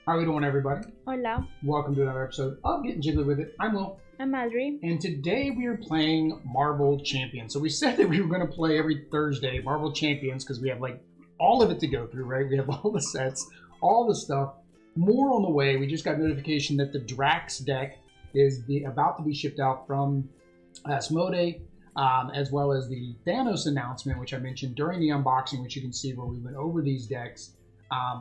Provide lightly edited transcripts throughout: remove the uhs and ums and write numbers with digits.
How are we doing, everybody? Hola, Welcome to another episode of Getting Jiggly With It. I'm Will. I'm Mallory. And today we are playing Marvel Champions. So we said that we were going to play every Thursday Marvel Champions because we have like all of it to go through, right? We have all the sets, all the stuff. More on the way. We just got notification that the Drax deck is about to be shipped out from Asmodee, as well as the Thanos announcement, which I mentioned during the unboxing, which you can see where we went over these decks.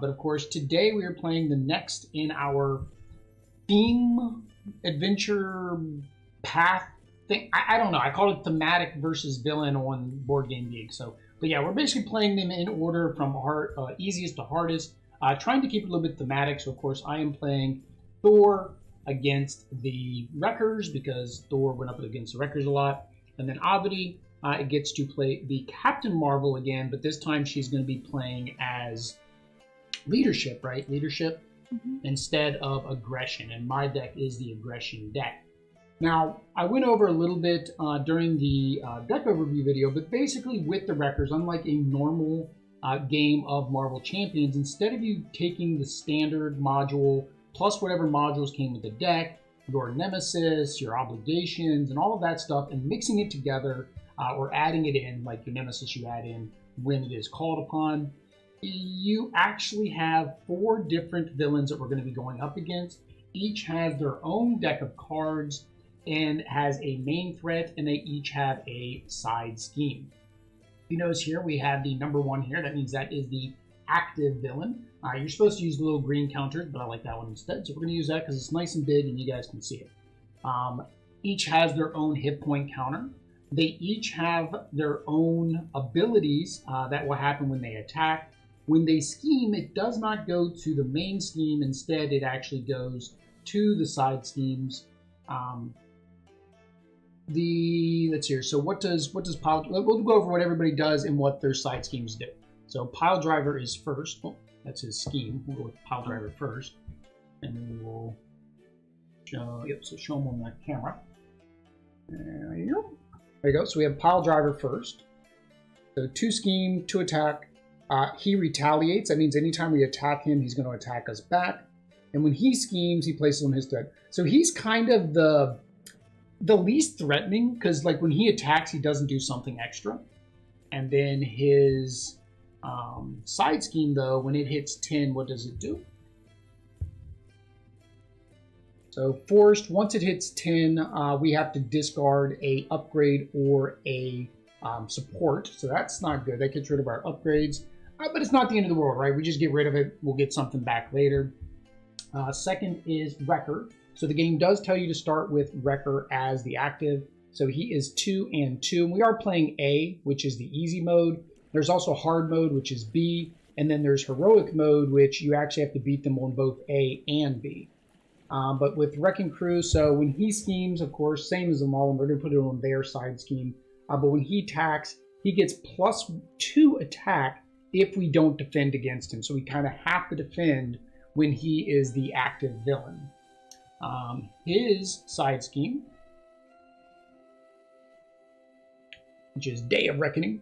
But of course, today we are playing the next in our theme adventure path thing. I don't know. I call it thematic versus villain on Board Game Geek. So, but yeah, we're basically playing them in order from easiest to hardest, trying to keep it a little bit thematic. So, of course, I am playing Thor against the Wreckers because Thor went up against the Wreckers a lot. And then Abadi gets to play the Captain Marvel again, but this time she's going to be playing as leadership, right? Leadership instead of aggression, and my deck is the aggression deck. Now, I went over a little bit during the deck overview video, but basically with the Wreckers, unlike a normal game of Marvel Champions, instead of you taking the standard module plus whatever modules came with the deck, your nemesis, your obligations, and all of that stuff, and mixing it together or adding it in, like your nemesis you add in when it is called upon, you actually have 4 different villains that we're going to be going up against. Each has their own deck of cards and has a main threat, and they each have a side scheme. You notice here we have the number 1 here. That means that is the active villain. You're supposed to use the little green counters, but I like that one instead. So we're going to use that because it's nice and big and you guys can see it. Each has their own hit point counter. They each have their own abilities that will happen when they attack. When they scheme, it does not go to the main scheme. Instead, it actually goes to the side schemes. Let's see here. So what does Pile? We'll go over what everybody does and what their side schemes do. So Piledriver is first. Oh, that's his scheme. We'll go with Piledriver first, and then we'll show. Yep. So show him on the camera. There you go. There you go. So we have Piledriver first. So 2 scheme, 2 attack. He retaliates. That means anytime we attack him, he's going to attack us back. And when he schemes, he places on his threat. So he's kind of the least threatening because, like, when he attacks, he doesn't do something extra. And then his side scheme, though, when it hits 10, what does it do? So forced, once it hits 10, we have to discard a upgrade or a support. So that's not good. That gets rid of our upgrades. But it's not the end of the world, right? We just get rid of it. We'll get something back later. Second is Wrecker. So the game does tell you to start with Wrecker as the active. So he is 2 and 2. And we are playing A, which is the easy mode. There's also hard mode, which is B. And then there's heroic mode, which you actually have to beat them on both A and B. But with Wrecking Crew, so when he schemes, of course, same as them all, and we're going to put it on their side scheme. But when he attacks, he gets +2 attack if we don't defend against him. So we kind of have to defend when he is the active villain. His side scheme, which is Day of Reckoning.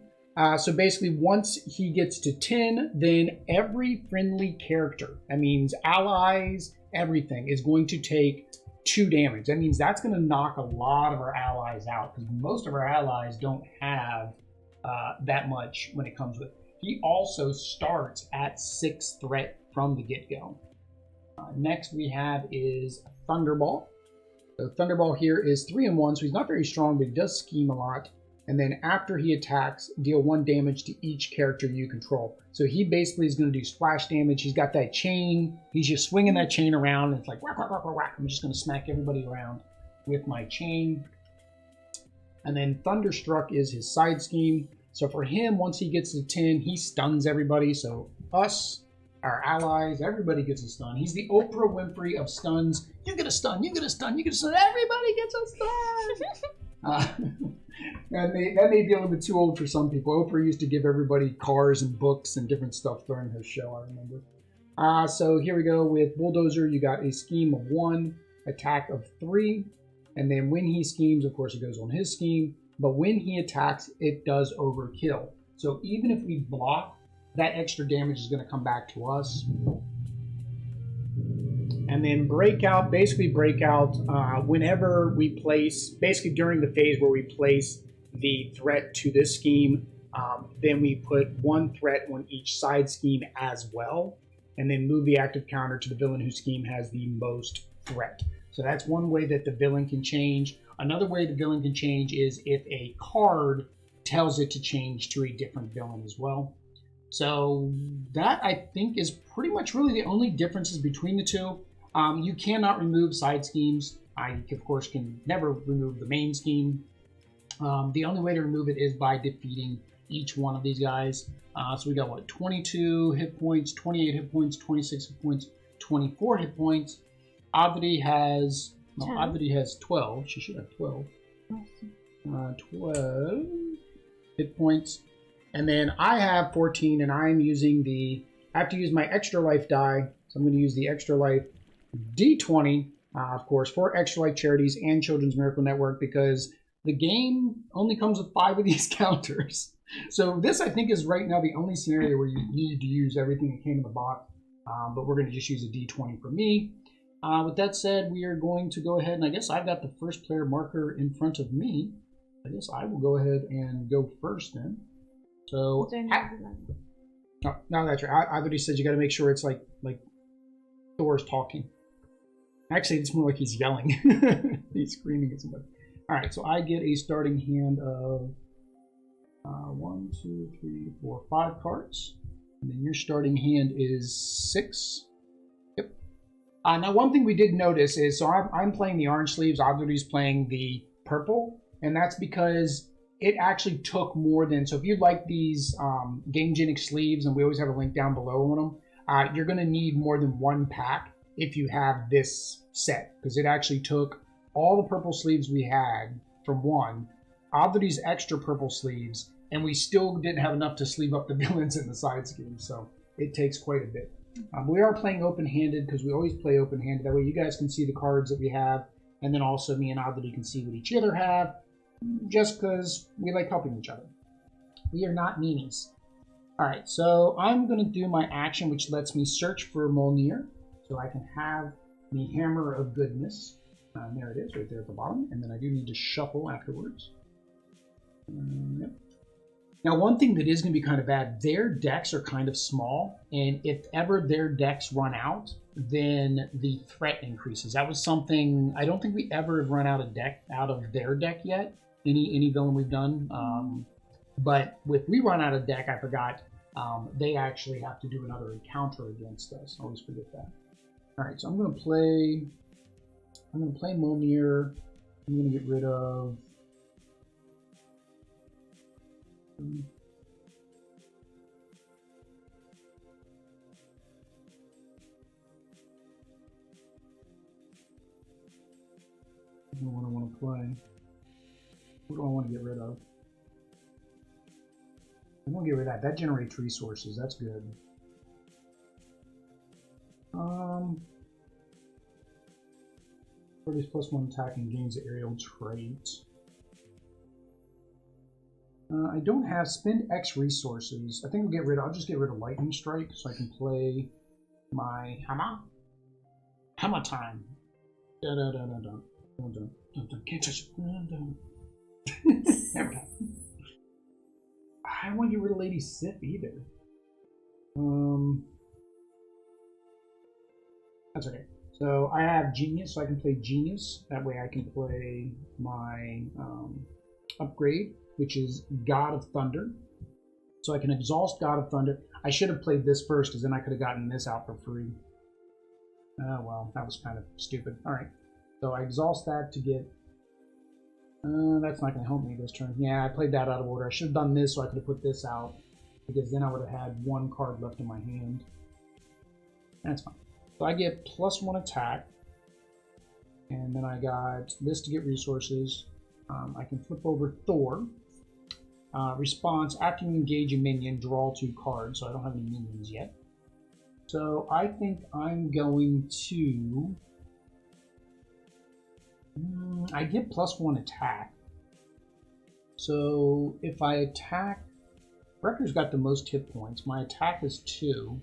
So basically, once he gets to 10, then every friendly character, that means allies, everything, is going to take 2 damage. That means that's going to knock a lot of our allies out because most of our allies don't have that much when it comes with. He also starts at 6 threat from the get-go. Next we have is Thunderball. So Thunderball here is 3 and 1, so he's not very strong, but he does scheme a lot. And then after he attacks, deal 1 damage to each character you control. So he basically is going to do splash damage. He's got that chain. He's just swinging that chain around. And it's like, whack, whack, whack, whack. I'm just going to smack everybody around with my chain. And then Thunderstruck is his side scheme. So for him, once he gets to 10, he stuns everybody. So us, our allies, everybody gets a stun. He's the Oprah Winfrey of stuns. You get a stun, you get a stun, you get a stun. Everybody gets a stun. That may be a little bit too old for some people. Oprah used to give everybody cars and books and different stuff during her show, I remember. So here we go with Bulldozer. You got a scheme of 1, attack of 3. And then when he schemes, of course, it goes on his scheme. But when he attacks, it does overkill. So even if we block, that extra damage is going to come back to us. And then breakout, basically breakout, whenever we place, basically during the phase where we place the threat to this scheme, then we put one threat on each side scheme as well, and then move the active counter to the villain whose scheme has the most threat. So that's one way that the villain can change. Another way the villain can change is if a card tells it to change to a different villain as well. So that, I think, is pretty much really the only differences between the two. You cannot remove side schemes. I, of course, can never remove the main scheme. The only way to remove it is by defeating each one of these guys. So we got, what, 22 hit points, 28 hit points, 26 hit points, 24 hit points. Oddity has, no, Oddity has 12. She should have 12. 12 hit points. And then I have 14, and I'm using I have to use my extra life die. So I'm going to use the extra life D20, of course, for Extra Life Charities and Children's Miracle Network, because the game only comes with 5 of these counters. So this, I think, is right now the only scenario where you need to use everything that came in the box. But we're going to just use a D20 for me. With that said, we are going to go ahead, and I guess I've got the first player marker in front of me. I guess I will go ahead and go first then. So, no, that's right. I already said you got to make sure it's like Thor's talking. Actually, it's more like he's yelling. He's screaming at somebody. All right, so I get a starting hand of 1, 2, 3, 4, 5 cards. And then your starting hand is 6. Yep. Now, one thing we did notice is, so I'm playing the orange sleeves, Oddly's playing the purple, and that's because it actually took more than, so if you'd like these Gamegenic sleeves, and we always have a link down below on them, you're going to need more than one pack if you have this set, because it actually took all the purple sleeves we had from one, Oddly's extra purple sleeves, and we still didn't have enough to sleeve up the villains in the side scheme, so it takes quite a bit. We are playing open-handed because we always play open-handed. That way you guys can see the cards that we have, and then also me and Oddly can see what each other have, just because we like helping each other. We are not meanies. Alright, so I'm going to do my action, which lets me search for Mjolnir, so I can have the Hammer of Goodness. There it is, right there at the bottom, and then I do need to shuffle afterwards. Yep. Now, one thing that is going to be kind of bad, their decks are kind of small, and if ever their decks run out, then the threat increases. That was something, I don't think we ever have run out of their deck yet, any villain we've done. But if we run out of deck, I forgot, they actually have to do another encounter against us. I always forget that. All right, so I'm going to play Mjolnir. I'm going to get rid of... I don't know what I want to play. What do I want to get rid of? I want to get rid of that. That generates resources. That's good. Parties +1 attack and gains the aerial trait. I don't have spend X resources. I think I'll just get rid of Lightning Strike so I can play my hammer. Hammer time. Dun dun dun dun dun dun dun dun dun. Can't touch it. Dun dun. Hammer time. I don't want to get rid of Lady Sif either. That's okay. So I have Genius, so I can play Genius. That way I can play my upgrade, which is God of Thunder. So I can exhaust God of Thunder. I should have played this first, because then I could have gotten this out for free. Oh, well, that was kind of stupid. All right. So I exhaust that to get... that's not going to help me this turn. Yeah, I played that out of order. I should have done this so I could have put this out, because then I would have had one card left in my hand. That's fine. So I get +1 attack. And then I got this to get resources. I can flip over Thor. Response, after you engage a minion, draw 2 cards. So I don't have any minions yet. So I think I'm going to... I get +1 attack. So if I attack... Wrecker's got the most hit points. My attack is 2.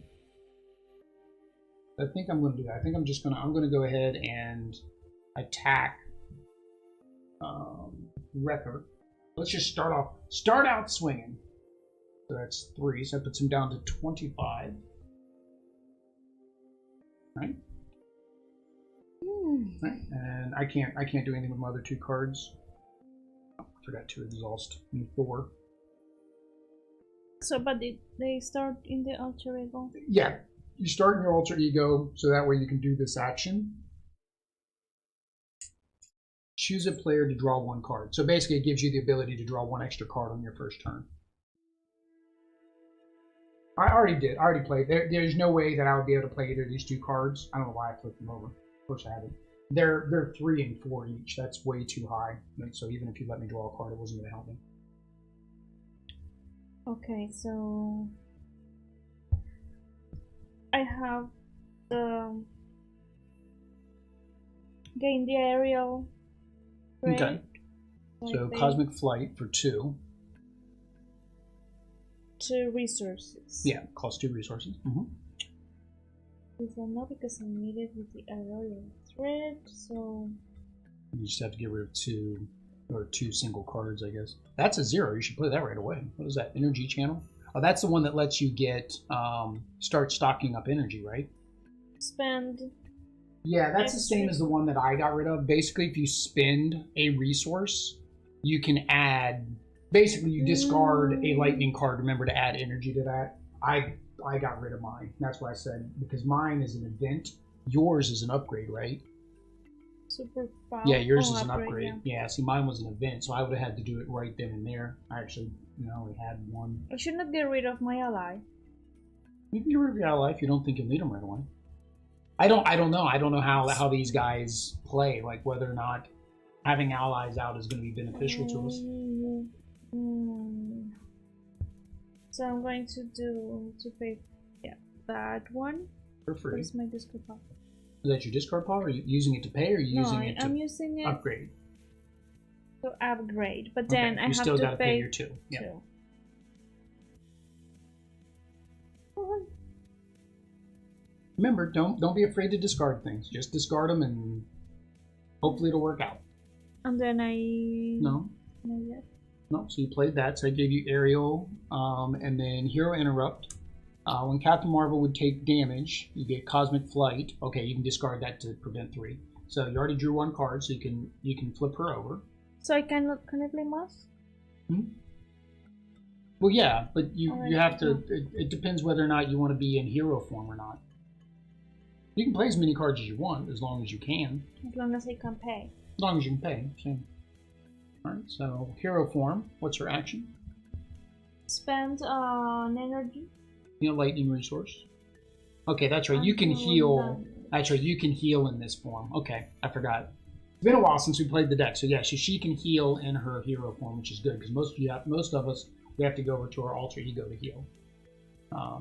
I think I'm going to do that. I think I'm going to go ahead and attack Wrecker. Let's just start out swinging. So that's 3, so that puts him down to 25. Right? Right. And I can't do anything with my other 2 cards. Oh, I forgot to exhaust Thor. So, but they start in the alter ego? Yeah. You start in your alter ego, so that way you can do this action. Choose a player to draw 1 card. So basically it gives you the ability to draw 1 extra card on your first turn. I already did. I already played. There's no way that I would be able to play either of these 2 cards. I don't know why I flipped them over. Of course I haven't. They're 3 and 4 each. That's way too high. So even if you let me draw a card, it wasn't going to help me. Okay, so I have the gain the aerial. Right? Okay. So Cosmic Flight for 2. 2 resources. Yeah, cost 2 resources. This one not because I need it with the aerial thread, so You just have to get rid of 2 or 2 single cards, I guess. That's a 0. You should play that right away. What is that? Energy channel? Oh, that's the one that lets you get start stocking up energy, right? spend. Yeah, that's the same as the one that I got rid of. Basically, if you spend a resource, you can add. Basically, you discard a lightning card. Remember to add energy to that. I got rid of mine. That's why I said because mine is an event. Yours is an upgrade, right? Super power. Yeah, yours is an upgrade, upgrade. Yeah, see, mine was an event, so I would have had to do it right then and there. I actually, only had 1. I should not get rid of my ally. You can get rid of your ally if you don't think you'll need them right away. I don't know. I don't know how these guys play. Like whether or not having allies out is going to be beneficial to us. So I'm going to pay that one. For free. What is my discard pile? Is that your discard pile? Are you using it to pay, or are you using it to I'm using it upgrade? to upgrade, but then I you have still to gotta pay your 2. Yeah. 2. Remember, don't be afraid to discard things. Just discard them, and hopefully it'll work out. And then No. Not yet. No. So you played that. So I gave you Aerial, and then Hero Interrupt. When Captain Marvel would take damage, you get Cosmic Flight. Okay, you can discard that to prevent 3. So you already drew 1 card, so you can flip her over. So can I play Moss? Well, yeah, but you have to. Yeah. It depends whether or not you want to be in hero form or not. You can play as many cards as you want, as long as you can. As long as I can pay. As long as you can pay. Same. All right. So hero form. What's her action? Spend an energy. Lightning resource. Okay, that's right. You can heal. That's right. You can heal in this form. Okay, I forgot. It's been a while since we played the deck, so yeah, she can heal in her hero form, which is good because most of us we have to go over to our alter ego to heal.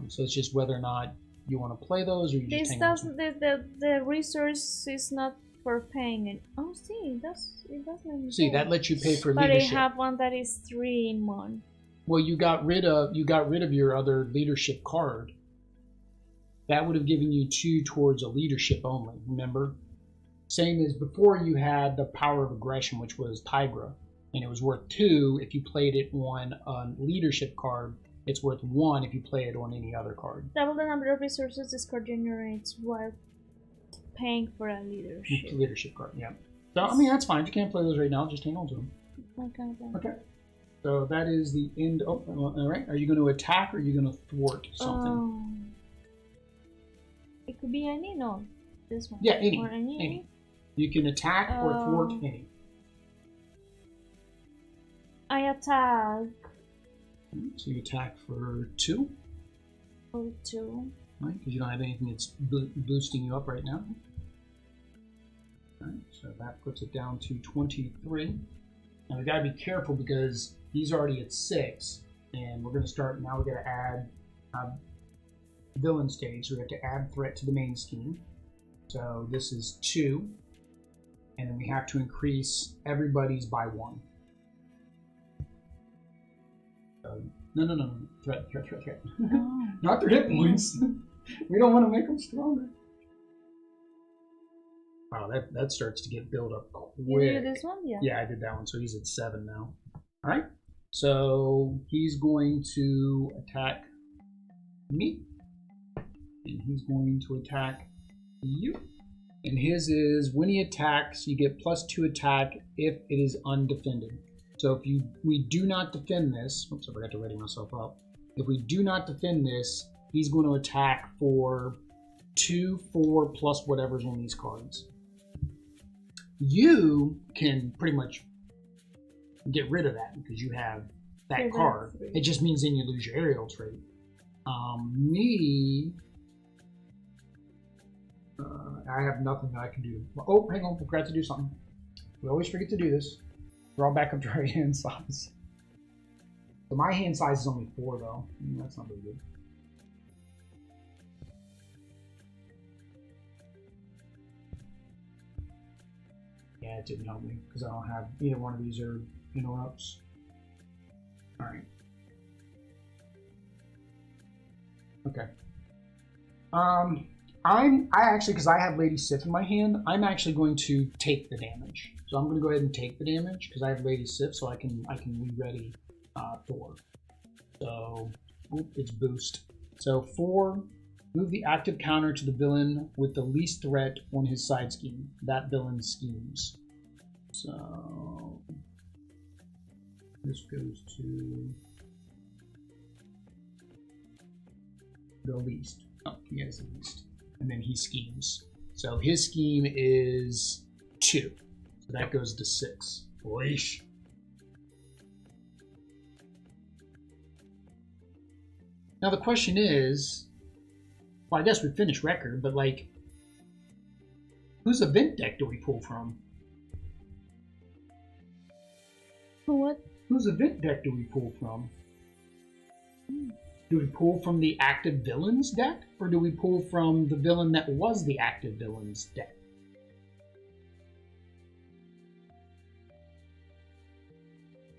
So it's just whether or not you want to play those or you just This doesn't. The resource is not for paying it. Oh, see, it does let me. See, that lets you pay for but leadership. I have one that is 3 in 1. Well, you got rid of your other leadership card. That would have given you 2 towards a leadership only. Remember, same as before. You had the power of aggression, which was Tigra, and it was worth 2 if you played it on a leadership card. It's worth 1 if you play it on any other card. Double the number of resources this card generates while paying for a leadership. Leadership card, yeah. So I mean that's fine. If you can't play those right now, just hang on to them. Okay. So that is the end. Oh, all right. Are you going to attack or are you going to thwart something? It could be any, no. This one. Yeah, any. Or any. You can attack or thwart any. I attack. So you attack for 2? For 2. Right, because you don't have anything that's boosting you up right now. All right, so that puts it down to 23. Now we got to be careful because he's already at 6, and we're going to start. Now we got to add villain stage. So we have to add threat to the main scheme. So this is 2, and then we have to increase everybody's by 1. No. Threat. Oh. Not their hit points. We don't want to make them stronger. Wow, that starts to get built up quick. You do this one? Yeah. Yeah, I did that one, so he's at 7 now. Alright, so he's going to attack me. And he's going to attack you. And his is, when he attacks, you get +2 attack if it is undefended. So if we do not defend this, oops, I forgot to ready myself up. If we do not defend this, he's going to attack for 2, 4, plus whatever's on these cards. You can pretty much get rid of that because you have that card. It just means then you lose your aerial trait. Me, I have nothing that I can do. Oh, hang on, I forgot to do something. We always forget to do this. Draw back up to our hand size. So my hand size is only 4 though. That's not very good. Yeah, it didn't help me because I don't have either one of these are interrupts. All right. Okay. I actually, because I have Lady Sif in my hand, I'm actually going to take the damage. So I'm going to go ahead and take the damage because I have Lady Sif, so I can re-ready Thor. So it's boost. So 4, move the active counter to the villain with the least threat on his side scheme. That villain schemes. So this goes to the least. Oh, he has the least. And then he schemes. So his scheme is 2. So that goes to 6. Oish. Now the question is, well, I guess we finished record, but like, whose event deck do we pull from? What? Whose event deck do we pull from? Do we pull from the active villains deck, or do we pull from the villain that was the active villains deck?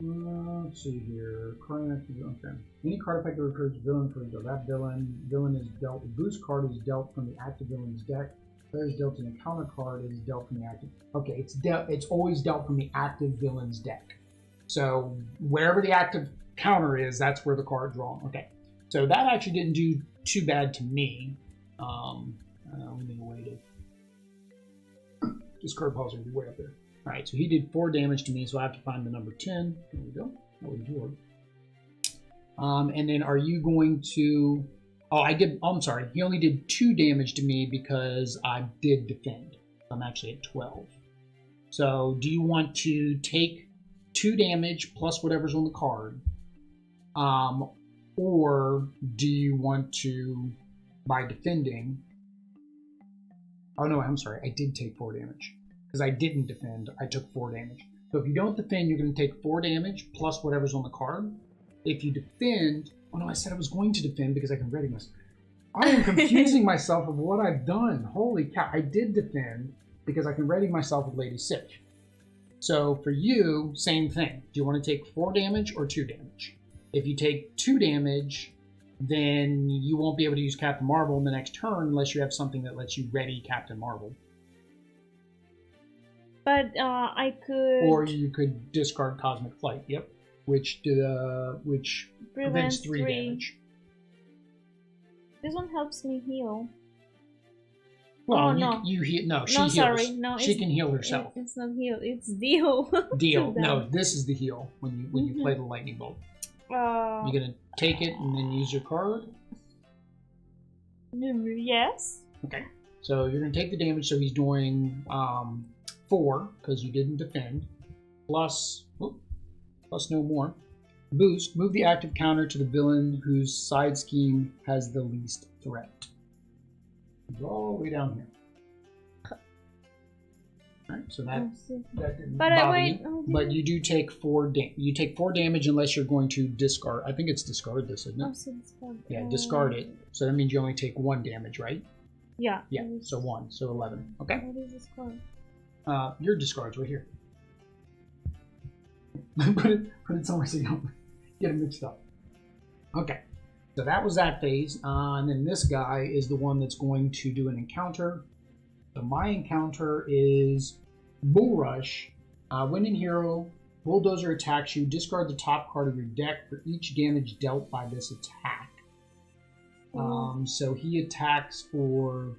Let's see here. Okay. Any card effect that recurs villain for that villain is dealt. The boost card is dealt from the active villain's deck. Player is dealt in a counter card is dealt from the active. Okay, it's always dealt from the active villain's deck. So wherever the active counter is, that's where the card's drawn. Okay. So that actually didn't do too bad to me. Let me wait. This card pause will be way up there. All right, so he did 4 damage to me, so I have to find the number 10. There we go. That was yours. And then are you going to... Oh, I'm sorry. He only did 2 damage to me because I did defend. I'm actually at 12. So do you want to take 2 damage plus whatever's on the card? Or do you want to, by defending... Oh no, I'm sorry. I did take 4 damage. Because I didn't defend, I took 4 damage. So if you don't defend, you're going to take 4 damage plus whatever's on the card. If you defend... Oh no, I said I was going to defend because I can ready myself. I am confusing myself of what I've done. Holy cow. I did defend because I can ready myself with Lady Sif. So for you, same thing. Do you want to take 4 damage or 2 damage? If you take 2 damage, then you won't be able to use Captain Marvel in the next turn unless you have something that lets you ready Captain Marvel. But I could... Or you could discard Cosmic Flight, yep. Which prevents 3 damage. This one helps me heal. Well, oh, no. you heal. No, she no, heals. Sorry. No, she can heal herself. It's not heal. It's deal. Deal. No, this is the heal when you play the lightning bolt. You're gonna take it and then use your card. Yes. Okay. So you're gonna take the damage. So he's doing 4 because you didn't defend. Plus no more. Boost. Move the active counter to the villain whose side scheme has the least threat. All the way down here. Alright, so that didn't bother you. But you do take 4 damage. You take 4 damage unless you're going to discard. I think it's discard this, isn't it? Yeah, discard it. So that means you only take 1 damage, right? Yeah. Yeah, so 1. So 11. Okay? What is discard? Your discard's right here. put it somewhere so you don't get it mixed up. Okay. So that was that phase. And then this guy is the one that's going to do an encounter. So my encounter is Bull Rush. When in hero, Bulldozer attacks you. Discard the top card of your deck for each damage dealt by this attack. So he attacks for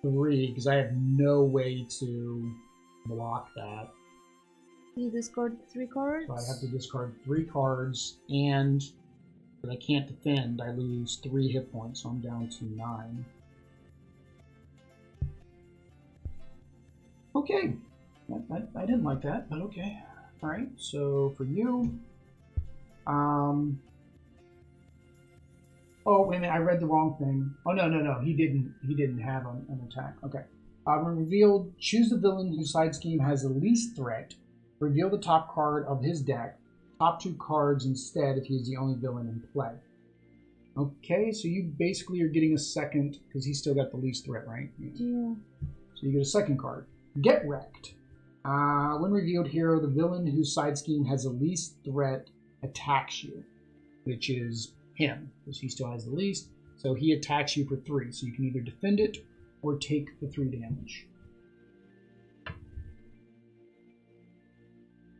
3 because I have no way to block that. You discard 3 cards? So I have to discard 3 cards, and if I can't defend, I lose 3 hit points, so I'm down to 9. Okay. I didn't like that, but okay. Alright, so for you... Oh, wait a minute, I read the wrong thing. Oh, no, he didn't have an attack. Okay. When revealed, choose the villain whose side scheme has the least threat. Reveal the top card of his deck. Top 2 cards instead if he is the only villain in play. Okay, so you basically are getting a second, because he's still got the least threat, right? Yeah. So you get a second card. Get Wrecked. When revealed hero, the villain whose side scheme has the least threat attacks you, which is him, because he still has the least. So he attacks you for 3, so you can either defend it or take the 3 damage.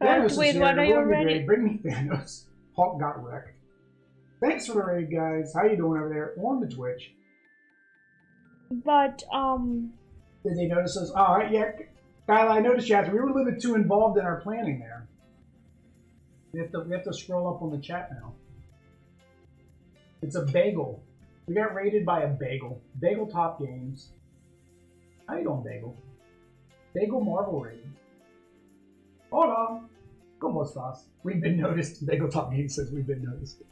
Thanos wait, is here. what are you already? Raid. Bring me Thanos. Hulk got wrecked. Thanks for the raid, guys. How you doing over there on the Twitch? But, Did they notice us? Oh, yeah. Kyle, I noticed, chat. We were a little bit too involved in our planning there. We have to scroll up on the chat now. It's a bagel. We got raided by a bagel. Bagel Top Games. How you doing, Bagel? Bagel Marvel raid. Hola. ¿Cómo estás? We've been noticed. Bagel Top Games says we've been noticed.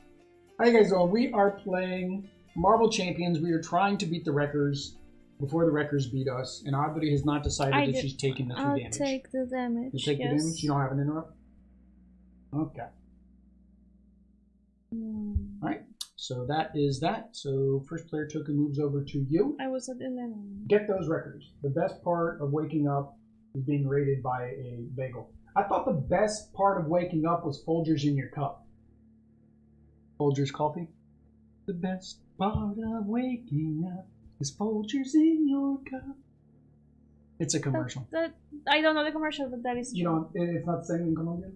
How you guys doing? We are playing Marvel Champions. We are trying to beat the Wreckers before the Wreckers beat us. And Oddbody has not decided if she's taking the 2 damage. I'll take the damage. You take the damage? You don't have an interrupt? Okay. Alright. So that is that. So first player token moves over to you. I was at 11. Get those Wreckers. The best part of waking up is being raided by a bagel. I thought the best part of waking up was Folgers in your cup. Folgers coffee? The best part of waking up is Folgers in your cup. It's a commercial. I don't know the commercial, but that is true. You don't, it's not saying in Colombia?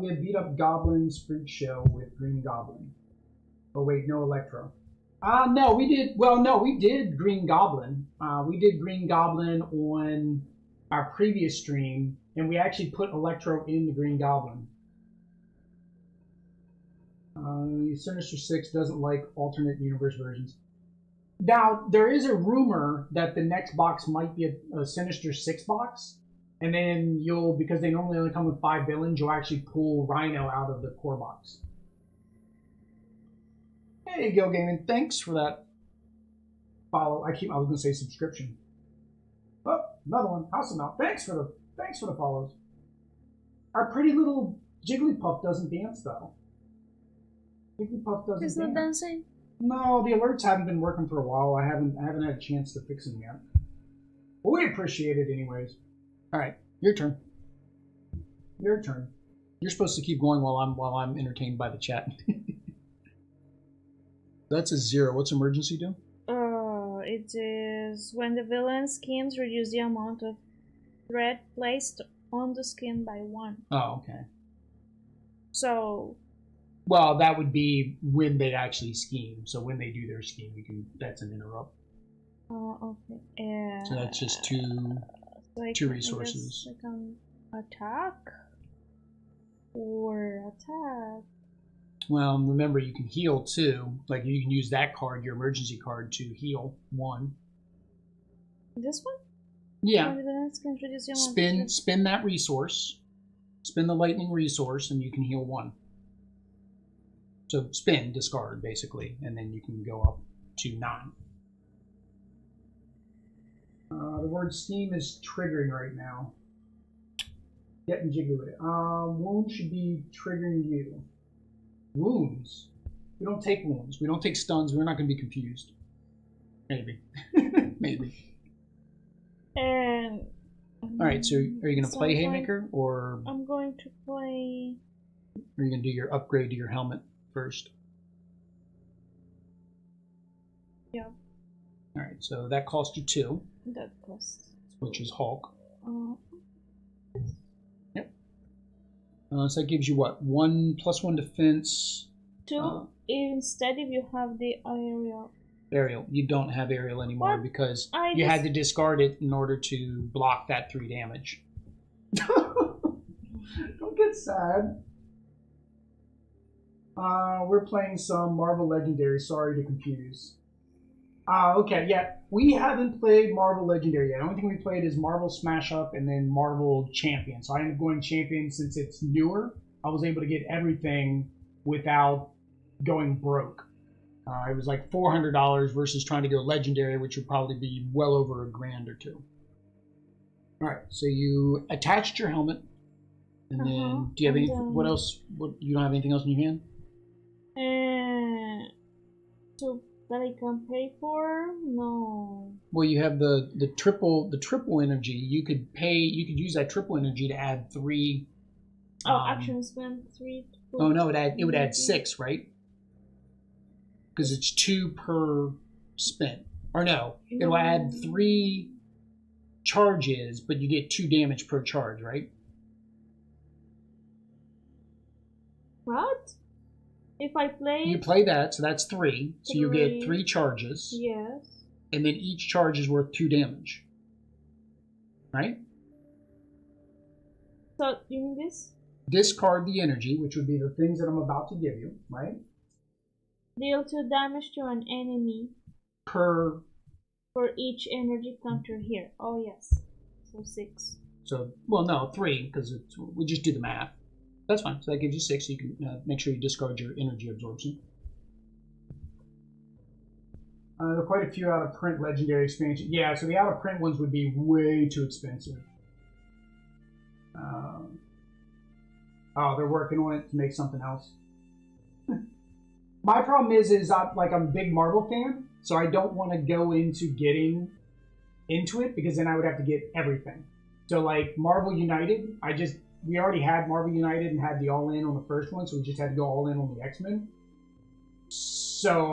We had beat up Goblin's Freak Show with Green Goblin. Oh wait, no Electro. No, we did, well no, we did Green Goblin. We did Green Goblin on our previous stream, and we actually put Electro in the Green Goblin. Sinister Six doesn't like alternate universe versions. Now, there is a rumor that the next box might be a Sinister Six box, and then you'll, because they normally only come with 5 villains, you'll actually pull Rhino out of the core box. Hey, Gil Gaming, thanks for that follow. I was gonna say subscription. Oh, another one. House Mount. Thanks for the follows. Our pretty little Jigglypuff doesn't dance though. Jigglypuff doesn't He's dance. not dancing? No, the alerts haven't been working for a while. I haven't had a chance to fix them yet. But we appreciate it anyways. Alright, your turn. Your turn. You're supposed to keep going while I'm entertained by the chat. That's a 0. What's emergency do? It is when the villain schemes reduce the amount of threat placed on the scheme by 1. Oh, okay. So, well, that would be when they actually scheme. So when they do their scheme, that's an interrupt. oh, okay. So that's just 2 resources. I can attack or attack. Well, remember you can heal too. Like you can use that card, your emergency card, to heal 1. This one? Yeah. Spin that resource. Spin the lightning resource, and you can heal 1. So spin, discard, basically, and then you can go up to 9. The word Steam is triggering right now. Getting jiggy with it. Wound should be triggering you. Wounds? We don't take wounds. We don't take stuns. We're not going to be confused. Maybe. Maybe. And... Alright, so are you going to play Haymaker, or... I'm going to play... Or are you going to do your upgrade to your helmet first? Yeah. Alright, so that cost you 2. That costs. Which is Hulk. Uh, Yep. So that gives you what? 1 + 1 defense. 2. Instead, if you have the aerial. Aerial. You don't have aerial anymore What? because you had to discard it in order to block that 3 damage. Don't get sad. We're playing some Marvel Legendary. Sorry to confuse. Okay, yeah. We haven't played Marvel Legendary yet. The only thing we played is Marvel Smash Up and then Marvel Champion. So I ended up going Champion since it's newer. I was able to get everything without going broke. It was like $400 versus trying to go Legendary, which would probably be well over $1,000 or $2,000. Alright, so you attached your helmet. And then, do you have anything? What else? You don't have anything else in your hand? So that I can pay for? No. Well, you have the triple energy. You could use that triple energy to add 3. Action spend 3. Oh no, it would add 6, right? Because it's 2 per spin. Or no, it'll add 3 charges, but you get 2 damage per charge, right? What? If I play... You play that, so that's 3. So you get 3 charges. Yes. And then each charge is worth 2 damage. Right? So, you mean this? Discard the energy, which would be the things that I'm about to give you, right? Deal 2 damage to an enemy. For each energy counter here. Oh, yes. So 6. So, well, no, 3, because we just do the math. That's fine. So that gives you 6, so you can make sure you discard your energy absorption. There are quite a few out-of-print Legendary expansion. Yeah, so the out-of-print ones would be way too expensive. Oh, they're working on it to make something else. My problem is I'm a big Marvel fan, so I don't want to go into getting into it because then I would have to get everything. So like Marvel United, we already had Marvel United and had the all-in on the first one, so we just had to go all-in on the X-Men. So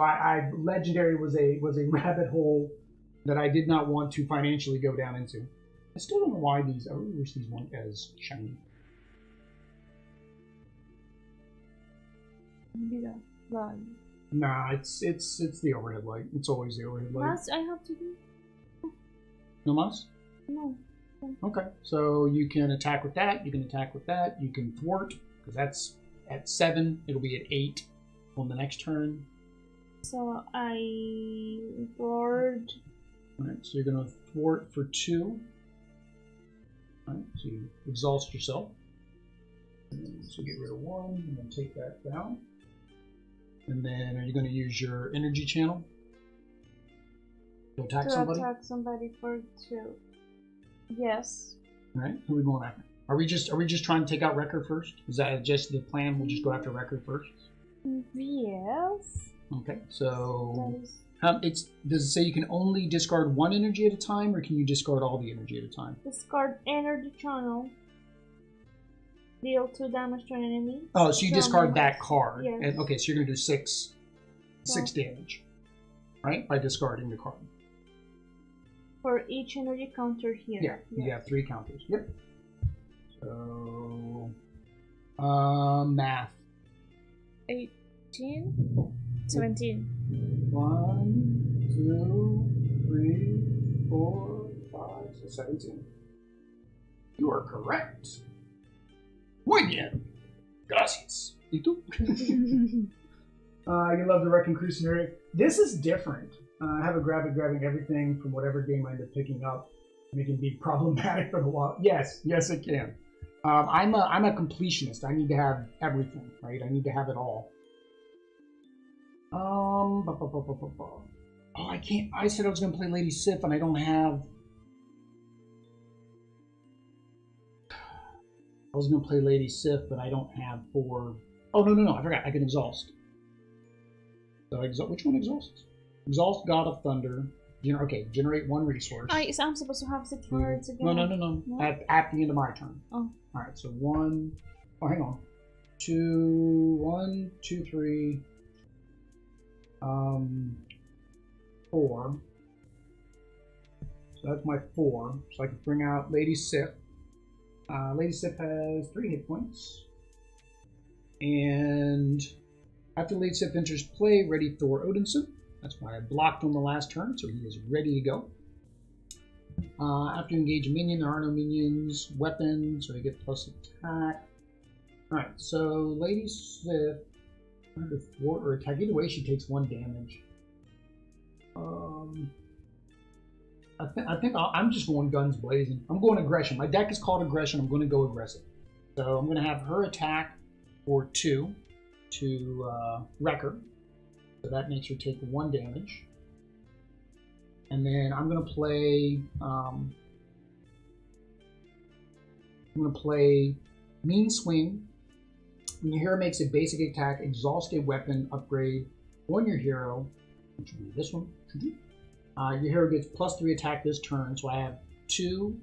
Legendary was a rabbit hole that I did not want to financially go down into. I still don't know why I really wish these weren't as shiny. Maybe that light. Nah, it's the overhead light. It's always the overhead light. Must I have to do? No must? No. Okay, so you can attack with that, you can attack with that, you can thwart, because that's at 7, it'll be at 8 on the next turn. So I thwart. Alright, so you're going to thwart for 2. Alright, so you exhaust yourself. So get rid of 1, and then take that down. And then are you going to use your energy channel to attack somebody? To attack somebody for 2. Yes. All right, who are we going after? Are we just trying to take out Wrecker first? Is that just the plan? We'll just go after Wrecker first. Yes. Okay, so does it say you can only discard 1 energy at a time, or can you discard all the energy at a time? Discard energy channel. Deal 2 damage to an enemy. Oh, so you discard that card. Yes. And, okay, so you're gonna do 6 damage, right? By discarding the card. For each energy counter here. Yeah, yes. You have 3 counters. Yep. So, math. 18, 17. 1, 2, 3, 4, 5, 6, 17. You are correct. Muy bien. Gracias. ¿Y tú? You love the Wrecking Crew scenario. This is different. I have a grabbing everything from whatever game I end up picking up, and it can be problematic for a while. Yes, it can. I'm a completionist. I need to have everything, right? I need to have it all. Oh, I can't. I said I was going to play Lady Sif, and I don't have. I was going to play Lady Sif, but I don't have 4. Oh no! I forgot. I can exhaust. So which one exhausts? Exhaust God of Thunder. Generate 1 resource. I'm supposed to have 6 cards again. No. At the end of my turn. Oh. Alright, so 1. Oh, hang on. 2, 1, 2, 3. 4. So that's my 4. So I can bring out Lady Sif. Lady Sif has 3 hit points. And after Lady Sif enters play, ready Thor Odinson. That's why I blocked on the last turn, so he is ready to go. After you engage a minion, there are no minions. Weapons, so I get plus attack. Alright, so Lady Sif, under thwart or attack. Either way, she takes 1 damage. I think I'm just going guns blazing. I'm going aggression. My deck is called aggression. I'm going to go aggressive. So I'm going to have her attack for 2 to wreck her. So that makes her take 1 damage. And then I'm going to play. I'm going to play Mean Swing. When your hero makes a basic attack, exhaust a weapon upgrade on your hero, which would be this one. Your hero gets +3 attack this turn, so I have 2,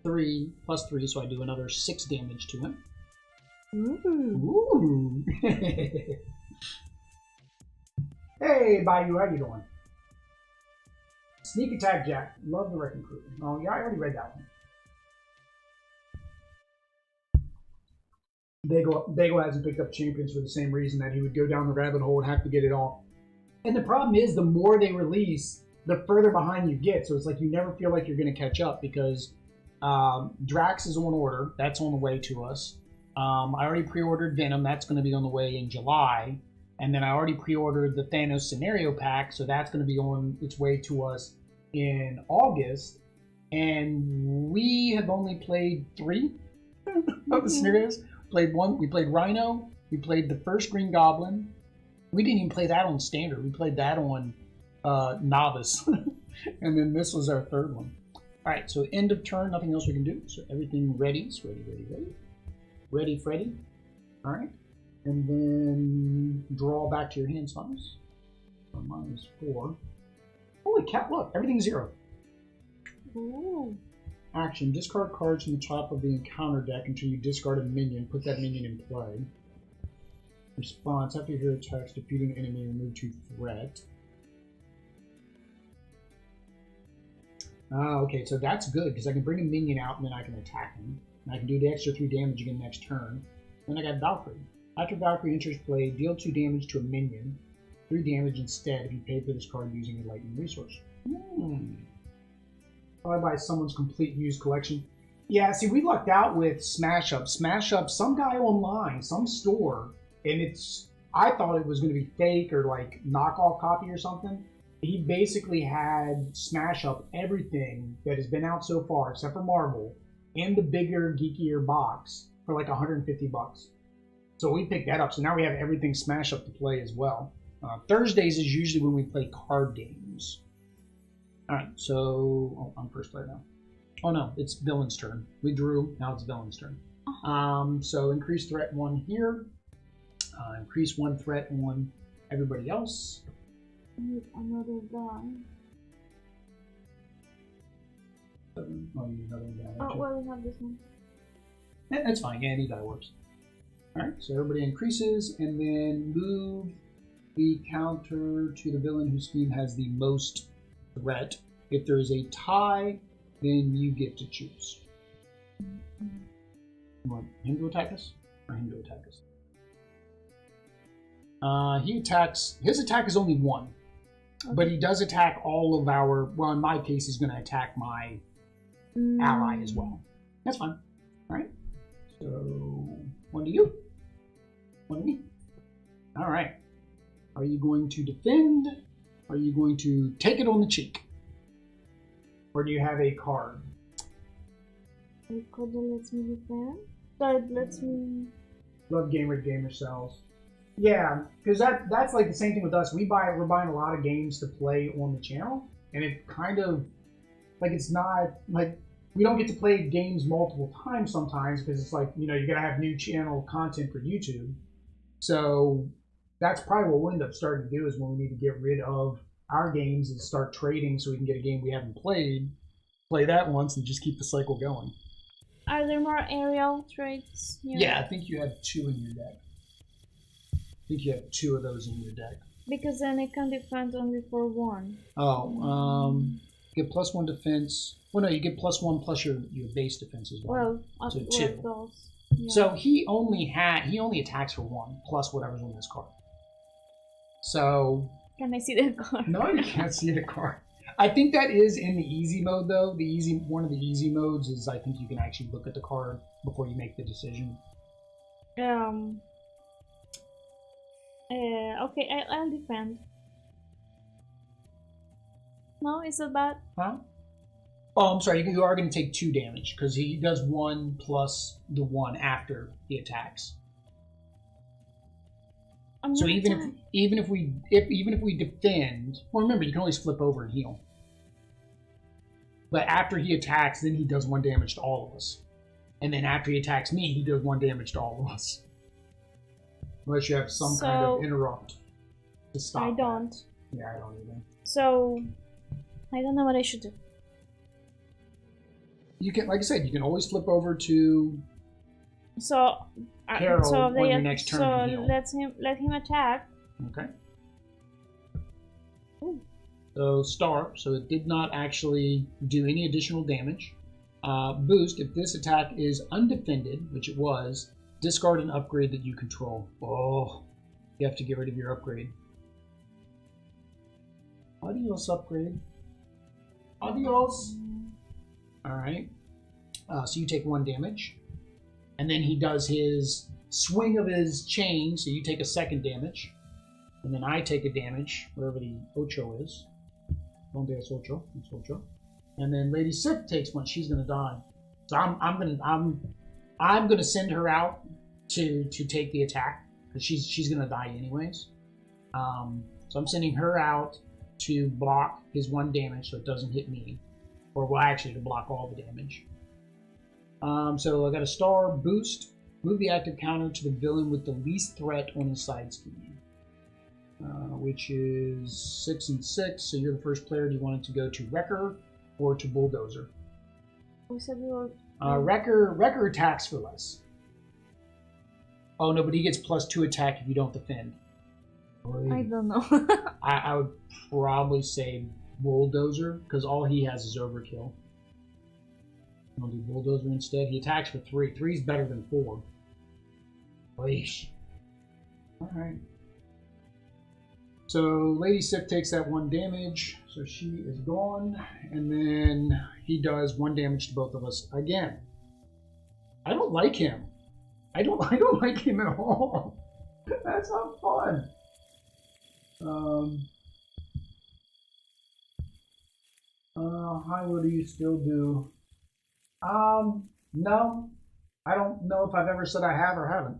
3, +3, so I do another 6 damage to him. Ooh. Hey, Bayou, how you doing? Sneak attack, Jack. Love the Wrecking Crew. Oh, yeah, I already read that one. Bagel hasn't picked up champions for the same reason that he would go down the rabbit hole and have to get it all. And the problem is, the more they release, the further behind you get. So it's like you never feel like you're going to catch up because Drax is on order. That's on the way to us. I already pre-ordered Venom. That's going to be on the way in July. And then I already pre-ordered the Thanos Scenario Pack. So that's going to be on its way to us in August. And we have only played 3 of the scenarios. We played Rhino. We played the first Green Goblin. We didn't even play that on Standard. We played that on Novice. And then this was our 3rd one. Alright, so end of turn, nothing else we can do. So everything ready. So ready. Ready, Freddy. Alright. And then draw back to your hand, Thomas. -4. Holy cow, look, everything's 0. Ooh. Action, discard cards from the top of the encounter deck until you discard a minion. Put that minion in play. Response, after your hero attacks, defeating an enemy, remove 2 threat. Okay, so that's good, because I can bring a minion out and then I can attack him. And I can do the extra 3 damage again next turn. Then I got Valkyrie. After Valkyrie enters play, deal 2 damage to a minion. 3 damage instead if you pay for this card using a lightning resource. Probably buy someone's complete used collection. Yeah, see, we lucked out with Smash Up. Smash Up, some guy online, some store, and I thought it was going to be fake or like knockoff copy or something. He basically had Smash Up everything that has been out so far, except for Marvel, in the bigger, geekier box for like $150. So we picked that up. So now we have everything Smash Up to play as well. Thursdays is usually when we play card games. Alright, so I'm first player now. Oh no, it's Villain's turn. We drew, now it's Villain's turn. So increase threat 1 here. Increase 1 threat on everybody else. Need another guy. Oh, you need another one down there. Oh, well, we have this one. Yeah, that's fine. Yeah, any die works. Alright, so everybody increases, and then move the counter to the villain whose scheme has the most threat. If there is a tie, then you get to choose. You want him to attack us, or him to attack us? He attacks. His attack is only 1, okay. But he does attack all of our. Well, in my case, he's going to attack my ally as well. That's fine. All right. So 1 to you, 1 to me. All right. Are you going to defend? Are you going to take it on the cheek? Or do you have a card? A card that lets me defend? That lets me... Love gamer cells. Yeah, because that's like the same thing with us. We're buying a lot of games to play on the channel, and it kind of, like, it's not, like, we don't get to play games multiple times sometimes, because it's like, you know, you gotta have new channel content for YouTube. So that's probably what we'll end up starting to do, is when we need to get rid of our games and start trading so we can get a game we haven't played, play that once, and just keep the cycle going. Are there more aerial trades? Yeah, I think you have 2 in your deck. I think you have 2 of those in your deck. Because then I can defend only for 1. Oh, You get +1 defense. Well, no, you get +1 plus your base defense as well. Well, So with 2. those. Yeah. So he only attacks for 1 plus whatever's on this card. So Can I see the card? no, you can't see the card. I think that is in the easy mode though. One of the easy modes is I think you can actually look at the card before you make the decision. Okay, I'll defend. No, it's about. Huh? Oh, I'm sorry. You are going to take 2 damage because he does 1 plus the 1 after he attacks. So even if we defend, well, remember you can always flip over and heal. But after he attacks, then he does 1 damage to all of us, and then after he attacks me, he does 1 damage to all of us. Unless you have some kind of interrupt to stop. I don't. That. Yeah, I don't either. So I don't know what I should do. You can, like I said, you can always flip over to. So Carol on your next turn. So let him attack. Okay. Ooh. So star. So it did not actually do any additional damage. Boost. If this attack is undefended, which it was, discard an upgrade that you control. Oh, you have to get rid of your upgrade. Adios upgrade. Adios. All right. So you take 1 damage. And then he does his swing of his chain, so you take a 2nd damage. And then I take a damage, wherever the Ocho is. Donde es Ocho? It's Ocho. And then Lady Sif takes 1. She's gonna die. So I'm gonna send her out to take the attack because she's gonna die anyways. So I'm sending her out to block his 1 damage so it doesn't hit me, or well, actually to block all the damage. So I got a star boost. Move the active counter to the villain with the least threat on his side scheme, which is 6 and 6. So you're the first player. Do you want it to go to Wrecker or to Bulldozer? We said we were. Wrecker attacks for less. Oh no, but he gets +2 attack if you don't defend. I don't know. I would probably say Bulldozer because all he has is overkill. I'll do Bulldozer instead. He attacks for 3. 3 is better than 4. Leash. Alright. So Lady Sif takes that 1 damage. So she is gone. And then he does 1 damage to both of us again. I don't like him. I don't like him at all. That's not fun. Hi, what do you still do? No. I don't know if I've ever said I have or haven't.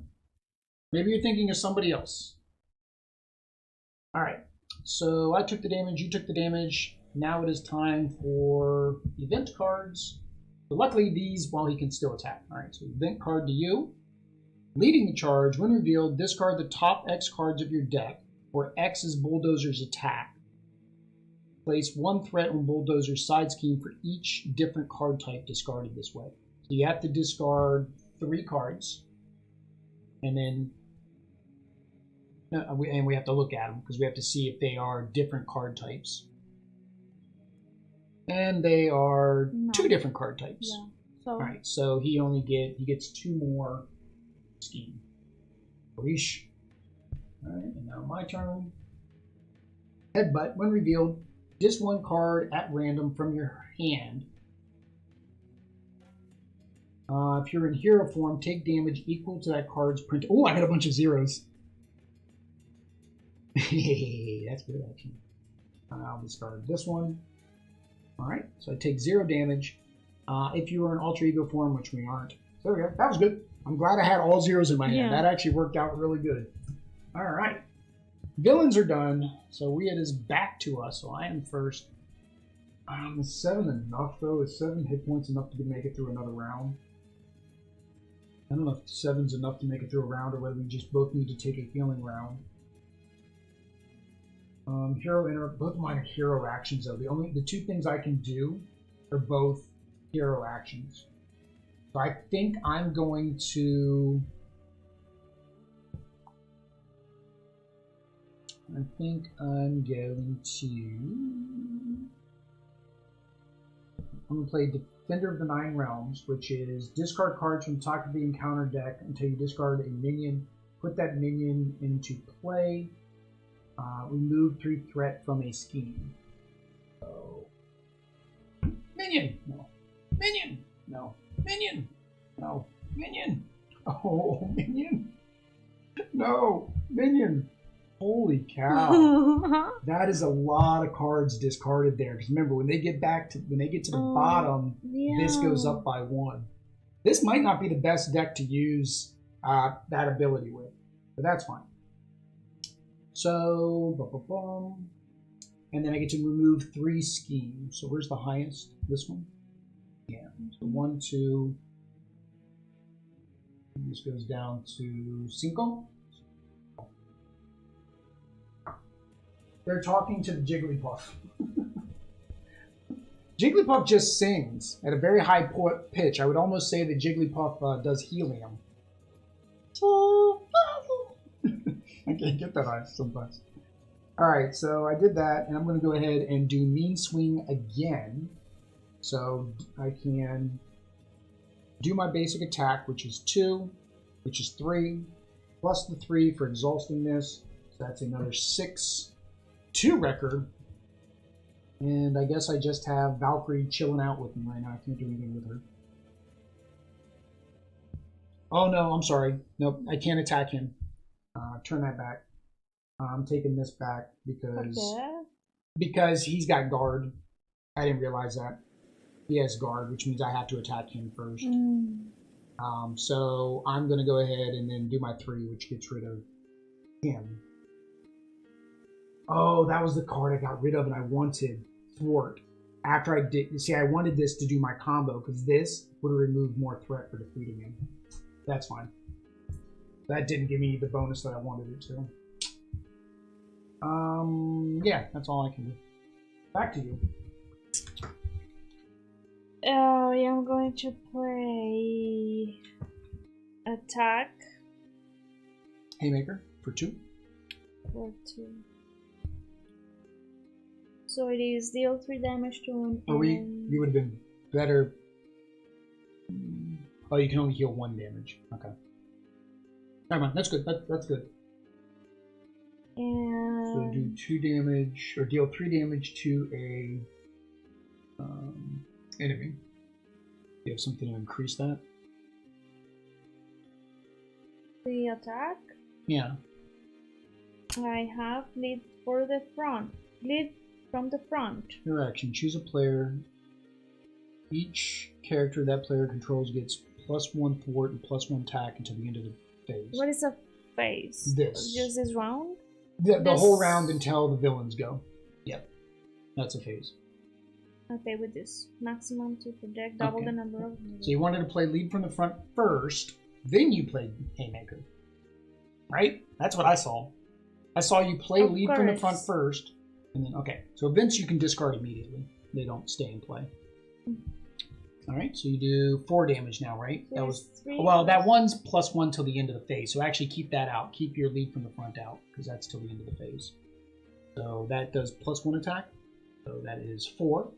Maybe you're thinking of somebody else. Alright. So I took the damage, you took the damage. Now it is time for event cards. So luckily these, well, he can still attack. Alright, so event card to you. Leading the charge, when revealed, discard the top X cards of your deck, where X is Bulldozer's attack. Place 1 threat on Bulldozer's side scheme for each different card type discarded this way. So you have to discard 3 cards, and then we have to look at them because we have to see if they are different card types. And they are 2 different card types. Yeah. So. All right, so he gets 2 more scheme. Leash. All right, and now my turn. Headbutt. When revealed, discard 1 card at random from your hand. If you're in hero form, take damage equal to that card's print. Oh, I got a bunch of zeros. That's good, actually. I'll discard this one. All right, so I take 0 damage. If you were in alter ego form, which we aren't. So there we go. That was good. I'm glad I had all zeros in my hand. That actually worked out really good. All right. Villains are done, so it is back to us. So I am first. Is 7 enough, though? Is 7 hit points enough to make it through another round? I don't know if 7's enough to make it through a round, or whether we just both need to take a healing round. Both of mine are hero actions, though. The 2 things I can do are both hero actions. So I think I'm going to. I'm going to play Defender of the Nine Realms, which is discard cards from the top of the encounter deck until you discard a minion. Put that minion into play. Remove 3 threat from a scheme. So, minion! No. Minion! No. Minion! No. Minion! Oh, minion! No! Minion! Holy cow! That is a lot of cards discarded there. Because remember, when they get to the bottom, this goes up by 1. This might not be the best deck to use that ability with, but that's fine. So, and then I get to remove 3 schemes. So where's the highest? This one? Yeah. So 1, 2. And this goes down to 5. They're talking to the Jigglypuff. Jigglypuff just sings at a very high pitch. I would almost say that Jigglypuff does helium. I can't get that high sometimes. Alright, so I did that, and I'm going to go ahead and do Mean Swing again. So I can do my basic attack, which is 2, which is 3, plus the 3 for exhausting this. So that's another 6. 2 record, and I guess I just have Valkyrie chilling out with me right now. I can't do anything with her. Oh no, I'm sorry. Nope, I can't attack him. Turn that back. I'm taking this back because he's got guard. I didn't realize that. He has guard, which means I have to attack him first. So I'm going to go ahead and then do my 3, which gets rid of him. Oh, that was the card I got rid of, and I wanted Thwart. After I did, see, I wanted this to do my combo, because this would have removed more threat for defeating him. That's fine. That didn't give me the bonus that I wanted it to. Yeah, that's all I can do. Back to you. Oh, yeah, I'm going to play attack. Haymaker for 2. For 2. So it is deal 3 damage to him. Oh, you would have been better. Oh, you can only heal 1 damage. Okay. Never mind. That's good. That's good. And so do 2 damage, or deal 3 damage to a enemy. You have something to increase that? The attack? Yeah. I have lead for the front. Lead from the front. Your action. Choose a player. Each character that player controls gets +1 thwart and +1 attack until the end of the phase. What is a phase? This. Just this round? The whole round until the villains go. Yep. That's a phase. Okay, with this. Maximum to project double the number of... So you wanted to play lead from the front first, then you played Haymaker. Right? That's what I saw. I saw you play lead from the front first, and then, okay. So events you can discard immediately. They don't stay in play. Alright, so you do 4 damage now, right? That was 3. well, that one's +1 till the end of the phase. So actually keep that out. Keep your lead from the front out, because that's till the end of the phase. So that does +1 attack. So that is 4.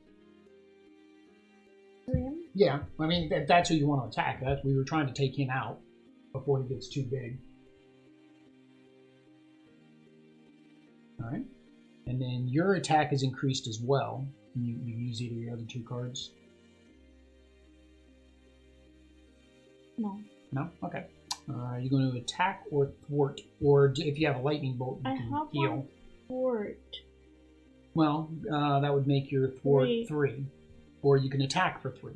Him? Yeah, I mean, that's who you want to attack. We were trying to take him out before he gets too big. Alright. And then your attack is increased as well. You use either of your other 2 cards. No. No? Okay. You're going to attack or thwart, or if you have a lightning bolt, you can heal. One thwart. Well, that would make your thwart 3. Or you can attack for 3.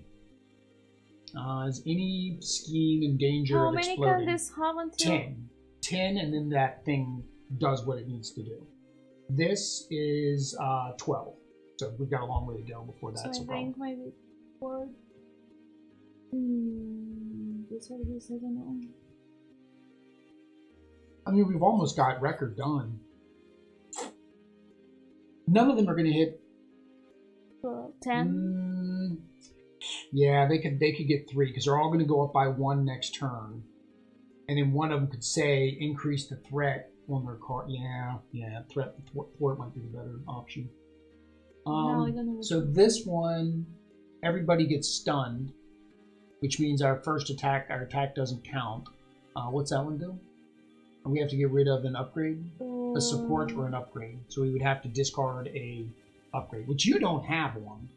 Is any scheme in danger of exploding? How many can this have until? 10. 10, and then that thing does what it needs to do. This is 12. So we've got a long way to go before that's a problem. So I think my thwart... this one is, I don't know. I mean, we've almost got record done. None of them are going to hit 10. Yeah, they could get 3 because they're all going to go up by 1 next turn, and then one of them could say increase the threat on their card. Yeah, thwart might be the better option. No, I don't know so this one everybody gets stunned, which means our attack doesn't count. What's that one do? We have to get rid of an upgrade, a support or an upgrade. So we would have to discard a upgrade, which you don't have one.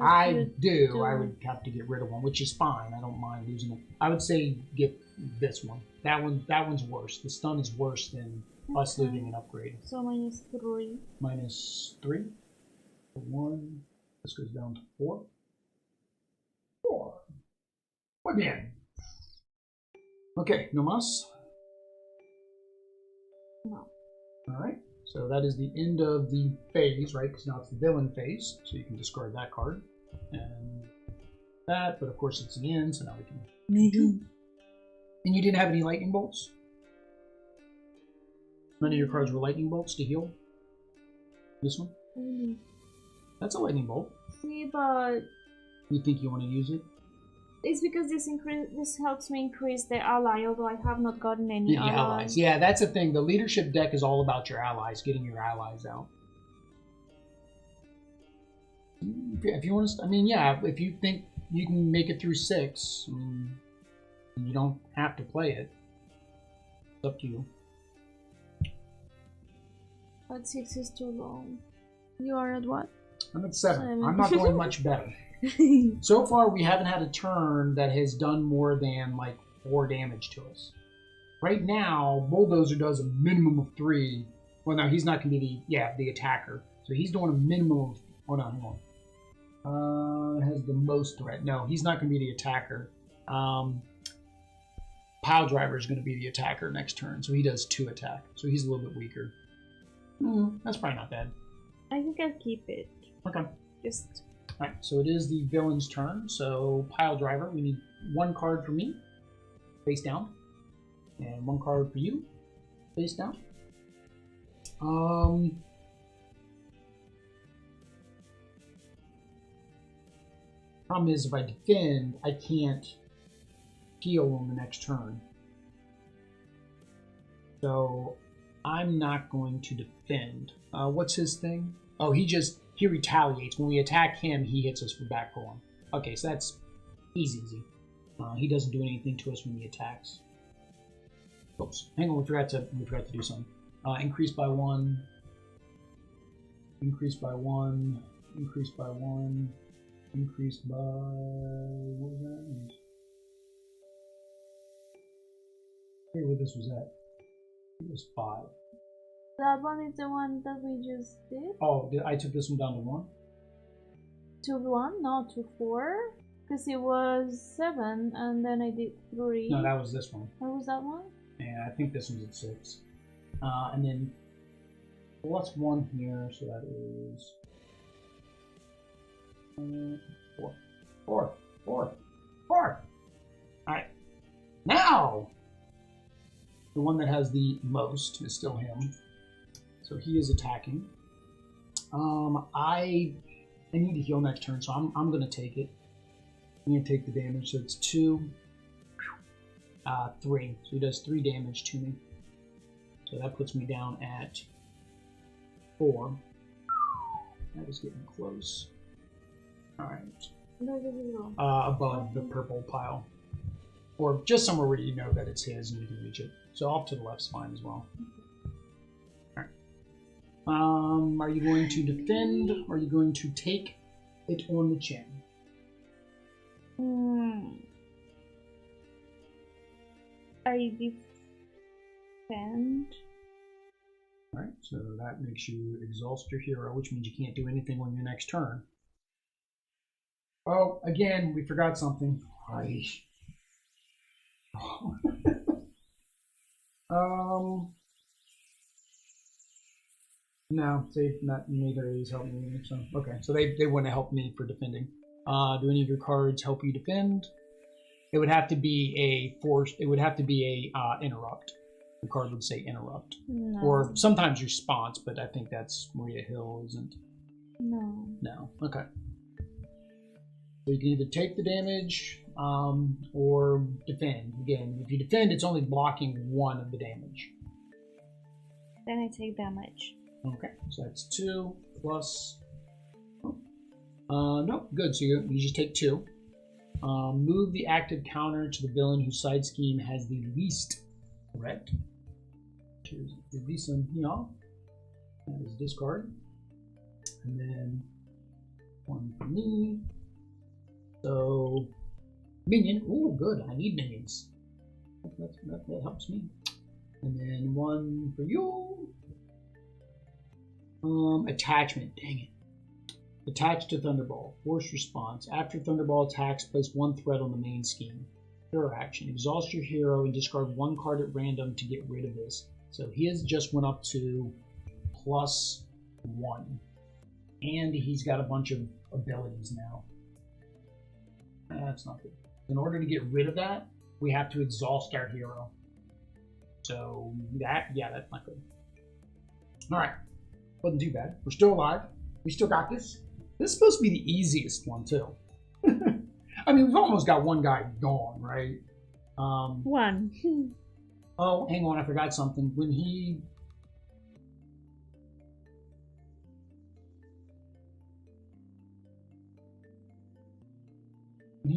I do. I would have to get rid of one, which is fine. I don't mind losing it. I would say get this one. That one's worse. The stun is worse than us losing an upgrade. So -3. -3. 1. This goes down to 4. 4. Muy bien. Okay, no más. No. Alright, so that is the end of the phase, right? Because now it's the villain phase, so you can discard that card. And that, but of course it's the end, so now we can... And you didn't have any lightning bolts? None of your cards were lightning bolts to heal? This one? That's a lightning bolt. See, but... You think you want to use it? It's because this helps me increase the ally, although I have not gotten any allies. Yeah, that's the thing. The leadership deck is all about your allies, getting your allies out. If you want to, I mean, yeah, if you think you can make it through 6, I mean, you don't have to play it. It's up to you. But 6 is too long. You are at what? I'm at 7. I'm not going much better. So far, we haven't had a turn that has done more than like 4 damage to us. Right now, Bulldozer does a minimum of 3. Well, no, he's not going to be the attacker. So he's doing a minimum of. Hold on, hang on. Has the most threat. No, he's not going to be the attacker. Piledriver is going to be the attacker next turn, so he does 2 attack. So he's a little bit weaker. That's probably not bad. I think I'll keep it. Okay. Just. Alright, so it is the villain's turn. So Piledriver, we need 1 card for me, face down, and 1 card for you, face down. Problem is, if I defend, I can't heal on the next turn. So I'm not going to defend. What's his thing? Oh, he retaliates. When we attack him, he hits us for back going. Okay, so that's easy. He doesn't do anything to us when he attacks. Oops. Hang on, we forgot to do something. Increase by 1. Increase by 1. Increase by 1. Increase by... what was that? I forget what this was at. It was 5. That one is the one that we just did? Oh, I took this one down to 1? To 1? No, to 4? Because it was 7 and then I did 3. No, that was this one. What was that one? Yeah, I think this one's at 6. And then plus 1 here, so that is 4. 4. Alright. Now! The one that has the most is still him. So he is attacking. I need to heal next turn, so I'm going to take it. I'm going to take the damage, so it's 2, 3. So he does 3 damage to me. So that puts me down at 4. That is getting close. Alright. Above the purple pile. Or just somewhere where you know that it's his and you can reach it. So off to the left's fine as well. Are you going to defend, or are you going to take it on the chin? I defend. Alright, so that makes you exhaust your hero, which means you can't do anything on your next turn. Oh, again, we forgot something. No, see, neither of these help me. So okay, so they wouldn't help me for defending. Do any of your cards help you defend? It would have to be a force. It would have to be a interrupt. The card would say interrupt, or sometimes response, but I think that's Maria Hill, isn't? No. No. Okay. So you can either take the damage or defend. Again, if you defend, it's only blocking 1 of the damage. Then I take damage. Okay, so that's 2 plus No, good. So you just take 2. Move the active counter to the villain whose side scheme has the least threat. Choose this one here. That is discard. And then 1 for me. So, minion. Oh, good. I need minions. That helps me. And then 1 for you. Attachment. Dang it. Attached to Thunderball. Force response. After Thunderball attacks, place 1 threat on the main scheme. Hero action. Exhaust your hero and discard 1 card at random to get rid of this. So his just went up to +1. And he's got a bunch of abilities now. That's not good. In order to get rid of that, we have to exhaust our hero. So that's not good. Alright. Wasn't too bad. We're still alive. We still got this. This is supposed to be the easiest one, too. I mean, we've almost got one guy gone, right? One. Oh, hang on. I forgot something. When he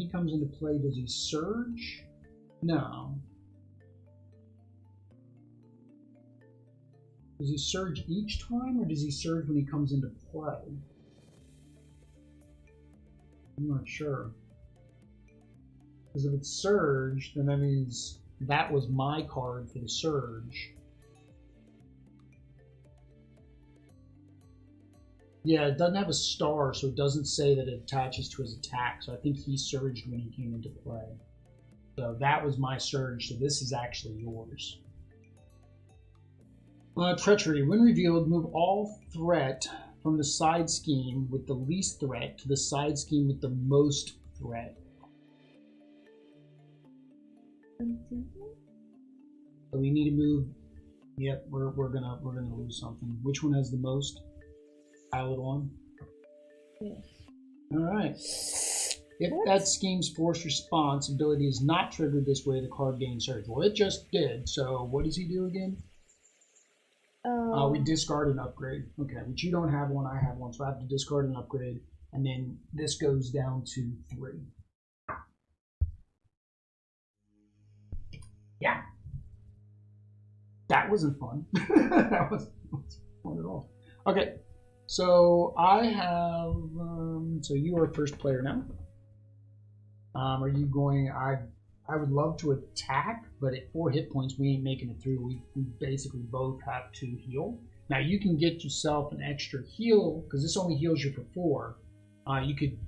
comes into play, does he surge? No. Does he surge each time, or does he surge when he comes into play? I'm not sure. Because if it's surge, then that means that was my card for the surge. Yeah, it doesn't have a star, so it doesn't say that it attaches to his attack. So I think he surged when he came into play. So that was my surge, so this is actually yours. Treachery. When revealed, move all threat from the side scheme with the least threat to the side scheme with the most threat. So we need to move. Yep, we're gonna lose something. Which one has the most? Pile it on. Yes. All right. If that scheme's force response ability is not triggered this way, the card gains surge. Well, it just did. So what does he do again? We discard an upgrade. Okay, but you don't have one, I have one, so I have to discard an upgrade, and then this goes down to 3. Yeah. That wasn't fun. That wasn't fun at all. Okay, so I have, so you are first player now. Are you going, I would love to attack, but at 4 hit points, we ain't making it through. We basically both have to heal. Now, you can get yourself an extra heal, because this only heals you for 4. You could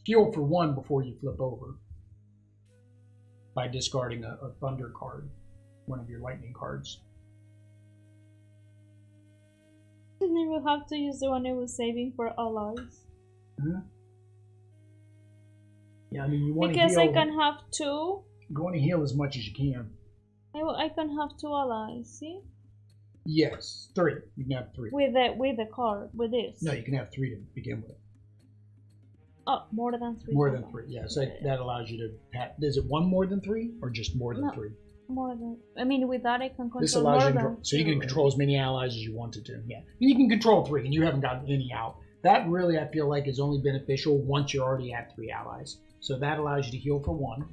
heal for 1 before you flip over by discarding a thunder card, one of your lightning cards. Didn't even have to use the one I was saving for allies. Mm-hmm. Yeah, I mean, you want to because heal. I can have 2. You want to heal as much as you can. I can have 2 allies. See? Yes, 3. You can have 3. With the card, with this. No, you can have 3 to begin with. Oh, more than 3. More than 3, yeah. So that allows you to have. Is it 1 more than 3, or just more than 3? More than. I mean, with that I can control. This allows you to control, so you can control as many allies as you wanted to. Yeah, you can control 3, and you haven't gotten any out. That really, I feel like, is only beneficial once you're already at 3 allies. So that allows you to heal for 1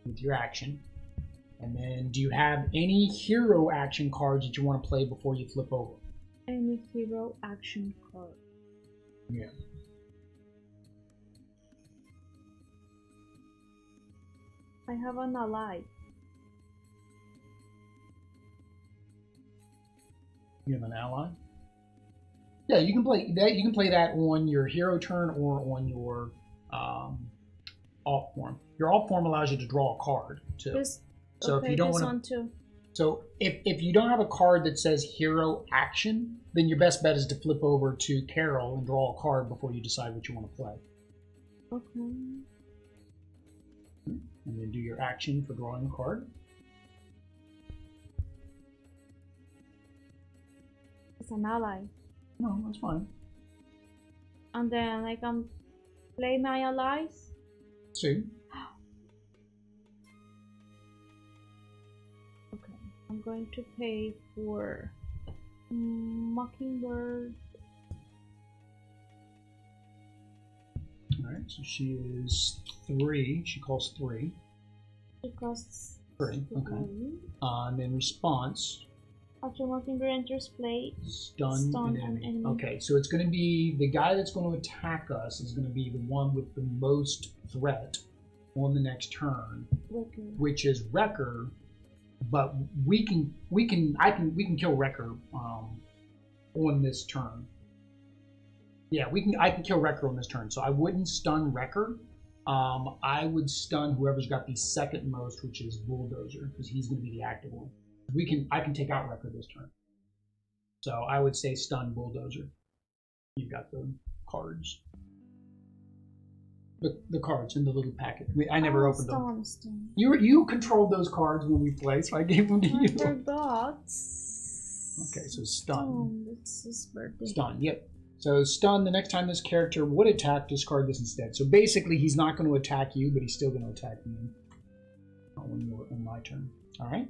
with your action. And then, do you have any hero action cards that you want to play before you flip over? Any hero action card. Yeah. I have an ally. You have an ally? Yeah, you can play that. You can play that on your hero turn or on your alt form. Your alt form allows you to draw a card too. So okay, if you don't this want one too. So if you don't have a card that says hero action, then your best bet is to flip over to Carol and draw a card before you decide what you want to play. Okay. And then do your action for drawing a card. It's an ally. No, that's fine. And then I can play my allies. See? Okay, I'm going to pay for Mockingbird. so she is 3. She costs 3. It costs 3, okay. And then response. After Mockingbird enters play, Stun an enemy. Okay, so it's going to be the guy that's going to attack us is going to be the one with the most threat on the next turn, which is Wrecker. But we can kill Wrecker on this turn. Yeah, I can kill Wrecker on this turn. So I wouldn't stun Wrecker. I would stun whoever's got the second most, which is Bulldozer, because he's going to be the active one. I can take out Wrecker this turn. So I would say stun Bulldozer. You've got the cards. The cards in the little packet. I never opened them. You controlled those cards when we played, so I gave them to you. I forgot. Okay, so stun. It's his birthday. Stun, yep. So stun, the next time this character would attack, discard this instead. So basically, he's not going to attack you, but he's still going to attack me on my turn. All right?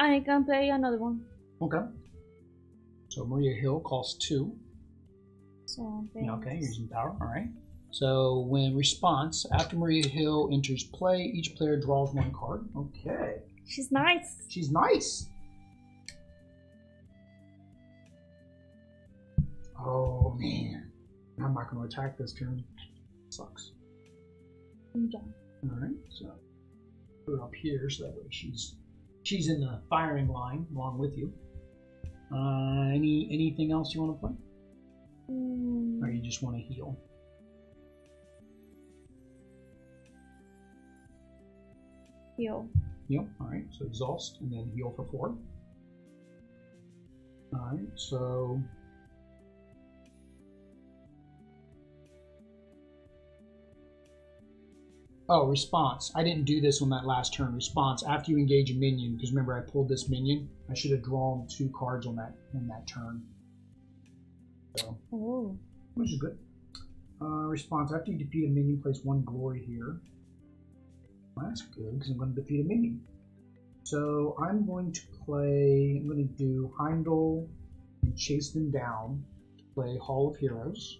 I can play another one. Okay. So Maria Hill costs 2. So okay, using power. All right. So when response, after Maria Hill enters play, each player draws 1 card. Okay. She's nice. She's nice. Oh man, I'm not going to attack this turn. Sucks. Okay. All right. So put her up here, so that way she's in the firing line along with you. Anything else you want to play? Or you just want to heal? Heal. Heal. All right. So exhaust and then heal for 4. All right. So. Oh, response. I didn't do this on that last turn. Response. After you engage a minion, because remember I pulled this minion, I should have drawn 2 cards on that turn. So, which is good. Response. After you defeat a minion, place 1 glory here. Well, that's good, because I'm going to defeat a minion. So I'm going to do Heimdall and chase them down. Play Hall of Heroes.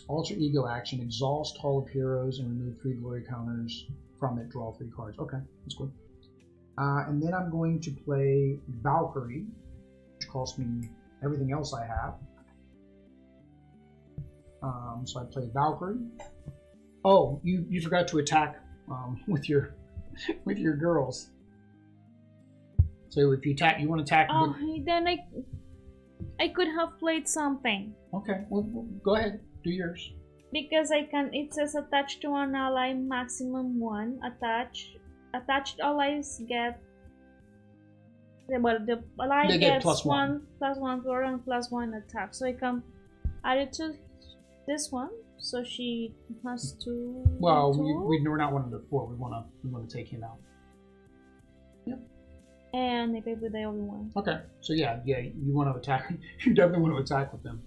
Alter Ego action, exhaust Hall of Heroes and remove 3 glory counters from it, draw 3 cards. Okay, that's good. And then I'm going to play Valkyrie, which costs me everything else I have. So I play Valkyrie. Oh, you forgot to attack with your girls. So if you attack, you want to attack. Oh, then I could have played something. Okay, well go ahead. Do yours. Because it says attached to an ally maximum 1. Attached allies get the ally gets +1 thorn and +1 attack. So I can add it to this one. So she has 2. Well, we're not wanting to 4. We want to take him out. Yep. And I played with the other one. Okay. So yeah, you want to attack. You definitely want to attack with them.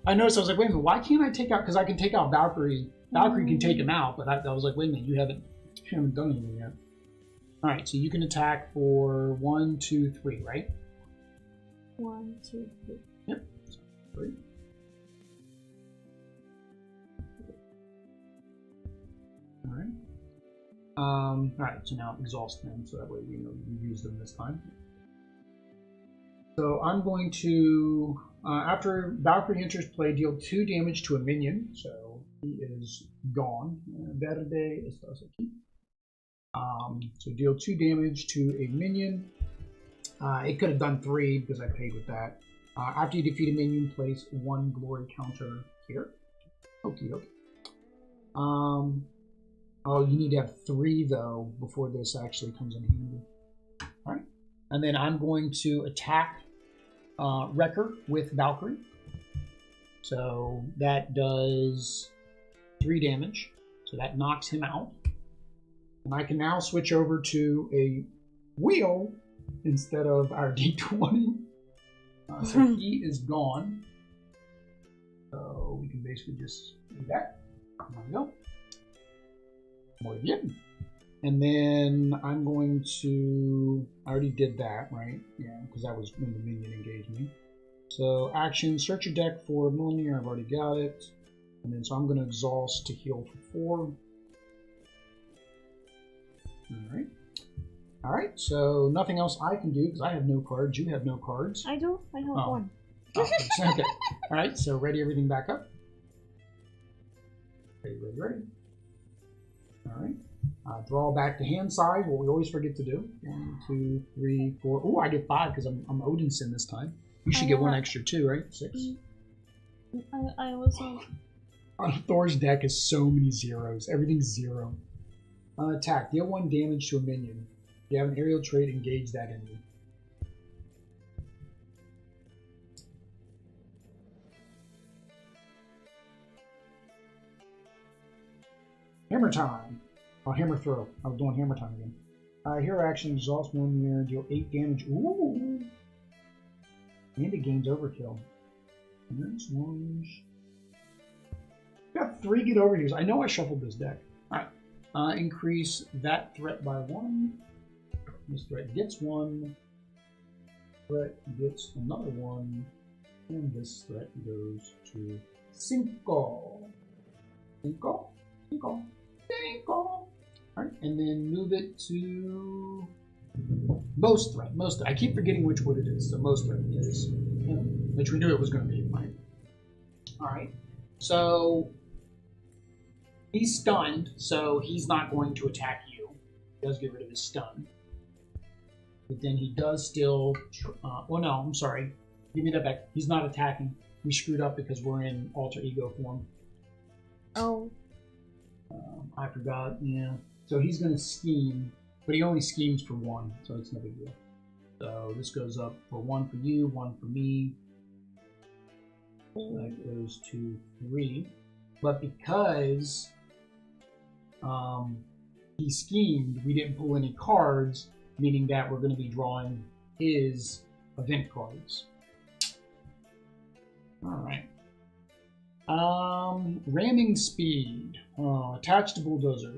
I noticed, I was like, wait a minute, why can't I take out, because I can take out Valkyrie. Valkyrie can take him out, but I was like, wait a minute, you haven't done anything yet. All right, so you can attack for 1, 2, 3, right? 1, 2, 3. Yep. 3. All right. All right, so now exhaust them, so that way we know you use them this time. So I'm going to, after Valkyrie enters play, deal 2 damage to a minion. So he is gone. Verde estás aquí. So deal 2 damage to a minion. It could have done 3 because I paid with that. After you defeat a minion, place 1 glory counter here. Okie dokie. Oh, you need to have 3 though before this actually comes in handy. All right. And then I'm going to attack Wrecker with Valkyrie. So that does 3 damage. So that knocks him out. And I can now switch over to a wheel instead of our D20. So he is gone. So we can basically just do that. There we go. Muy bien. And then I'm going to, I already did that, right? Yeah, because that was when the minion engaged me. So action, search your deck for 1 millimeter. I've already got it. And then so I'm going to exhaust to heal for 4. Alright. Alright, so nothing else I can do because I have no cards. You have no cards. I do. I have one. Oh, okay. Alright, so ready everything back up. Ready. Alright. Draw back to hand size, what we always forget to do. 1, 2, 3, 4. Oh, I get 5 because I'm Odinson this time. You should get 1 extra too, right? 6. I also. Thor's deck has so many zeros. Everything's 0. Attack. Deal 1 damage to a minion. If you have an aerial trait, engage that enemy. Hammer time. Oh, hammer throw. I was doing hammer time again. Hero action, exhaust 1 mirror, deal 8 damage. Ooh! And it gains overkill. Next lunge. Got 3 get over here. I know I shuffled this deck. Alright. Increase that threat by 1. This threat gets 1. Threat gets another 1. And this threat goes to 5. 5. Alright, and then move it to most threat. I keep forgetting which one it is. So most threat is, which we knew it was going to be, right? Alright, so he's stunned, so he's not going to attack you. He does get rid of his stun. But then he does still, oh no, I'm sorry. Give me that back. He's not attacking. We screwed up because we're in alter ego form. Oh. I forgot, yeah. So he's going to scheme, but he only schemes for 1, so it's no big deal. So this goes up for 1 for you, 1 for me. That goes to 3. But because he schemed, we didn't pull any cards, meaning that we're going to be drawing his event cards. Alright. Ramming speed. Attached to Bulldozer.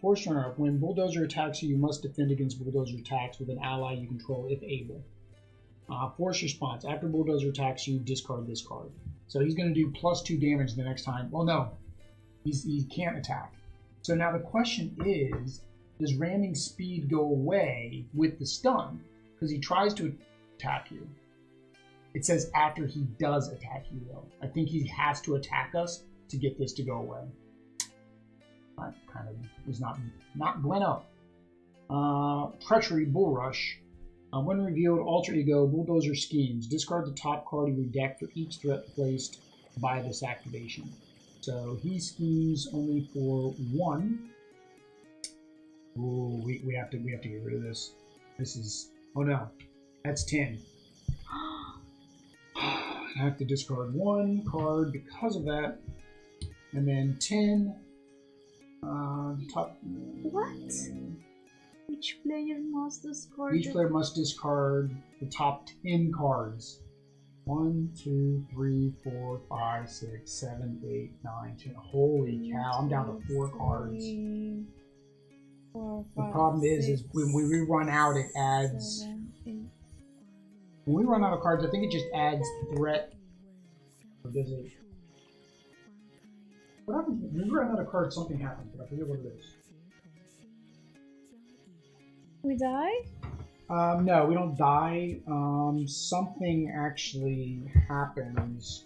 Force runner up. When Bulldozer attacks you, you must defend against Bulldozer attacks with an ally you control if able. Force response. After Bulldozer attacks you, discard this card. So he's going to do +2 damage the next time. Well, no. He can't attack. So now the question is, does ramming speed go away with the stun? Because he tries to attack you. It says after he does attack you, though. I think he has to attack us to get this to go away. That kind of is not bueno. Treachery, Bull Rush. When revealed, Alter Ego, Bulldozer schemes. Discard the top card of your deck for each threat placed by this activation. So he schemes only for 1. Ooh, we have to get rid of this. This is, oh no, that's 10. I have to discard 1 card because of that, and then 10. Top. What? Each player must discard. Each player must discard the top 10 cards. 1, 2, 3, 4, 5, 6, 7, 8, 9, 10. Holy cow! I'm down to 4 cards. 4, 5, the problem is when we run out, it adds. 7, 8. When we run out of cards, I think it just adds threat. Or does it? What happens when we run out of cards? Something happens, but I forget what it is. We die? No, we don't die. Something actually happens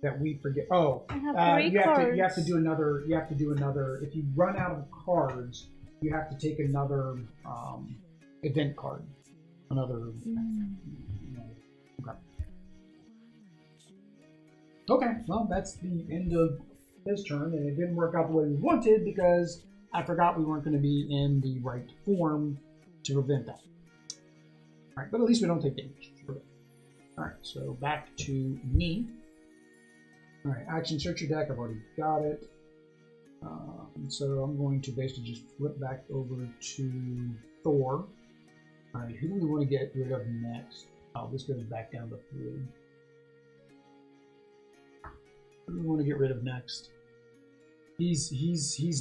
that we forget. Oh, I have 3 cards. You have to do another. You have to do another. If you run out of cards, you have to take another event card. Another. Okay, well, that's the end of his turn, and it didn't work out the way we wanted because I forgot we weren't going to be in the right form to prevent that. Alright, but at least we don't take damage. Alright, so back to me. Alright, action, search your deck. I've already got it. So I'm going to basically just flip back over to Thor. Alright, who do we want to get rid of next? Oh, this goes back down to 3. Who do we want to get rid of next? He's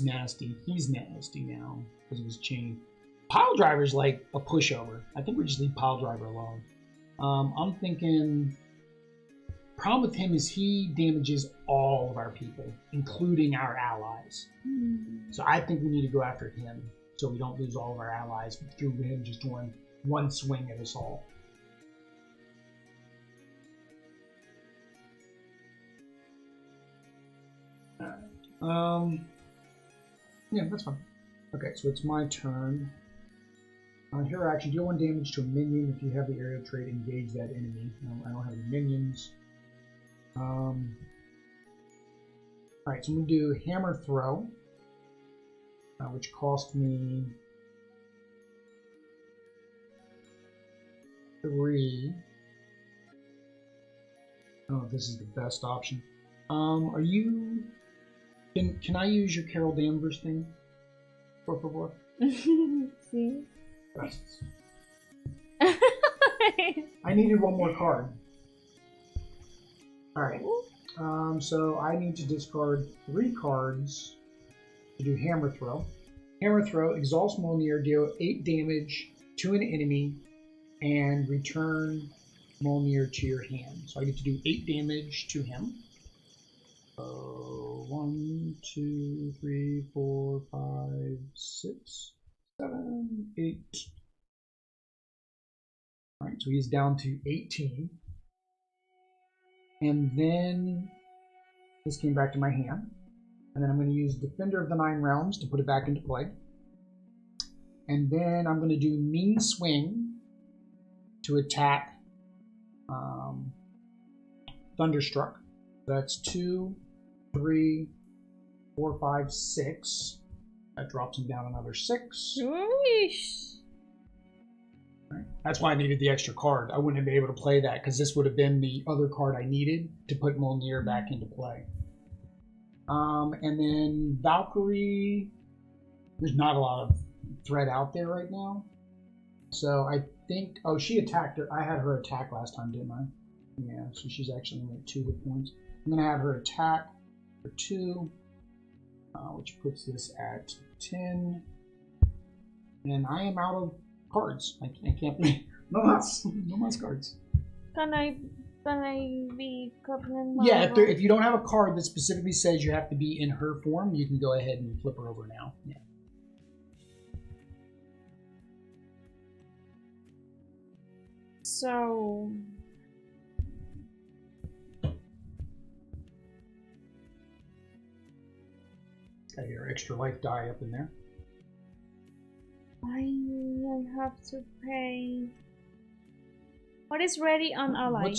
nasty. He's nasty now because of his chain. Piledriver's like a pushover. I think we just leave Piledriver alone. I'm thinking Problem with him is he damages all of our people, including our allies. So I think we need to go after him so we don't lose all of our allies through him just doing one swing at us all. Yeah, that's fine. Okay, so it's my turn. Hero action, deal 1 damage to a minion. If you have the aerial trait, engage that enemy. I don't have any minions. Alright, so I'm going to do Hammer Throw, which cost me 3. I don't know if this is the best option. Are you... Can I use your Carol Danvers thing? Por favor? See? Gracias. I needed 1 more card. Alright. So I need to discard 3 cards to do Hammer Throw. Hammer Throw, exhaust Mjolnir, deal 8 damage to an enemy, and return Mjolnir to your hand. So I get to do 8 damage to him. 1, 2, 3, 4, 5, 6, 7, 8. Alright, so he's down to 18. And then this came back to my hand. And then I'm going to use Defender of the Nine Realms to put it back into play. And then I'm going to do Mean Swing to attack Thunderstruck. That's 2, 3, 4, 5, 6. That drops him down another 6. Right. That's why I needed the extra card. I wouldn't have been able to play that because this would have been the other card I needed to put Mjolnir back into play. And then Valkyrie, there's not a lot of threat out there right now. So I think, oh, she attacked her. I had her attack last time, didn't I? Yeah, so she's actually only at 2 hit points. I'm going to have her attack for 2, which puts this at 10. And I am out of cards. I can't play. No more cards. Can I be Captain Marvel? Yeah, if you don't have a card that specifically says you have to be in her form, you can go ahead and flip her over now. Yeah. So got your extra life die up in there. I have to pay. What is ready on ally?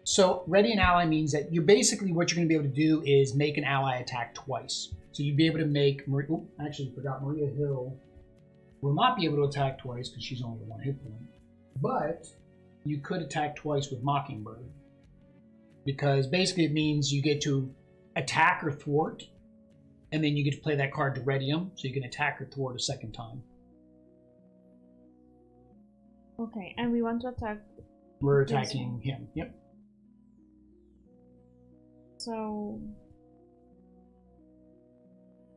So ready an ally means that you basically what you're going to be able to do is make an ally attack twice. So you'd be able to make. Actually, forgot Maria Hill will not be able to attack twice because she's only 1 hit point. But you could attack twice with Mockingbird because basically it means you get to attack or thwart, and then you get to play that card to ready him, so you can attack or thwart a second time. Okay, and we want to attack. We're attacking him. Yep. So.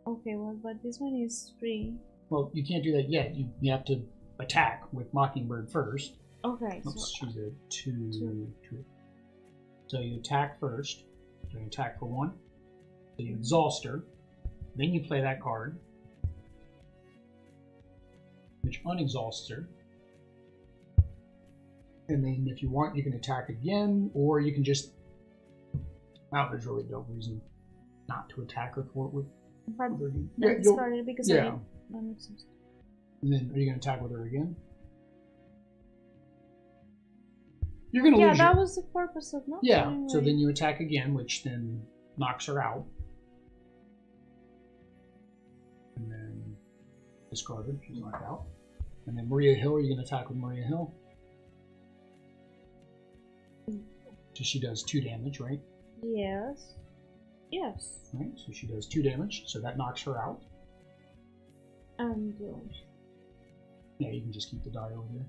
Okay, well, but this one is free. Well, you can't do that yet. You have to attack with Mockingbird first. Okay. Oops, she's a 2. So you attack first. So you attack for 1. So you exhaust her. Then you play that card, which unexhausts her. And then if you want, you can attack again, or you can just... Well, there's really no reason not to attack or thwart with her. Yeah, started because yeah. And then are you going to attack with her again? You're going to lose. Yeah, that was the purpose of not. Yeah, anyway. so then you attack again, which then knocks her out. And then discard her, she's knocked out. And then Maria Hill, are you going to attack with Maria Hill? So she does 2 damage, right? Yes. Yes. Right, so she does 2 damage, so that knocks her out. And yeah, you can just keep the die over there.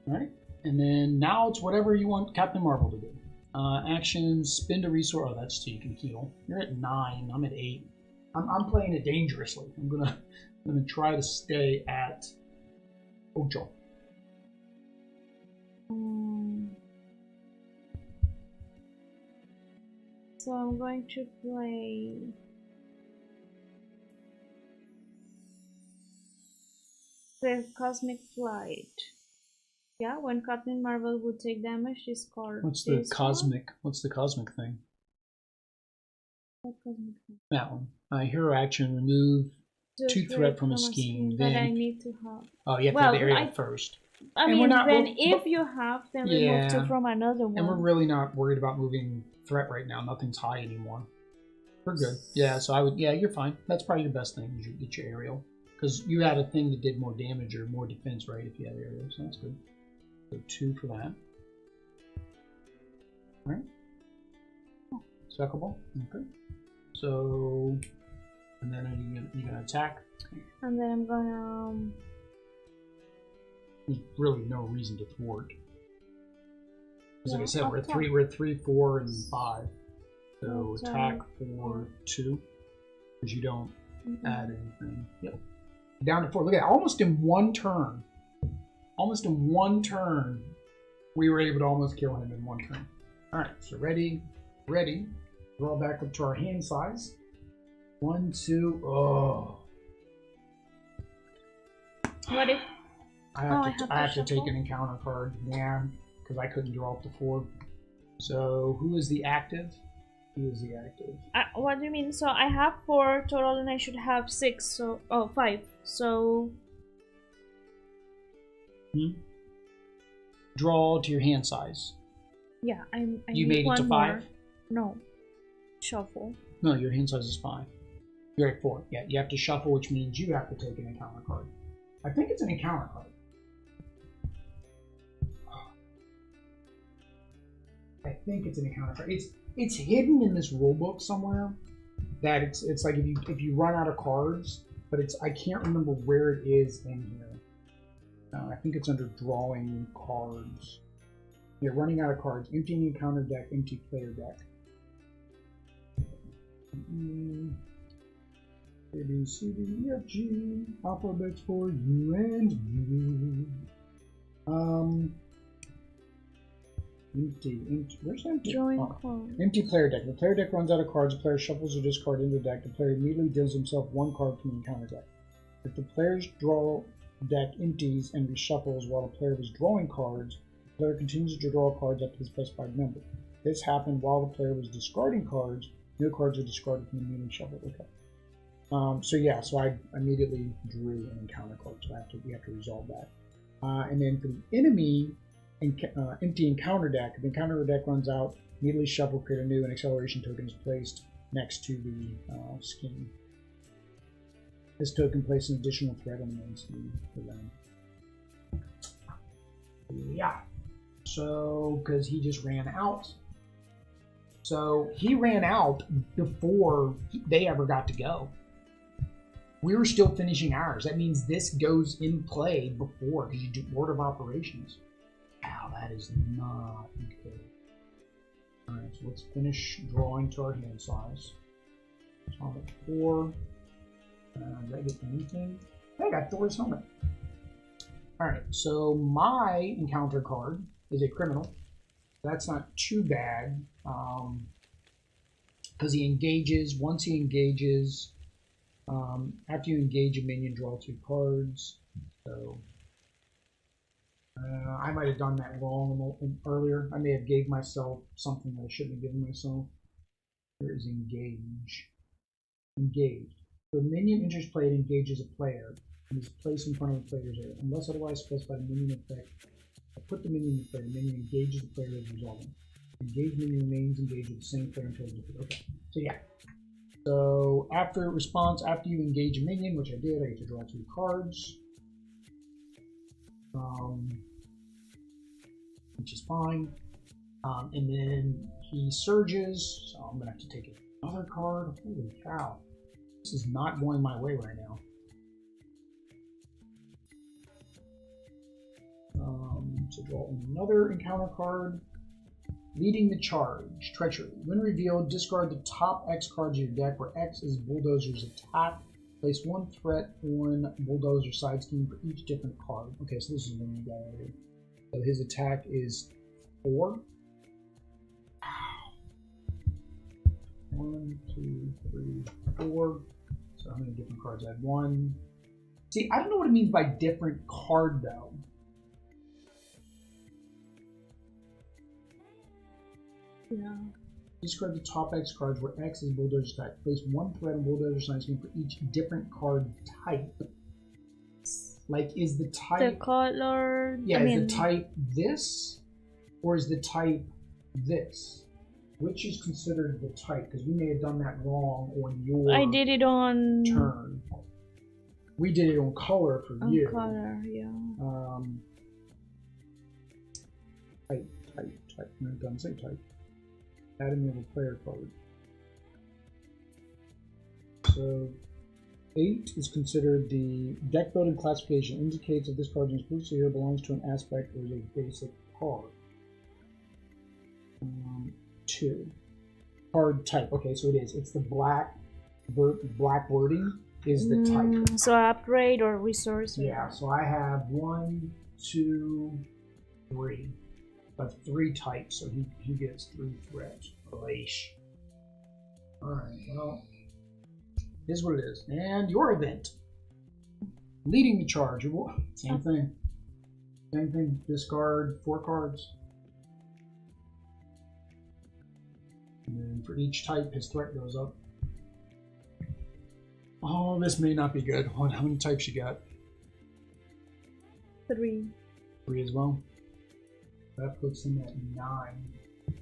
Alright, and then now it's whatever you want Captain Marvel to do. Action, spend a resource. Oh, that's so you can heal. You're at 9, I'm at 8. I'm playing it dangerously. I'm gonna try to stay at 8. So I'm going to play the Cosmic Flight. Yeah, when Captain Marvel would take damage, discard. What's the cosmic? What's the cosmic thing? What cosmic thing? That one. Hero action, remove 2 threat from a scheme. Then that I need to have. Oh, you have to have the aerial first. I mean, if you have, then remove 2 from another one. And we're really not worried about moving threat right now. Nothing's high anymore. We're good. Yeah, so I would. Yeah, you're fine. That's probably the best thing. You get your aerial because you had a thing that did more damage or more defense, right? If you had aerial, so that's good. So 2 for that. All right. Suckable. Okay. So, and then you're gonna attack. And then I'm gonna. There's really no reason to thwart. Because like I said, we're at 3, 4, and 5. So attack for 2, because you don't add anything. Yep. Down to 4. Look at that. Almost in one turn. Almost in one turn, we were able to almost kill him in one turn. All right. So ready. Draw back up to our hand size. 1, 2. Oh. What if? I have to take an encounter card. Yeah, because I couldn't draw up to 4. So who is the active? He is the active. What do you mean? So I have 4 total, and I should have 6. So 5. So. Draw to your hand size. Yeah, I you need made it to 5. More. No. Shuffle. No, your hand size is 5. You're at 4. Yeah, you have to shuffle, which means you have to take an encounter card. I think it's an encounter card. I think it's an encounter card. It's hidden in this rule book somewhere. That it's like if you run out of cards, but I can't remember where it is in here. I think it's under drawing cards. You're running out of cards. Emptying encounter deck. Empty player deck. A, B, C, D, E, F, G. Alphabets for you and me. Empty. Where's empty? Empty player deck. The player deck runs out of cards. The player shuffles or discards into the deck. The player immediately deals himself 1 card from the encounter deck. If the player's draw deck empties and reshuffles while the player was drawing cards, the player continues to draw cards up to the specified number. This happened while the player was discarding cards. No cards are discarded from the immediately shuffled. Okay. So I immediately drew an encounter card, so we have to resolve that. And then for the enemy empty encounter deck, if the encounter deck runs out, immediately shuffle, create a new, and acceleration token is placed next to the scheme. This token places an additional threat on the main scheme for them. Yeah. So, because he just ran out. So he ran out before they ever got to go. We were still finishing ours. That means this goes in play before, because you do order of operations. Wow, that is not good. Alright, so let's finish drawing to our hand size. So I'm at 4. Did I get anything? I got Thor's helmet. Alright, so my encounter card is a criminal. That's not too bad. Because he engages. Once he engages, after you engage a minion, draw 2 cards. So I might have done that wrong earlier. I may have gave myself something that I shouldn't have given myself. There is engage. Engaged. The minion enters play and engages a player and is placed in front of the player's area. Unless otherwise specified, a minion effect. I put the minion in play. The minion engages the player as resolving. Engaged minion remains engaged with the same player until it's defeated. Okay. So yeah. So after response, after you engage a minion, which I did, I get to draw 2 cards. Which is fine. And then he surges, so I'm gonna have to take another card. Holy cow. This is not going my way right now. To draw another encounter card. Leading the charge. Treachery. When revealed, discard the top X cards of your deck, where X is Bulldozer's attack. Place 1 threat on Bulldozer side scheme for each different card. Okay, so this is when we got out here. So his attack is 4. 1, 2, 3, 4. So how many different cards I had? 1. See, I don't know what it means by different card though. Yeah. Discard the top X cards where X is Bulldozer type. Place 1 threat on Bulldozer sign screen for each different card type. Like, is the type... The color... Yeah, is the type this? Or is the type this? Which is considered the type? Because we may have done that wrong on your I did it on... turn. We did it on color for you. On color, yeah. Type. No, it doesn't say type. Add another player card. So 8 is considered the deck building classification. Indicates if this card is exclusive here, belongs to an aspect or is a basic card. 2. Card type. Okay, so it is. It's the black wording is the type. So upgrade or resource. Yeah. So I have 1, 2, 3. That's 3 types, so he gets 3 threats. Alright, well, here's what it is. And your event. Leading the charge. Same thing. Same thing. Discard 4 cards. And then for each type, his threat goes up. Oh, this may not be good. Hold on, how many types you got? 3. 3 as well. That puts him at 9.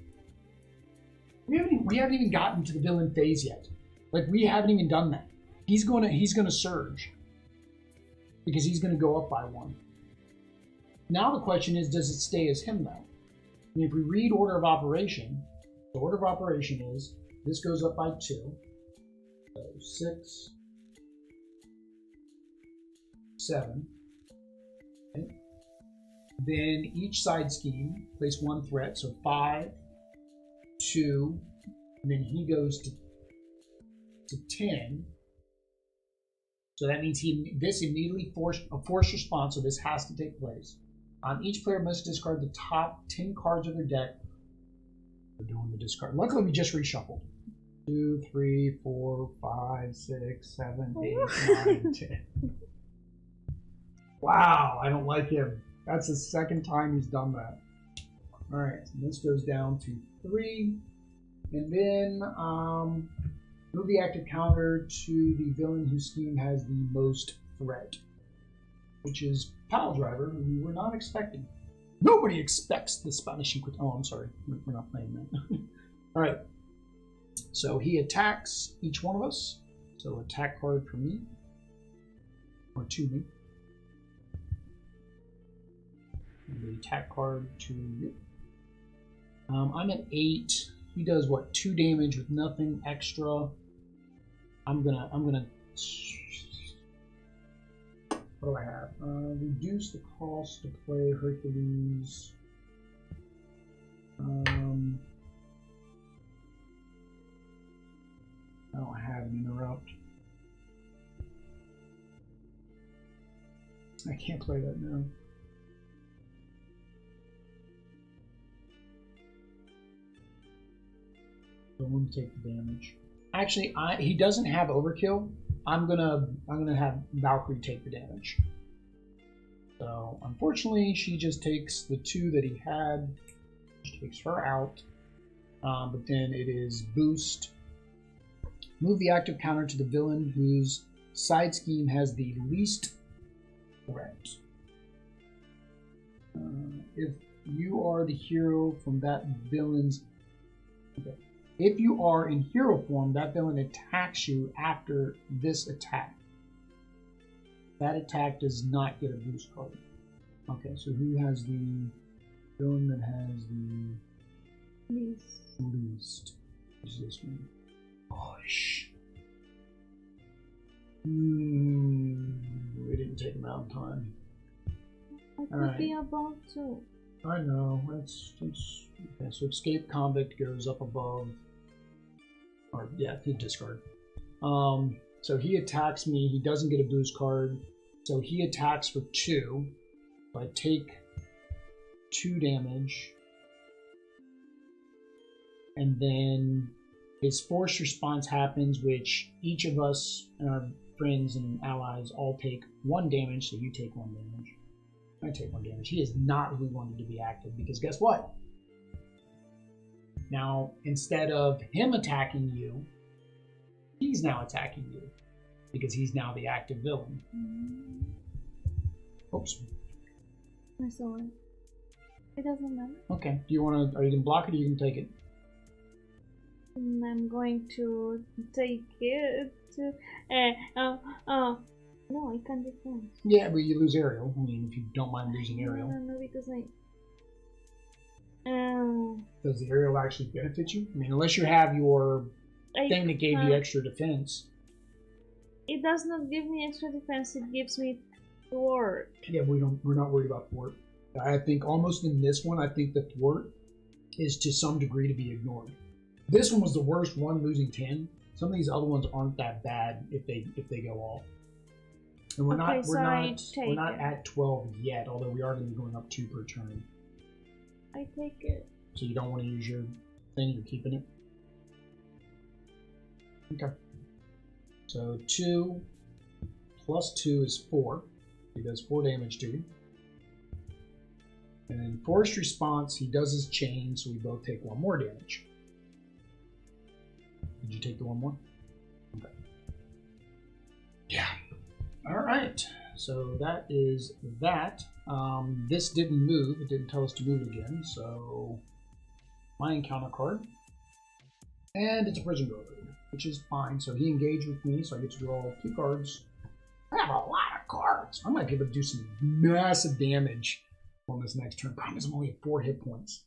We haven't even gotten to the villain phase yet. Like, we haven't even done that. He's gonna surge because he's gonna go up by 1. Now the question is, does it stay as him though? I mean, if we read order of operation, the order of operation is this goes up by 2. So 6, 7. Okay. Then each side scheme, place 1 threat, so 5, 2, and then he goes to 10. So that means this immediately forced a forced response, so this has to take place. Each player must discard the top 10 cards of their deck. We're doing the discard. Luckily, we just reshuffled. 2, 3, 4, 5, 6, 7, 8, 9, 10. Wow, I don't like him. That's the second time he's done that. All right, so this goes down to 3. And then move the active counter to the villain whose scheme has the most threat, which is Piledriver, who we were not expecting. Nobody expects the Spanish Inquisition. Oh, I'm sorry. We're not playing that. All right. So he attacks each one of us. So attack card for me. Or to me. And the attack card to you. I'm at 8. He does what? 2 damage with nothing extra. I'm gonna. What do I have? Reduce the cost to play Hercules. I don't have an interrupt. I can't play that now. So I'm gonna take the damage. Actually, he doesn't have overkill. I'm gonna have Valkyrie take the damage. So unfortunately, she just takes the 2 that he had. She takes her out. But then it is boost. Move the active counter to the villain whose side scheme has the least threat. If you are the hero from that villain's... Okay. If you are in hero form, that villain attacks you after this attack. That attack does not get a boost card. Okay, so who has the villain that has the least? Is this one? Gosh. We didn't take him out in time. I could be above too. I know. It's okay. So escape convict goes up above. Or yeah, he discard. So he attacks me. He doesn't get a boost card. So he attacks for 2. So I take 2 damage. And then His forced response happens, which each of us and our friends and allies all take 1 damage, so you take 1 damage. I take 1 damage. He is not who we wanted to be active, because guess what? Now, instead of him attacking you, he's now attacking you, because he's now the active villain. Oops. I saw it. It doesn't matter. Okay. Do you want to? Are you gonna block it, or you can take it? I'm going to take it. No, I can't defend. Yeah, but you lose aerial. I mean, if you don't mind losing aerial. No, because I. Does the aerial actually benefit you? I mean, unless you have your thing that gave you extra defense. It does not give me extra defense. It gives me thwart. Yeah, we're not worried about thwart. I think almost in this one, I think the thwart is to some degree to be ignored. This one was the worst one, losing 10. Some of these other ones aren't that bad if they go off. And we're not at 12 yet, although we are going to be going up 2 per turn. I take it. So you don't want to use your thing, you're keeping it? Okay. So 2 plus 2 is 4. He does 4 damage to you. And then forced response, he does his chain, so we both take 1 more damage. Did you take the 1 more? Okay. Yeah. Alright. So that is that. This didn't move. It didn't tell us to move again, so my encounter card. And it's a prison guard, which is fine. So he engaged with me, so I get to draw 2 cards. I have a lot of cards. I might be able to do some massive damage on this next turn. Problem is I'm only at 4 hit points.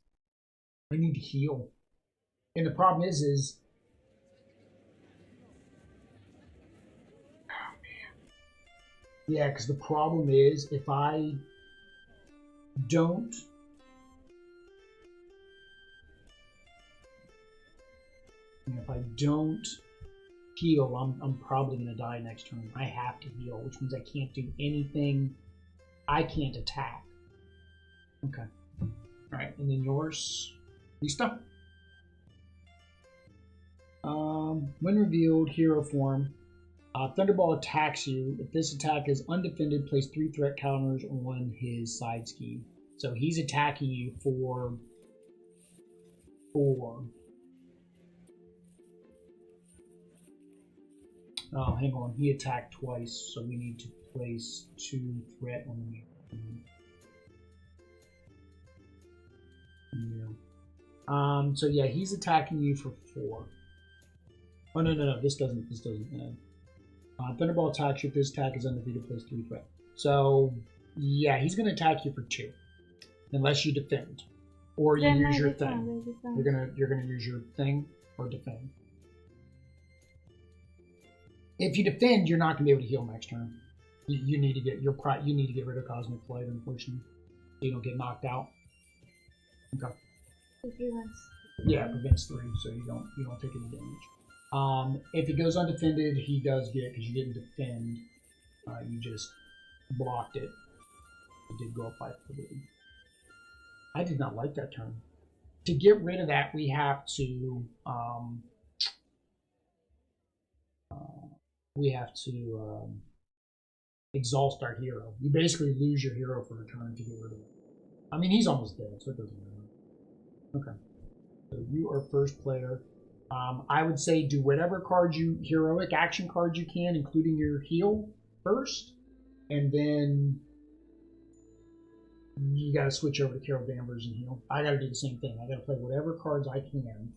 I need to heal. And the problem is oh man. Yeah, because the problem is if I don't heal, I'm probably gonna die next turn. I have to heal, which means I can't do anything. I can't attack. Okay. Alright, and then yours. Lista. When revealed, hero form. Thunderball attacks you. If this attack is undefended, place 3 threat counters on his side scheme. So he's attacking you for 4. Oh, hang on. He attacked twice, so we need to place 2 threat on him. Yeah. So yeah, he's attacking you for 4. Oh no, this doesn't. Thunderball attacks you. If this attack is undefeated, place 3 threat. So yeah, he's gonna attack you for 2, unless you defend, or you use your thing. You're gonna use your thing or defend. If you defend, you're not gonna be able to heal next turn. You need to get you need to get rid of Cosmic Flight, unfortunately, so you don't get knocked out. Okay. Yeah, it prevents 3, so you don't take any damage. If it goes undefended, he does get, because you didn't defend, you just blocked it. It did go up by 3. I did not like that turn. To get rid of that, we have to exhaust our hero. You basically lose your hero for a turn to get rid of it. I mean, he's almost dead, so it doesn't matter. Okay. So you are first player. I would say do whatever cards heroic action cards you can, including your heal first, and then you got to switch over to Carol Danvers and heal. I got to do the same thing. I got to play whatever cards I can.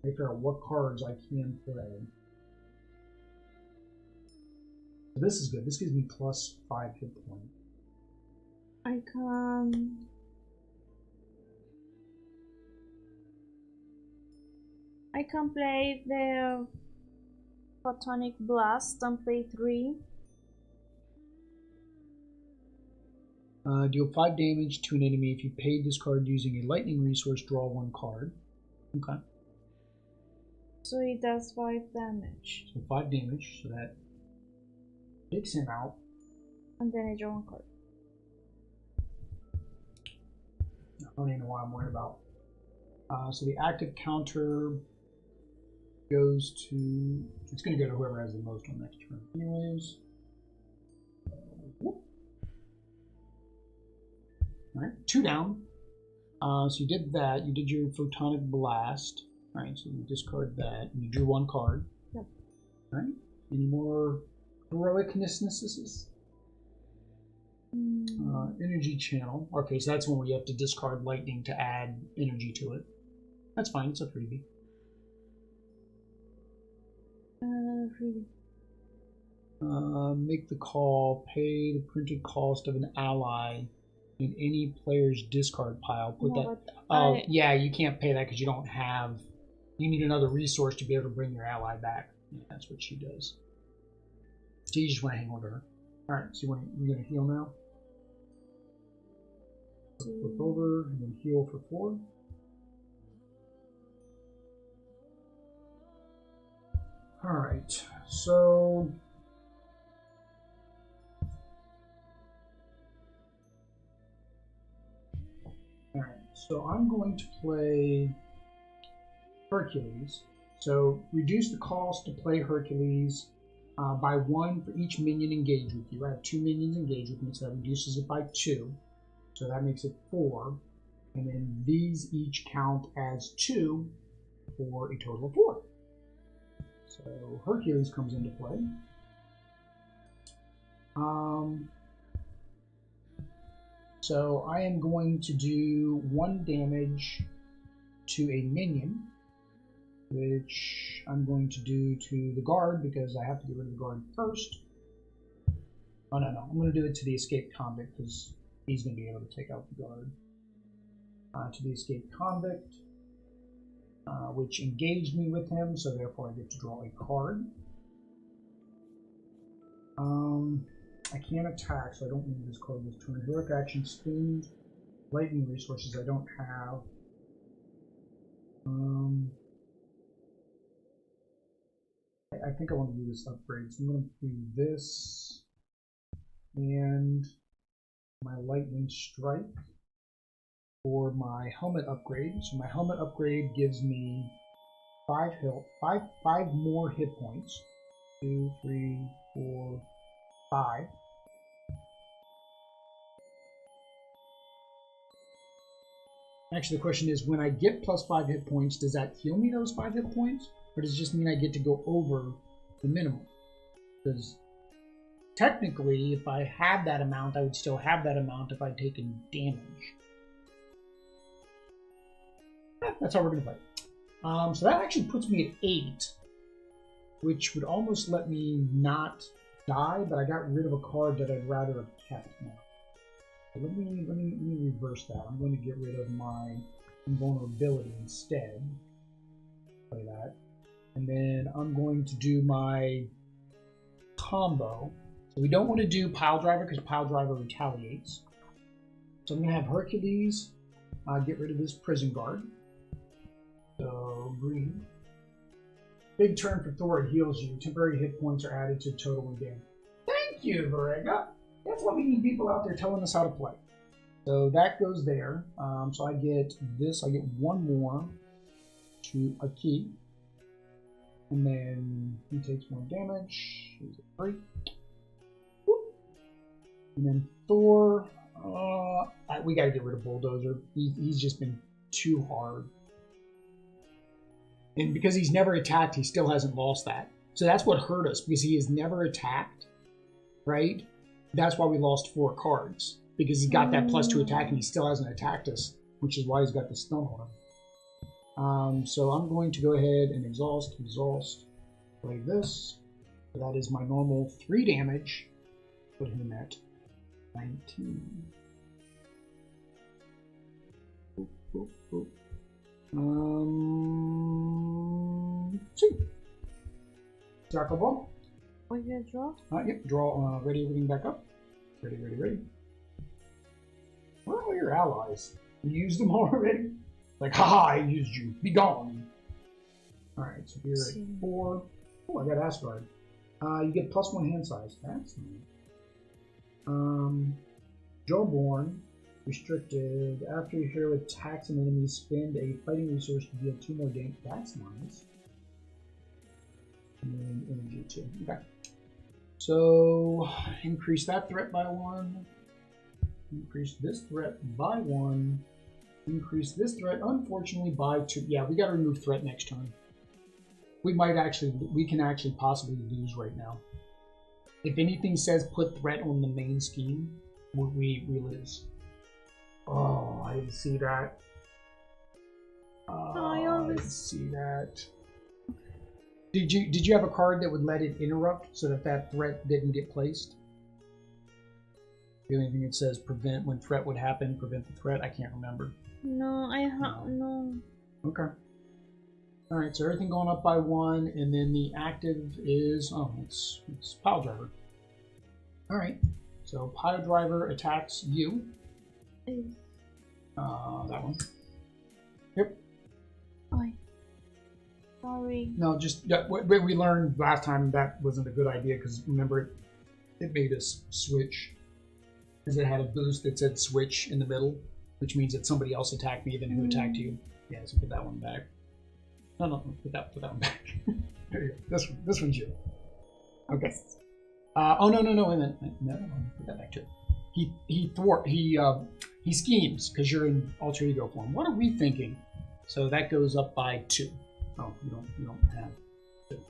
Figure out what cards I can play. So this is good. This gives me plus 5 hit points. I can play the Photonic Blast and play 3. Deal 5 damage to an enemy if you paid this card using a lightning resource, draw 1 card. Okay. So he does 5 damage. So 5 damage, so that takes him out. And then I draw 1 card. I don't even know what I'm worried about. So the active counter goes to, it's going to go to whoever has the most on next turn. Anyways. Alright, 2 down. So you did that. You did your Photonic Blast. Alright, so you discard that. And you drew 1 card. Yep. Alright, any more heroicnesses? Energy channel. Okay, so that's when we have to discard lightning to add energy to it. That's fine, it's a freebie. Freebie. Make the call, pay the printed cost of an ally in any player's discard pile. Put that. Yeah, you can't pay that because you don't have. You need another resource to be able to bring your ally back. Yeah, that's what she does. So you just want to hang on to her. All right, so you're going to heal now. Flip over and then heal for 4. All right, so I'm going to play Hercules. So reduce the cost to play Hercules by 1 for each minion engaged with you. I have 2 minions engaged with me, so that reduces it by 2. So that makes it 4. And then these each count as 2 for a total of 4. So Hercules comes into play. So I am going to do 1 damage to a minion, which I'm going to do to the guard because I have to get rid of the guard first. Oh, no. I'm going to do it to the escaped convict because he's going to be able to take out the guard. To the escaped convict, which engaged me with him, so therefore I get to draw a card. I can't attack, so I don't need this card this turn. Heroic action, spend lightning resources I don't have. I think I want to do this upgrade, so I'm going to do this and my lightning strike for my helmet upgrade. So my helmet upgrade gives me 5 more hit points. 2, 3, 4, 5. Actually, the question is, when I get plus 5 hit points, does that heal me those 5 hit points? Or does it just mean I get to go over the minimum? Because technically, if I had that amount, I would still have that amount if I'd taken damage. That's how we're going to play. So that actually puts me at 8, which would almost let me not die, but I got rid of a card that I'd rather have kept now. So let me reverse that. I'm going to get rid of my invulnerability instead. Play that. And then I'm going to do my combo. So we don't want to do Piledriver because Piledriver retaliates. So I'm going to have Hercules get rid of this prison guard. So green. Big turn for Thor, it heals you. Temporary hit points are added to total in game. Thank you, Varega. That's what we need people out there telling us how to play. So that goes there. So I get this. I get 1 more to a key. And then he takes 1 damage. He's a 3. Whoop. And then Thor. We got to get rid of Bulldozer. He's just been too hard. And because he's never attacked, he still hasn't lost that. So that's what hurt us, because he has never attacked, right? That's why we lost 4 cards, because he's got that +2 attack and he still hasn't attacked us, which is why he's got the stun on him. So I'm going to go ahead and exhaust, play this. So that is my normal 3 damage. Put him at 19. Boop, boop, boop. See. Tackle ball. What you draw? Yep, draw, ready, everything back up. Ready. Where are all your allies? You used them already? Like, haha, I used you. Be gone. Alright, so here at 4. Oh, I got Asgard. You get +1 hand size. That's nice. Jawborn. Restricted. After your hero attacks an enemy, spend a fighting resource to deal 2 more damage. That's nice. And energy 2. Okay. So increase that threat by 1. Increase this threat by 1. Increase this threat, unfortunately, by 2. Yeah, we got to remove threat next turn. We can actually possibly lose right now. If anything says put threat on the main scheme, we lose. Oh, I didn't see that. I didn't see that. Did you have a card that would let it interrupt so that threat didn't get placed? Anything that says prevent when threat would happen, prevent the threat? I can't remember. No, I have no. Okay. All right, so everything going up by 1, and then the active is it's Piledriver. All right, so Piledriver attacks you. That one. Yep. Oh, sorry. No, just we learned last time that wasn't a good idea because remember it made us switch because it had a boost that said switch in the middle, which means that somebody else attacked me than who attacked you. Yeah, so put that one back. No, put that one back. There you go. This one's you. Okay. Oh no, wait a minute. No, put that back too. He schemes because you're in alter ego form. What are we thinking? So that goes up by 2. Oh, you don't have 2.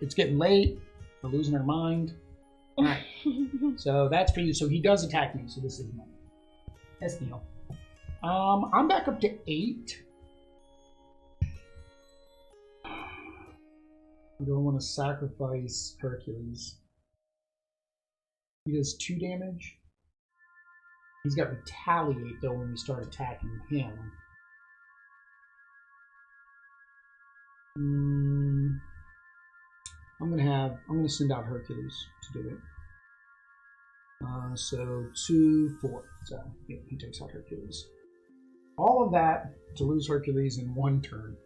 It's getting late. We're losing our mind. All right. So that's for you. So he does attack me. So this is mine. That's Neil. I'm back up to 8. I don't want to sacrifice Hercules. He does 2 damage. He's got retaliate though when we start attacking him. I'm gonna send out Hercules to do it. So 2, 4. So yeah, he takes out Hercules. All of that to lose Hercules in 1 turn.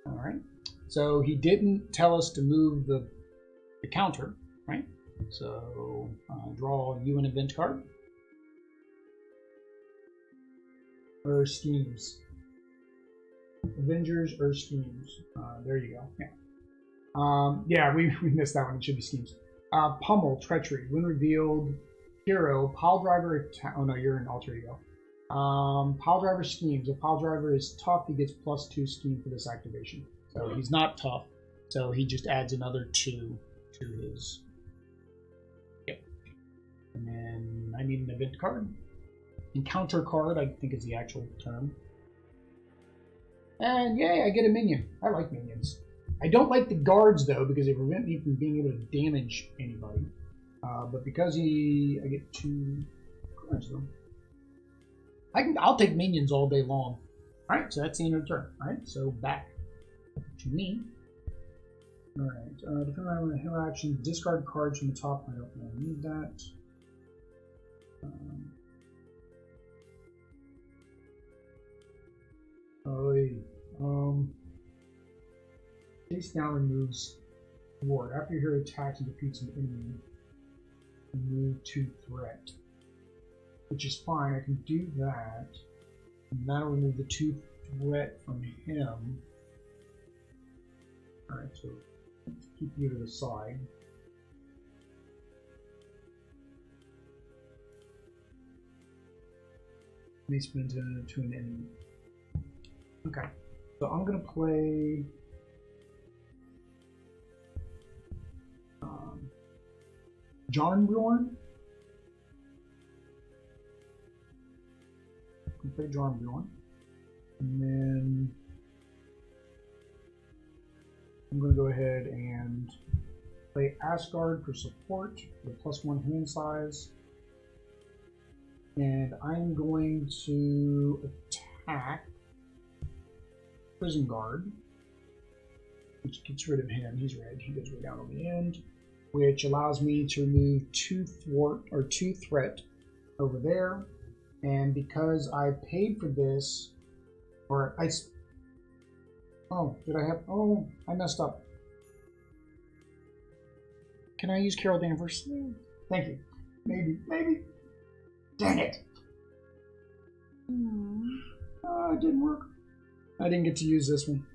All right. So he didn't tell us to move the counter, right? So draw you an event card. Or schemes. Avengers or schemes. There you go. Yeah. Yeah, we missed that one. It should be schemes. Pummel, Treachery, when revealed, Hero, Piledriver. Oh no, you're an alter ego. Piledriver schemes. If Piledriver is tough, he gets +2 scheme for this activation. So he's not tough. So he just adds another 2 to his. Yep. And then I need an event card. Encounter card, I think is the actual term. And yay, I get a minion. I like minions. I don't like the guards though because they prevent me from being able to damage anybody. But because I get 2 cards though. I'll take minions all day long. Alright, so that's the end of the turn. Alright, so back to me. Alright, depending on the hill action, discard cards from the top. I don't really need that. Face down removes ward. After your hero attacks and defeats an enemy, remove 2 threat. Which is fine, I can do that. And that'll remove the 2 threat from him. Alright, so let's keep you to the side. Placement to an enemy. Okay, so I'm gonna play John Bjorn. I'm gonna play John Bjorn, and then I'm gonna go ahead and play Asgard for support with +1 hand size, and I'm going to attack Prison Guard, which gets rid of him. He's red. He goes way down on the end, which allows me to remove 2 threat over there. And because I paid for this, I messed up. Can I use Carol Danvers? Yeah. Thank you. Maybe. Dang it. Oh, it didn't work. I didn't get to use this one.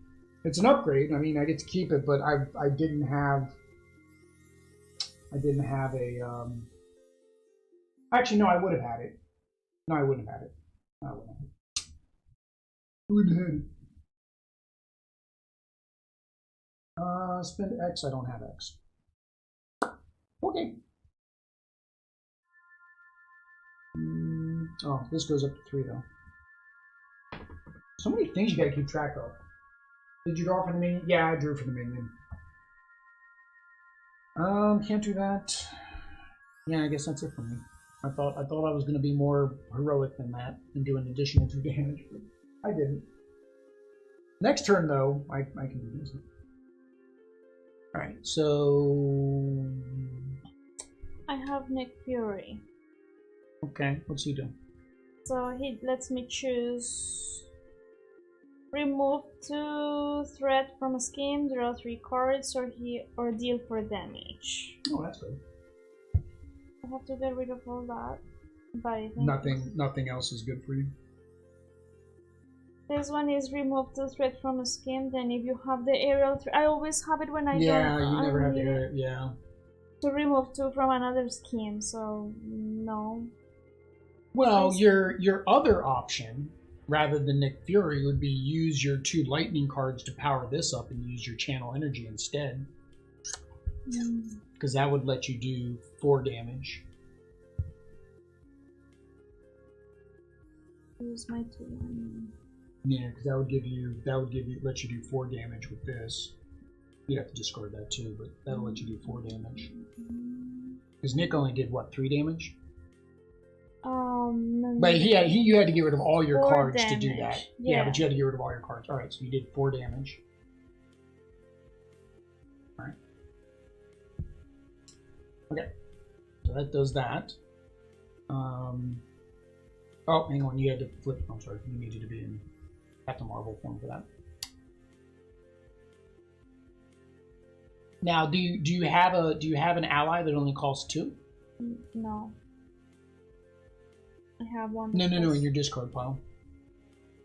It's an upgrade. I mean, I get to keep it, but I didn't have a. Actually, no, I would have had it. No, I wouldn't have had it. No, I wouldn't have it. I wouldn't have had it. Spend X. I don't have X. Okay. Oh, this goes up to 3 though. So many things you gotta keep track of. Did you draw for the minion? Yeah, I drew for the minion. Can't do that. Yeah, I guess that's it for me. I thought I was gonna be more heroic than that and do an additional 2 damage, but I didn't. Next turn though, I can do this. Alright, so I have Nick Fury. Okay, what's he do? So he lets me choose remove 2 threat from a scheme, draw 3 cards, or deal 4 damage. Oh, that's good. I have to get rid of all that. But I think nothing else is good for you. This one is remove 2 threat from a scheme. Then if you have the aerial, I always have it when I don't. Yeah, you never have the aerial. Yeah. To remove 2 from another scheme, so no. Well, your other option, rather than Nick Fury, would be use your 2 lightning cards to power this up and use your channel energy instead. Because that would let you do 4 damage. Use my 2. Yeah, because that would let you do 4 damage with this. You'd have to discard that too, but that'll let you do 4 damage. Because Nick only did what, 3 damage? But you had to get rid of all your cards to do that. Yeah, but you had to get rid of all your cards. All right, so you did 4 damage. All right. Okay, so that does that. Oh, hang on, you had to flip. I'm sorry, you needed to be in Captain Marvel form for that. Now, do you have an ally that only costs 2? No. I have 1. No, in your discard pile.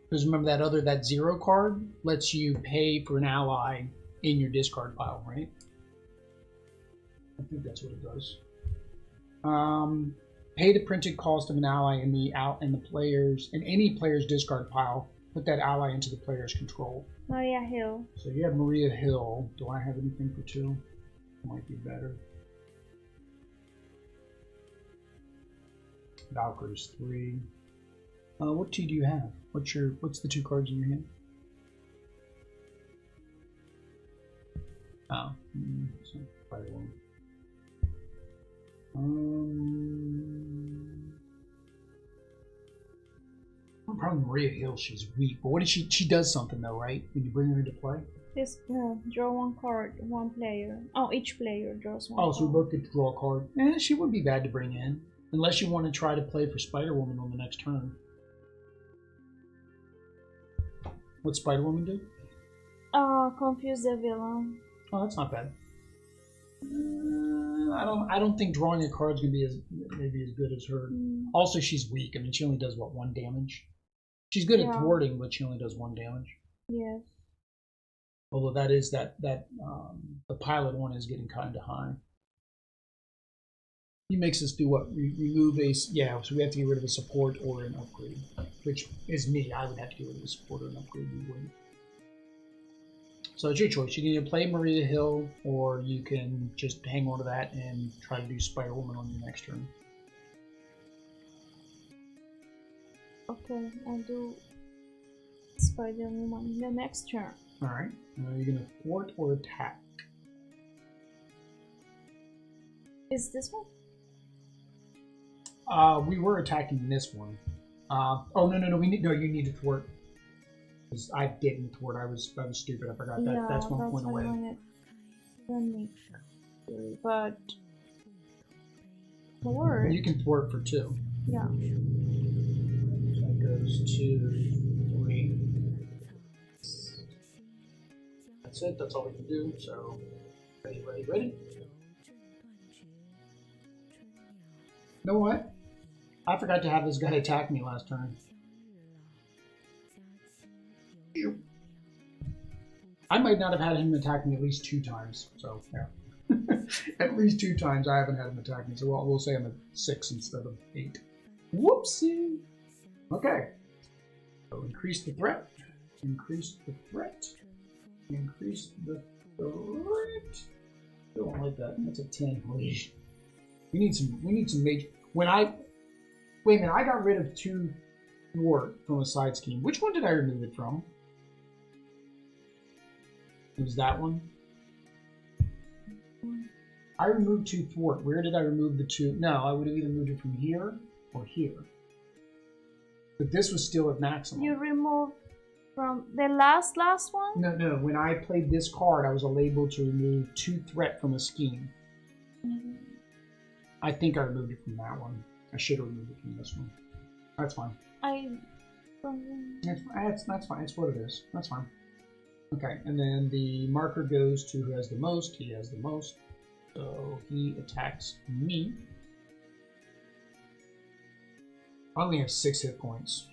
Because remember that 0 card lets you pay for an ally in your discard pile, right? I think that's what it does. Pay the printed cost of an ally in any player's discard pile. Put that ally into the player's control. Maria Hill. So you have Maria Hill. Do I have anything for 2? Might be better. Valkyrie's 3. What 2 do you have? What's the 2 cards in your hand? Oh, so probably one. Probably Maria Hill. She's weak, but what did she does something though, right? When you bring her into play. Just draw 1 card, 1 player. Oh, each player draws 1. Oh, so we both get to draw a card. She would be bad to bring in. Unless you want to try to play for Spider-Woman on the next turn. What's Spider-Woman do? Confuse the villain. Oh, that's not bad. I don't think drawing a card's gonna be maybe as good as her. Also, she's weak. I mean, she only does what, 1 damage. She's good at thwarting, but she only does 1 damage. Yes. Although that is the pilot one is getting kind of high. He makes us do what? Remove a... Yeah, so we have to get rid of a support or an upgrade. Which is me. I would have to get rid of a support or an upgrade. You wouldn't. So it's your choice. You can either play Maria Hill, or you can just hang on to that and try to do Spider-Woman on your next turn. Okay, I'll do Spider-Woman in the next turn. Alright. You're going to thwart or attack. Is this one? We were attacking this one. Oh no! You need to thwart. Because I didn't thwart. I was stupid. I forgot that. That's 1 point away. But thwart. You can thwart for 2. Yeah. That goes 2, 3. That's it. That's all we can do. So, ready. You know what? I forgot to have this guy attack me last turn. I might not have had him attack me at least 2 times. So, yeah. At least 2 times I haven't had him attack me. So we'll say I'm at 6 instead of 8. Whoopsie! Okay. So increase the threat. Increase the threat. Increase the threat. Still don't like that. That's a 10. We need some major. Wait a minute, I got rid of 2 thwart from a side scheme. Which one did I remove it from? It was that one. I removed 2 thwart. Where did I remove the 2? No, I would have either moved it from here or here. But this was still at maximum. You removed from the last one? No. When I played this card, I was able to remove 2 threat from a scheme. I think I removed it from that one. I should have removed it from this one. That's fine. That's fine. It's what it is. That's fine. Okay, and then the marker goes to who has the most. He has the most. So he attacks me. I only have 6 hit points.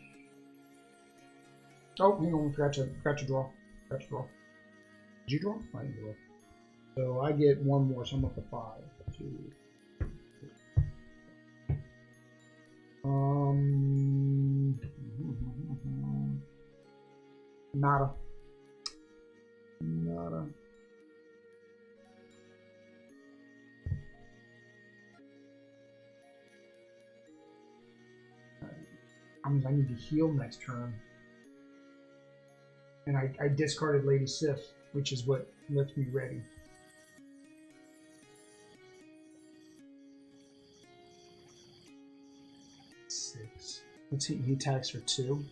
Oh, hang on, forgot to draw. Did you draw? I didn't draw. So I get 1 more, so I'm up to 5. 2. Nada. I need to heal next turn. And I discarded Lady Sif, which is what lets me ready. Let's see, he attacks for 2.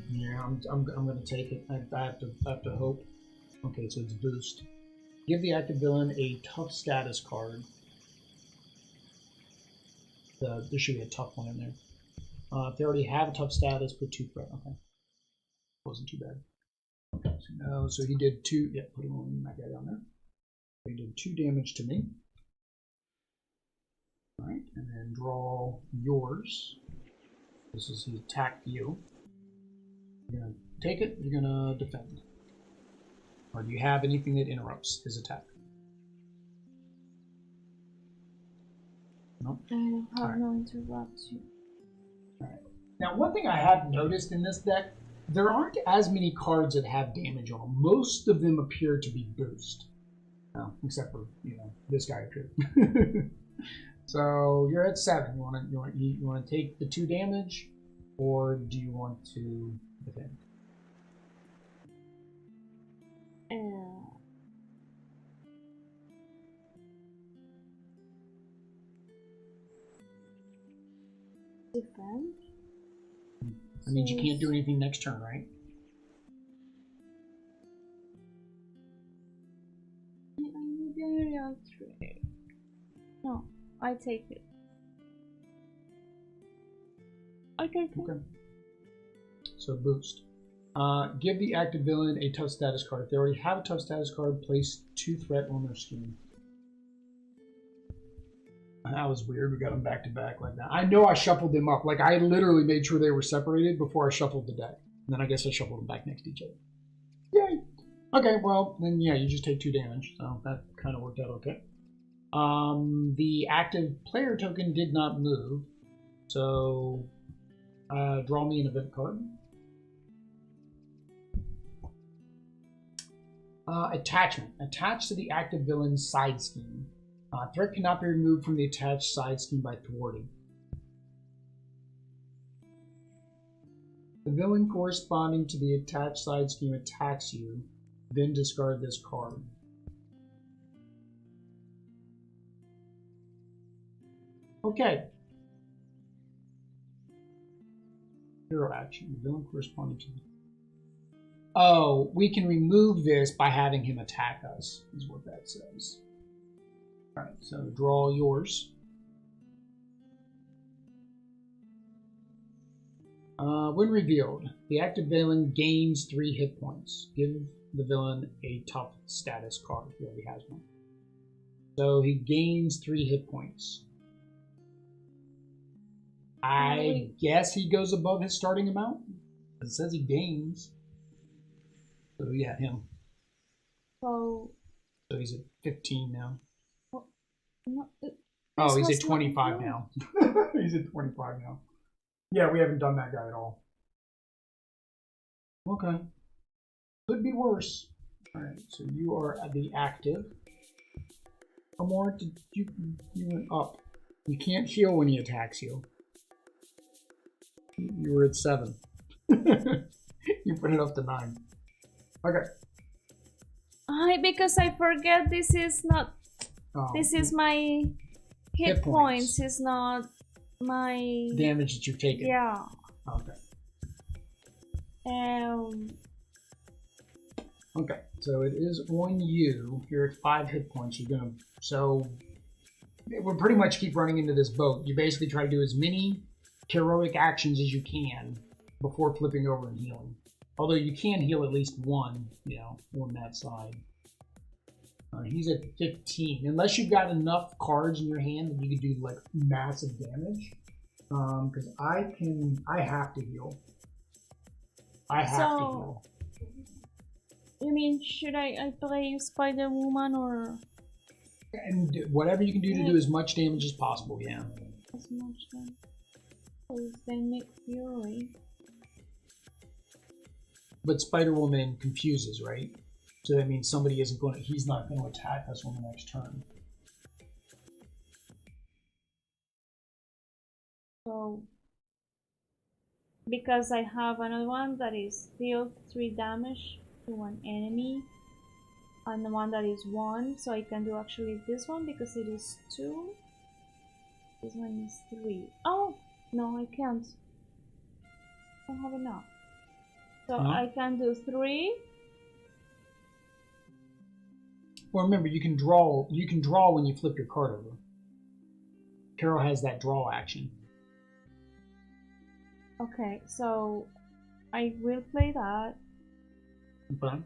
Yeah, I'm gonna take it. I have to hope. Okay, so it's boost. Give the active villain a tough status card. There should be a tough one in there. If they already have a tough status, put 2 threat. Okay, wasn't too bad. Okay, so he did 2. Yeah, put him on that guy down there. He did 2 damage to me. All right, and then draw yours. This is he attacked you. You're gonna take it. You're gonna defend. Or do you have anything that interrupts his attack? No. I don't have no interruption. All right. Now, one thing I have noticed in this deck, there aren't as many cards that have damage on them. Most of them appear to be boost. Well, except for this guy appeared. So you're at 7. You want to take the 2 damage, or do you want to defend? Defend. That means you can't do anything next turn, right? I need a real trade. No. I take it. Okay. So boost. Give the active villain a tough status card. If they already have a tough status card, place 2 threat on their scheme. That was weird. We got them back to back like that. I know I shuffled them up. Like I literally made sure they were separated before I shuffled the deck. And then I guess I shuffled them back next to each other. Yay! Okay, well then yeah, you just take 2 damage. So that kind of worked out okay. The active player token did not move, so draw me an event card. Attachment. Attached to the active villain's side scheme. Threat cannot be removed from the attached side scheme by thwarting. The villain corresponding to the attached side scheme attacks you, then discard this card. Okay. Hero action. The villain corresponding to. Oh, we can remove this by having him attack us, is what that says. Alright, so draw yours. When revealed, the active villain gains 3 hit points. Give the villain a tough status card. He already has one. So he gains 3 hit points. I guess he goes above his starting amount. It says he gains. So yeah, him. So he's at 15 now. Well, no, oh, he's at 25 now. He's at 25 now. Yeah, we haven't done that guy at all. Okay. Could be worse. Alright, so you are at the active. Amor, you went up. You can't heal when he attacks you. You were at 7. You put it up to 9. Okay. Because I forget this is not. This is my hit points. Is not my damage that you've taken. Yeah. Okay. Okay, so it is on you. You're at 5 hit points. You're gonna we'll pretty much keep running into this boat. You basically try to do as many heroic actions as you can before flipping over and healing. Although you can heal at least one, on that side. He's at 15. Unless you've got enough cards in your hand that you can do like massive damage. Because I have to heal. I have to heal. You mean, should I play Spider-Woman or? And whatever you can do to do as much damage as possible, yeah. As much damage. Because they make Fury. But Spider-Woman confuses, right? So that means somebody he's not going to attack us on the next turn. So, because I have another one that is deal 3 damage to one enemy, and the one that is 1, so I can do actually this one because it is 2. This one is 3. Oh! No, I can't. I don't have enough. So I can do 3. Well, remember, you can draw when you flip your card over. Carol has that draw action. Okay, so I will play that. Okay.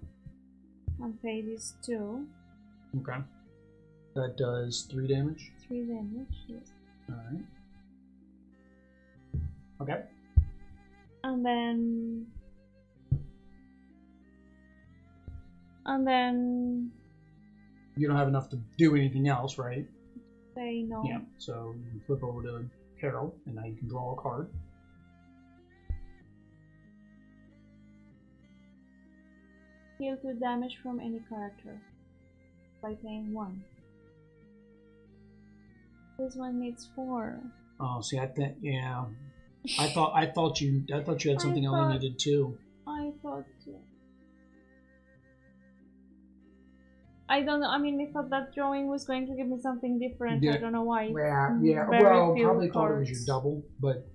And play these 2. Okay. That does 3 damage? 3 damage, yes. Alright. Okay. And then you don't have enough to do anything else, right? Say no. Yeah, so you can flip over to Carol, and now you can draw a card. Heal 2 damage from any character by playing 1. This one needs 4. Oh, see, I thought you had something else you needed too. I thought. I don't know. I mean, I thought that drawing was going to give me something different. Yeah. I don't know why. Yeah. Well, probably thought it was your double, but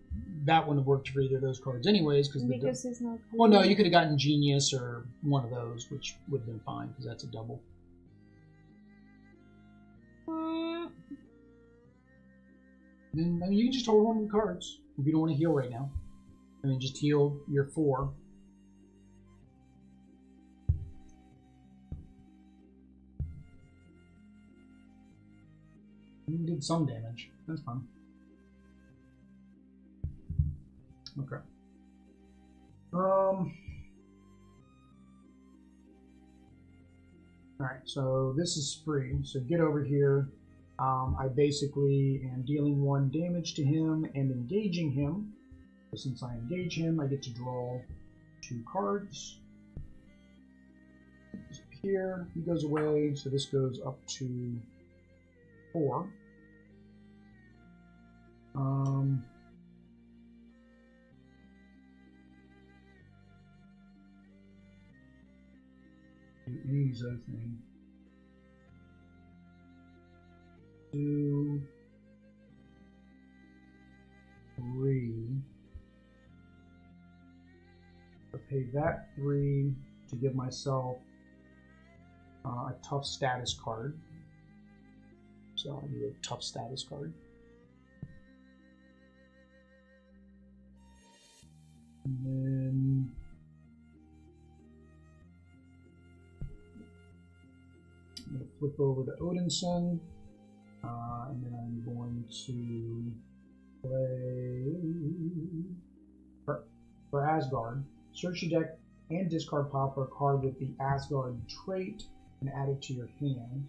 that wouldn't have worked for either of those cards anyways. Because it's not. Well, no, you could have gotten Genius or one of those, which would have been fine because that's a double. Then you can just hold one of the cards if you don't want to heal right now. I mean, just heal your 4. You did some damage. That's fine. Okay. Alright, so this is free. So get over here. I basically am dealing 1 damage to him and engaging him. So since I engage him, I get to draw 2 cards. Here, he goes away, so this goes up to 4. Do any other thing. 2, 3. I pay that 3 to give myself a tough status card. So I need a tough status card. And then I'm going to flip over to Odinson. And then I'm going to play for Asgard. Search your deck and discard popper card with the Asgard trait and add it to your hand.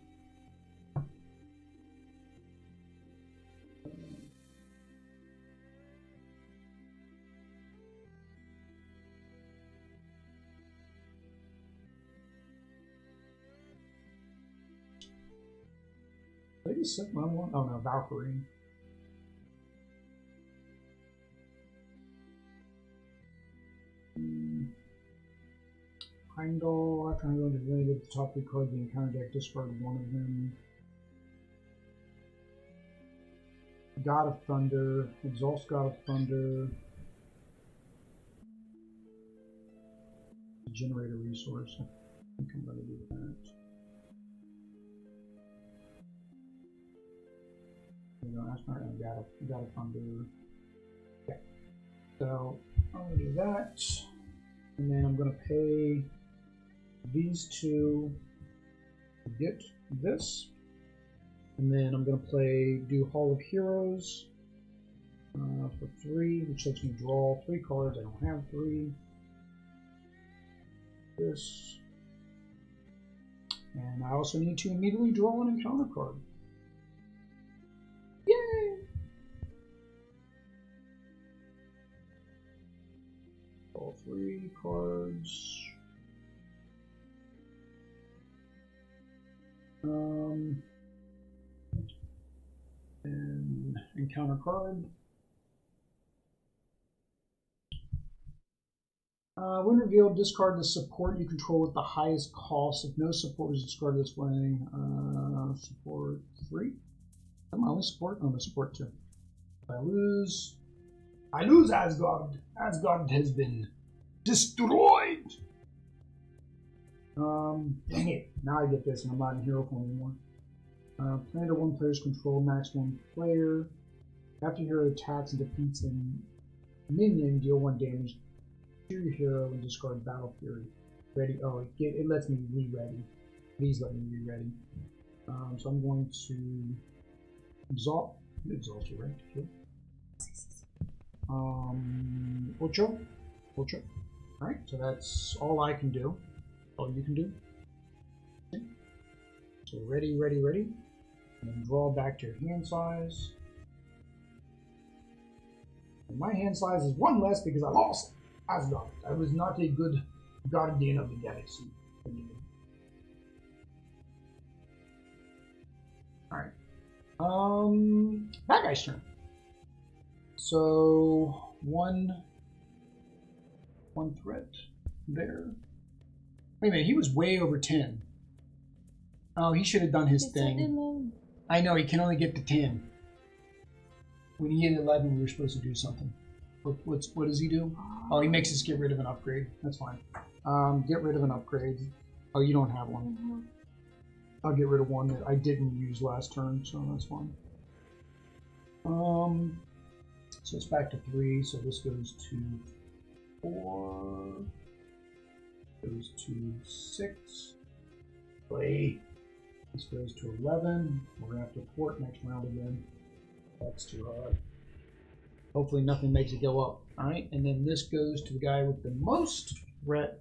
Did I just set my one? Oh no, Valkyrie. Heimdall, after I'm going to land at the top 3 cards of the encounter deck, discard one of them. God of Thunder, Exhaust God of Thunder. Generate a resource. I think I'm going to do that. That's not going to God of Thunder. Okay. So I'm going to do that. And then I'm going to pay these two to get this. And then I'm going to do Hall of Heroes for 3, which lets me draw 3 cards. I don't have 3. This. And I also need to immediately draw an encounter card. Yay! All 3 cards. And encounter card. When revealed, discard the support you control with the highest cost. If no support is discarded this way, support 3. Am I only support? Oh, no, support 2. If I lose Asgard. Asgard has been destroyed. Dang it. Now I get this, and I'm not in hero form anymore. Play under one player's control, max 1 player. After your hero attacks and defeats a minion, deal 1 damage to your hero and discard Battle Fury. Ready? Oh, it lets me re-ready. Please let me re-ready. So I'm going to exalt you, right? Okay. Ocho. Alright, so that's all I can do. All you can do. Okay. So ready. And then draw back to your hand size. And my hand size is 1 less because I lost Asgard. I was not a good guardian of the galaxy. Alright. That guy's turn. So one threat there. Wait a minute, he was way over 10. Oh, he should have done his thing. I know, he can only get to 10. When he hit 11, we were supposed to do something. What does he do? Oh, he makes us get rid of an upgrade. That's fine. Get rid of an upgrade. Oh, you don't have one. Mm-hmm. I'll get rid of one that I didn't use last turn, so that's fine. So it's back to 3, so this goes to 4. Goes to 6. Play. This goes to 11. We're going to have to port next round again. That's too hard. Hopefully nothing makes it go up. Alright, and then this goes to the guy with the most threat.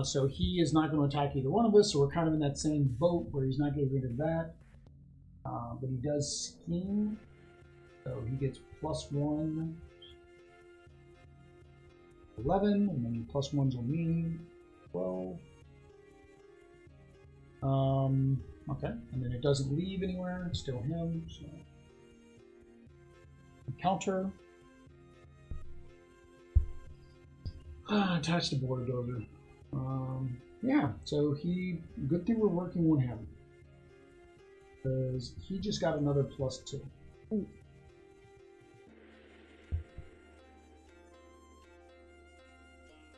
So he is not going to attack either one of us, so we're kind of in that same boat where he's not getting rid of that. But he does scheme. So he gets +1. 11, and then +1s on me. 12. Okay, and then it doesn't leave anywhere. It's still him. So counter. Attach the Bulldozer. Yeah, so good thing we're working with him. Because he just got another +2. Ooh.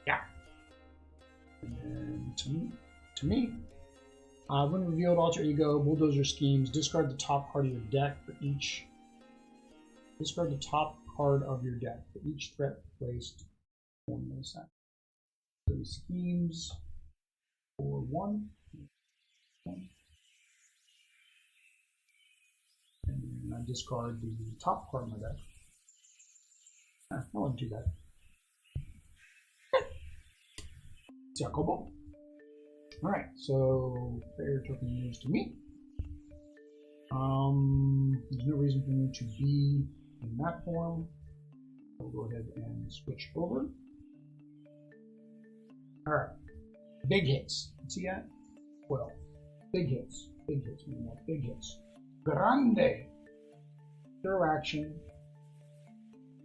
Yeah. And then to me. When revealed, alter ego, Bulldozer schemes, discard the top card of your deck for each. Discard the top card of your deck for each threat placed on this side. So schemes for 1. And then I discard the top card of my deck. I wouldn't do that. Jacobo. Alright, so player token moves to me. There's no reason for me to be in that form. I'll go ahead and switch over. Alright. Big hits. See that? Well, big hits. Big hits. We want big hits. Grande. Throw action.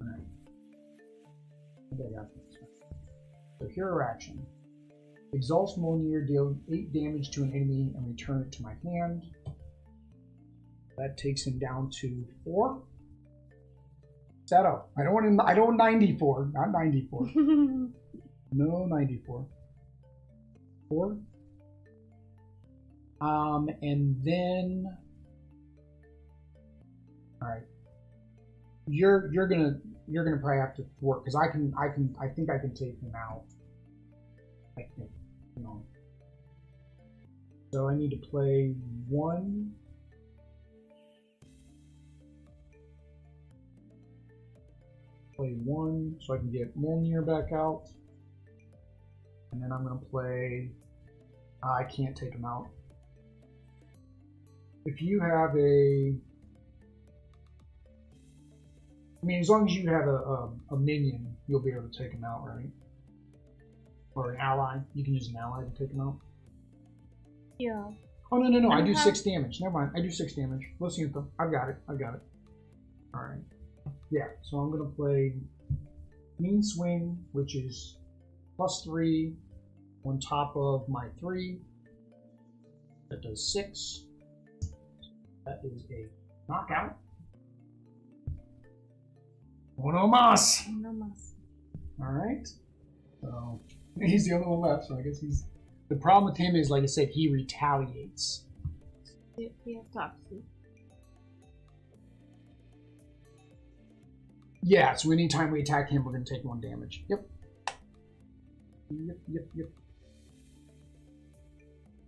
Alright. So hero action. Exhaust Mjolnir, deal 8 damage to an enemy and return it to my hand. That takes him down to 4. Settle. I don't want him. I don't 94. Not 94. No 94. 4. And then. All right. You're gonna probably have to thwart because I think I can take him out. I think, you know. So I need to play 1. Play 1 so I can get Mjolnir back out. And then I'm going to play... I can't take him out. If you have a... I mean, as long as you have a minion, you'll be able to take him out, right? Or an ally. You can use an ally to take him out. Yeah. Oh, no. I do 6 damage. Never mind. I do 6 damage. Listen to them. I've got it. Alright. Yeah, so I'm going to play Mean Swing, which is +3 on top of my 3. That does 6. That is a knockout. Uno más. Alright. So, he's the only one left, so I guess he's... The problem with him is, like I said, he retaliates. He attacks you. Yeah, so anytime we attack him, we're going to take 1 damage. Yep.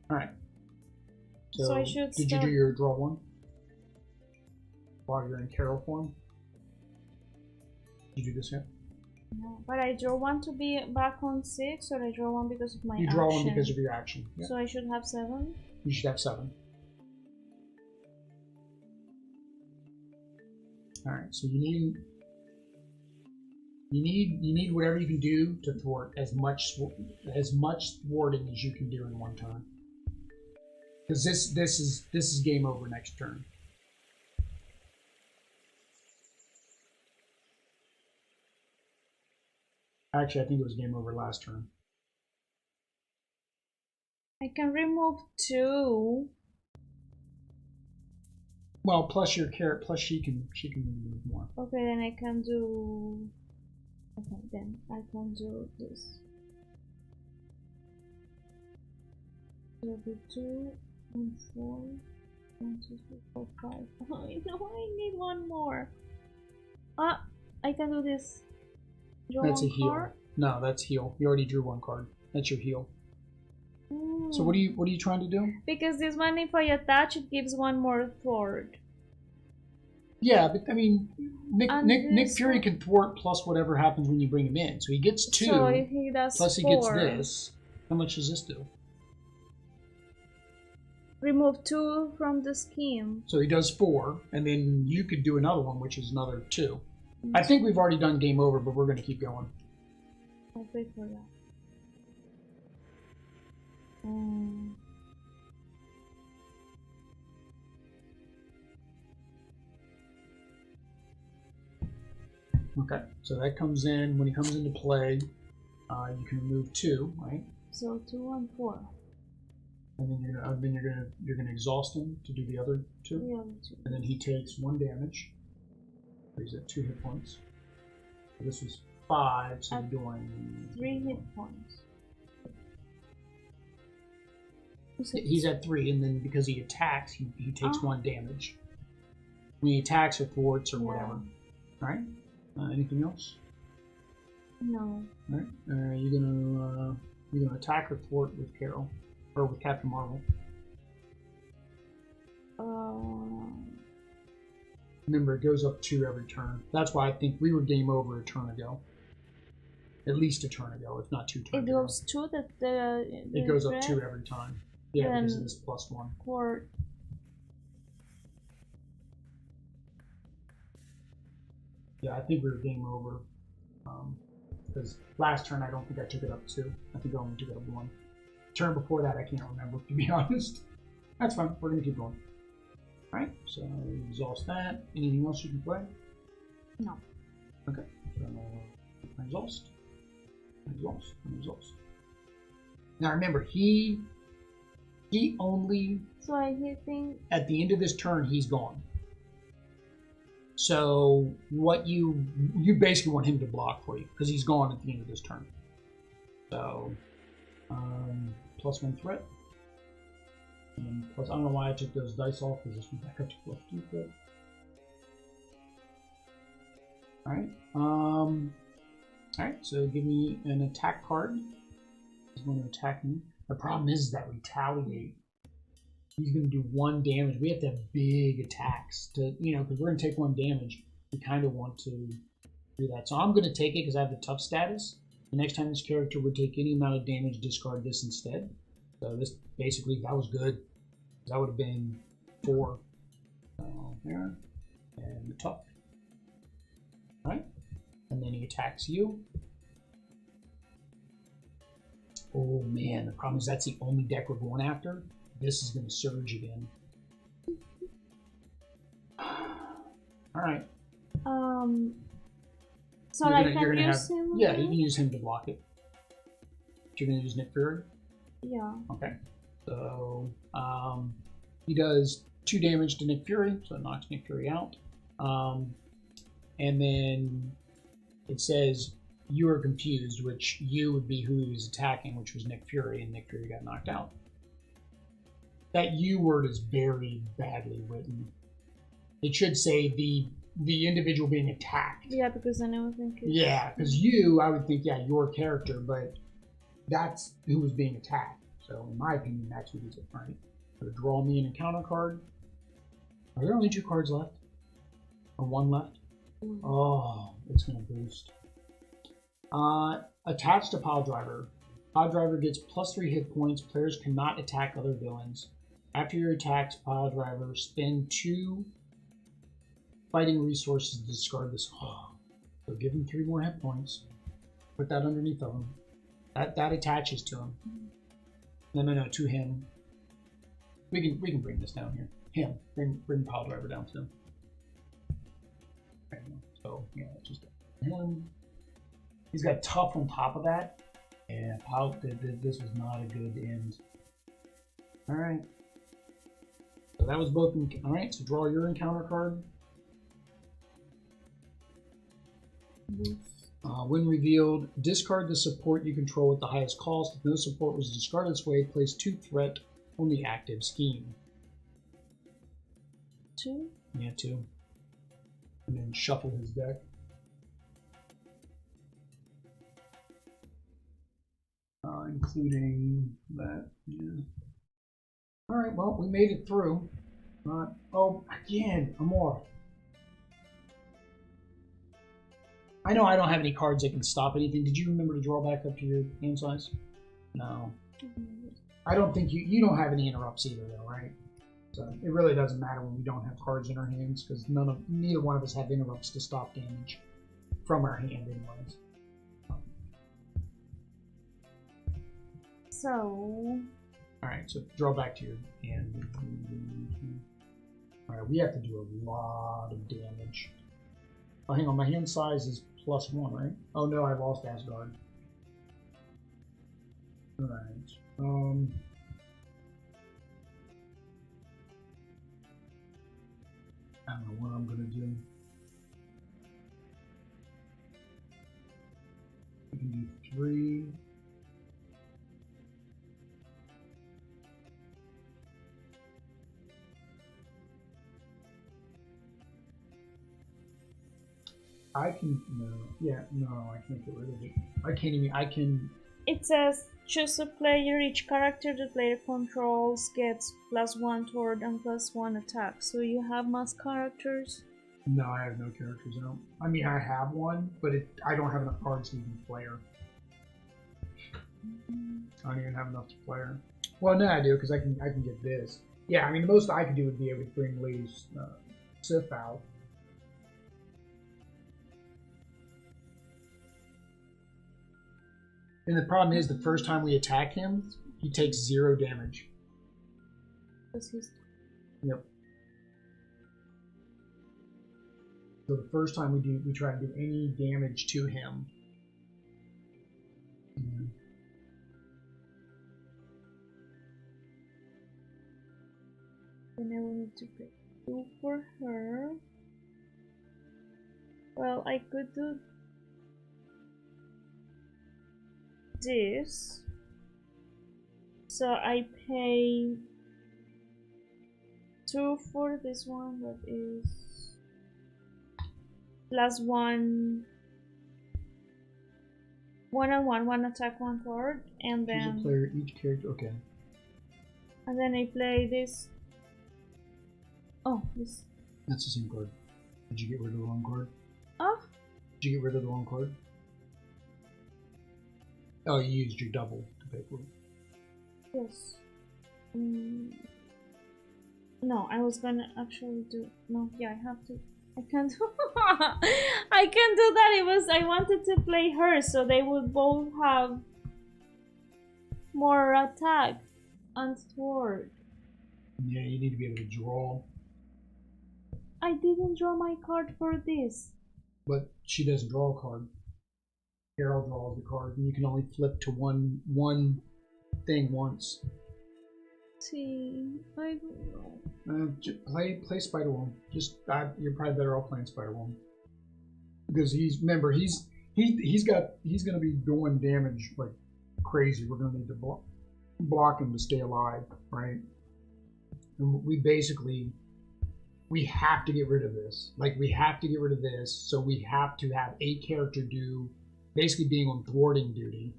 Alright. So I should did you do your draw 1? While you're in Carol form? Did you do this yet? No, but I draw 1 to be back on 6, or I draw 1 because of my action? You draw 1 because of your action. Yep. So I should have 7? You should have 7. Alright, so you need whatever you can do to thwart as much thwarting as you can do in 1 turn. Because this is game over next turn. Actually, I think it was game over last turn. I can remove 2. Well, plus your carrot, plus she can remove more. Okay, then I can do. Okay, then I can do this. So it'll be 2 and 4. 1, 2, 3, 4, 5. Oh, no, I need 1 more. Ah, I can do this. Draw that's a 1 heal. card. No, that's heal. You already drew 1 card. That's your heal. So what are you trying to do? Because this one, if I attach, it gives 1 more thwart. Yeah, but I mean, Nick Fury can thwart plus whatever happens when you bring him in. So he gets 2. So if he does plus 4, he gets this. How much does this do? Remove 2 from the scheme. So he does 4, and then you could do another one, which is another 2. I think we've already done game over, but we're going to keep going. I'll wait for that. Okay, so that comes in. When he comes into play, you can remove 2, right? So 2 and 4. And then you're gonna exhaust him to do the other 2. The other 2. And then he takes 1 damage. He's at 2 hit points. So this was 5, so you're doing 3 hit points. He's at 3, and then because he attacks, he takes 1 damage. When he attacks or thwarts or whatever. Alright? Anything else? No. Alright. You're gonna attack or thwart with Carol. Or with Captain Marvel. Remember, it goes up 2 every turn. That's why I think we were game over a turn ago. At least a turn ago, if not 2 turns It goes ago. 2 It goes up 2 every time. Yeah, then because of this +1. For yeah, I think we were game over. Because last turn I don't think I took it up 2. I think I only took it up 1. Turn before that I can't remember, to be honest. That's fine. We're gonna keep going. Alright, so exhaust that. Anything else you can play? No. Okay. So exhaust. Exhaust. Now remember, he only. So I think at the end of this turn he's gone. So what you basically want him to block for you because he's gone at the end of this turn. So +1 threat. And plus, I don't know why I took those dice off because this went back up to +2 threat. Alright. Alright, so give me an attack card. He's going to attack me. The problem is that retaliate. He's going to do 1 damage. We have to have big attacks to, because we're going to take 1 damage. We kind of want to do that. So I'm going to take it because I have the tough status. The next time this character would take any amount of damage, discard this instead. So this basically, that was good. That would have been 4. So there. And the tough. Alright. And then he attacks you. Oh man, the problem is that's the only deck we're going after. This is going to surge again. Alright. So I can use him? Yeah, you can use him to block it. You're going to use Nick Fury? Yeah. Okay. So, he does 2 damage to Nick Fury, so it knocks Nick Fury out. And then it says you are confused, which you would be who he was attacking, which was Nick Fury, and Nick Fury got knocked out. That you word is very badly written. It should say the individual being attacked. Yeah, because then I would think. Yeah, because you, I would think, yeah, your character, but that's who was being attacked. So, in my opinion, that's who did it, right? So, draw me an encounter card. Are there only 2 cards left? Or 1 left? Oh, it's going to boost. Attached to Piledriver. Piledriver gets +3 hit points. Players cannot attack other villains. After your attacks, Piledriver, spend 2 fighting resources to discard this. Oh, so give him 3 more hit points. Put that underneath of him. That attaches to him. No, to him. We can bring this down here. Him. Bring Piledriver down to him. Okay, so yeah, just him. He's got tough on top of that. Yeah, this was not a good end. Alright. So that was both. Alright, so draw your encounter card. When revealed, discard the support you control at the highest cost. If no support was discarded this way, place 2 threat on the active scheme. 2? Yeah, 2. And then shuffle his deck. Including that. Yeah. Alright, well, we made it through. Oh, again, Amor. I know I don't have any cards that can stop anything. Did you remember to draw back up to your hand size? No. I don't think you don't have any interrupts either, though, right? So it really doesn't matter when we don't have cards in our hands because neither one of us have interrupts to stop damage from our hand, anyways. So. All right, so draw back to your hand. All right, we have to do a lot of damage. Oh, hang on, my hand size is +1, right? Oh no, I lost Asgard. All right. I don't know what I'm gonna do. We can do 3. I can, no, I can't get rid of it. I can... It says, choose a player, each character the player controls gets +1 toward and +1 attack. So you have mass characters? No, I have no characters out. I mean, I have one, but I don't have enough cards to even player. I don't even have enough to play her. Well, no, I do, because I can get this. Yeah, I mean, the most I could do would be able to bring Lady Sif out. And the problem is, the first time we attack him, he takes 0 damage. Yep. So the first time we try to do any damage to him. Then I will need to pay 2 for her. Well, I could do this. So I pay 2 for this one, that is plus 1 on 1 attack, 1 card, and then choose a player, each character. Okay. And then I play this. Oh, this. That's the same card. Did you get rid of the wrong card? Oh. Did you get rid of the wrong card? Oh, you used your double to pay for it. Yes. No, I was gonna actually do. No, yeah, I have to. I can't. I can't do that. I wanted to play her, so they would both have more attack and sword. Yeah, you need to be able to draw. I didn't draw my card for this. But she doesn't draw a card. Carol draws the card, and you can only flip to one thing once. See, I don't know. Play Spider-Woman. You're probably better off playing Spider-Woman because he's gonna be doing damage like crazy. We're gonna need to block him to stay alive, right? And we have to get rid of this. Like, we have to get rid of this, so we have to have a character do basically being on thwarting duty.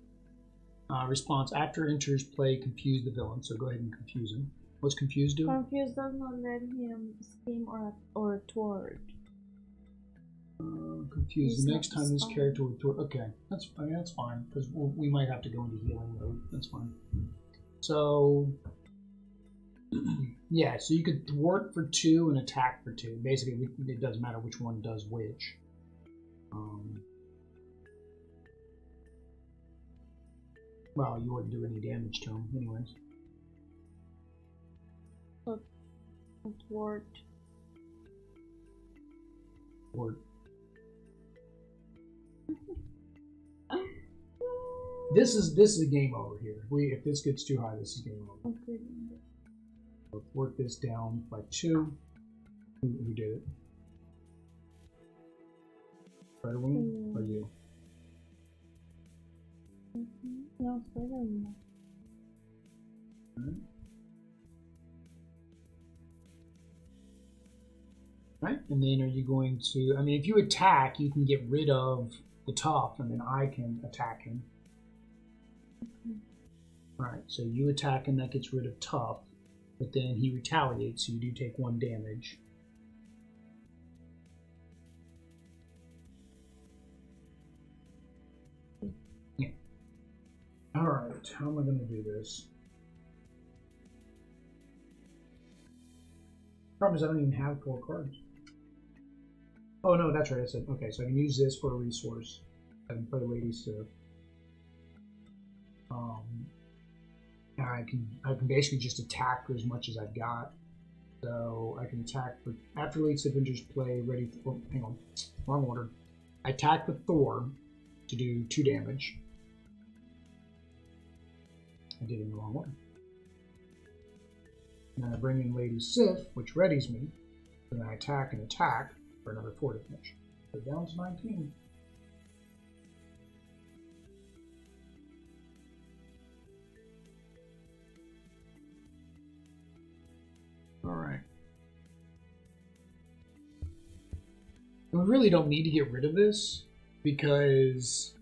Response: after enters play, confuse the villain. So go ahead and confuse him. What's confuse do? Confuse does not let him scheme or thwart. Confuse. The next time this character would thwart. Okay, that's fine because we might have to go into healing mode. That's fine. So yeah, so you could thwart for 2 and attack for 2. Basically, it doesn't matter which one does which. Well, you wouldn't do any damage to him, anyways. Thwart. Thwart. This is a game over here. If this gets too high, this is game over. Okay. So thwart this down by 2. Who did it? Spider-Woman or you? No, Spider-Man. Right, and then are you going to? I mean, if you attack, you can get rid of the tough, and then I can attack him. Okay. Right, so you attack him, that gets rid of tough, but then he retaliates, so you do take 1 damage. Yeah. All right, how am I going to do this? Problem is, I don't even have 4 cards. Oh no, that's right. I said okay. So I can use this for a resource. I can play Lady Sif. I can basically just attack for as much as I've got. So I can attack for after Lady Sif enters play. Ready? Oh, hang on, wrong order. I attack with Thor to do 2 damage. I did it in the wrong order. And then I bring in Lady Sif, which readies me. And then I attack and attack for another 4 damage. So down to 19. Alright. We really don't need to get rid of this because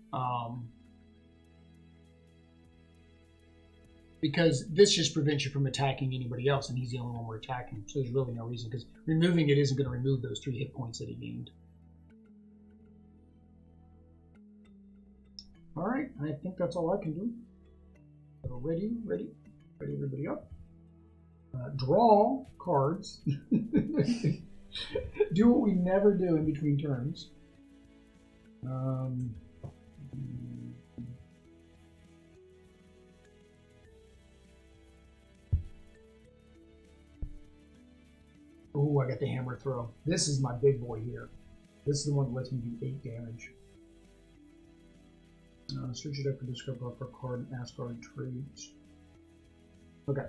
this just prevents you from attacking anybody else, and he's the only one we're attacking. So there's really no reason, because removing it isn't going to remove those 3 hit points that he gained. All right, I think that's all I can do. So ready, everybody up. Draw cards. Do what we never do in between turns. Oh, I got the hammer throw. This is my big boy here. This is the one that lets me do 8 damage. Search your deck for discard for a card and ask card trait. Okay.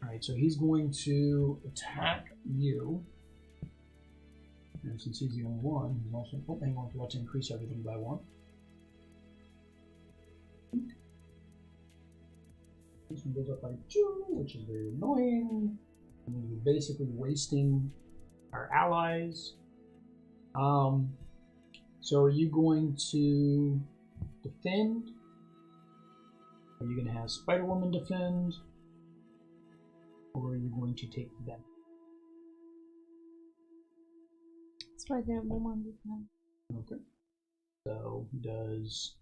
Alright, so he's going to attack you. And since he's the only one, he's also. Oh, hang on, forgot to increase everything by 1. This one goes up by 2, which is very annoying. And we're basically wasting our allies. So are you going to defend? Are you going to have Spider-Woman defend? Or are you going to take them? Spider-Woman defend. Okay. So does...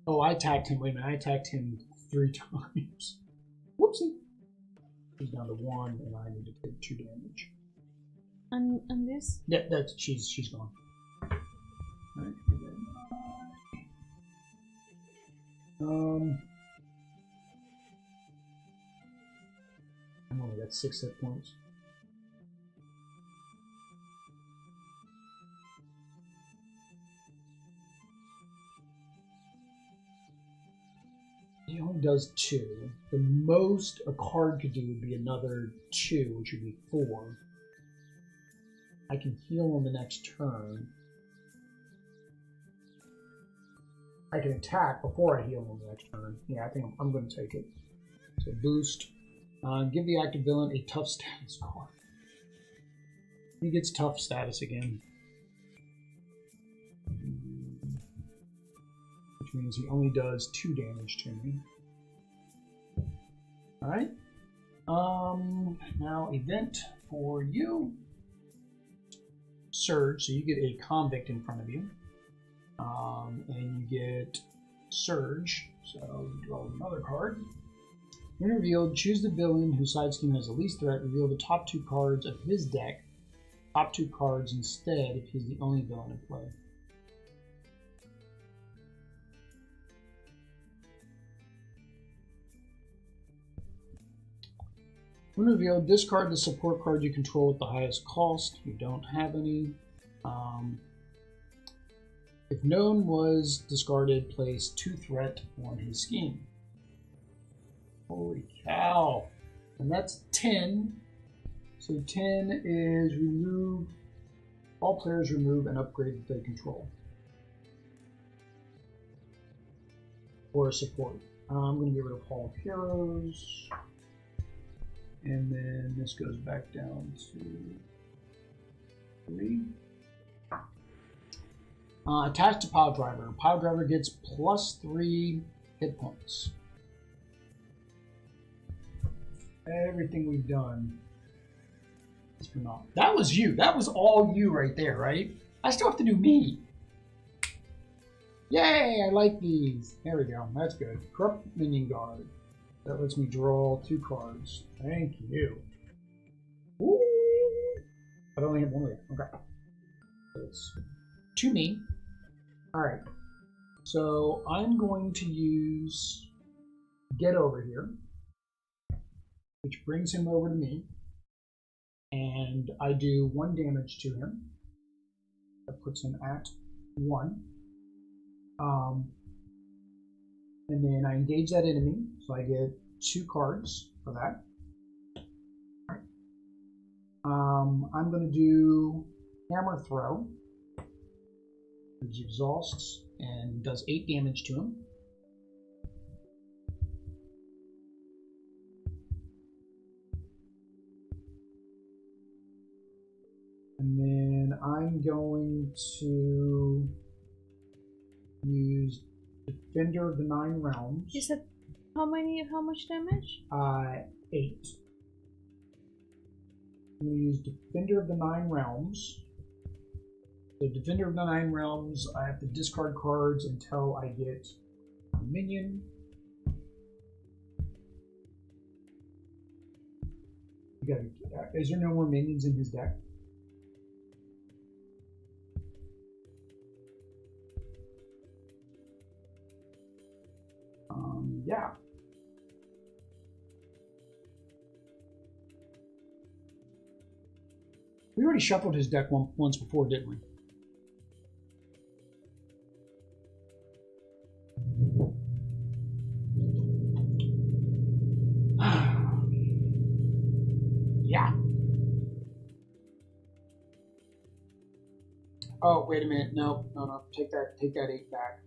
Oh, I attacked him. Wait a minute. I attacked him 3 times. Whoopsie. He's down to 1, and I need to take 2 damage. And this? Yeah, that's she's gone. Alright, I only got 6 hit points. He only does 2. The most a card could do would be another 2, which would be 4. I can heal on the next turn. I can attack before I heal on the next turn. Yeah, I think I'm going to take it. So boost. Give the active villain a tough status card. He gets tough status again. Which means he only does 2 damage to me. Alright. Now event for you. Surge, so you get a convict in front of you. And you get Surge, so you draw another card. When revealed, choose the villain whose side scheme has the least threat. Reveal the top 2 cards of his deck. Top 2 cards instead if he's the only villain in play. When revealed, discard the support card you control at the highest cost. You don't have any. If known was discarded, place 2 threat on his scheme. Holy cow. And that's 10. So 10 is remove, all players remove and upgrade that they control. Or support. I'm going to get rid of Hall of Heroes. And then this goes back down to 3. Attached to Piledriver. Piledriver gets +3 hit points. Everything we've done is phenomenal. That was you. That was all you right there, right? I still have to do me. Yay, I like these. There we go. That's good. Corrupt Minion Guard. That lets me draw 2 cards. Thank you. Ooh. I only have 1 way. Okay. So it's to me. Alright. So I'm going to use Get Over Here, which brings him over to me. And I do 1 damage to him. That puts him at 1. And then I engage that enemy, so I get 2 cards for that. All right. I'm going to do Hammer Throw, which exhausts and does 8 damage to him. And then I'm going to use Defender of the 9 Realms. You said how much damage? 8. I'm going to use Defender of the 9 Realms. The Defender of the Nine Realms, I have to discard cards until I get a minion. Is there no more minions in his deck? Yeah. We already shuffled his deck once before, didn't we? Yeah. Oh, wait a minute. No. Take that 8 back.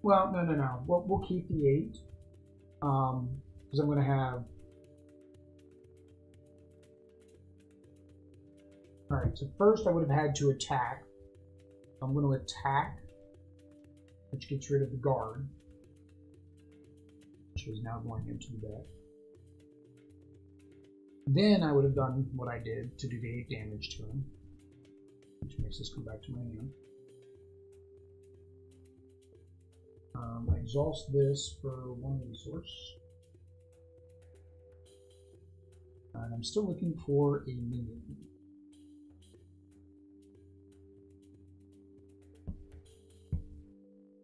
Well, no. We'll keep the 8. Because I'm going to have... Alright, so first I would have had to attack. I'm going to attack, which gets rid of the guard, which is now going into the deck. Then I would have done what I did to do the 8 damage to him, which makes this come back to my hand. I exhaust this for 1 resource. And I'm still looking for a minion.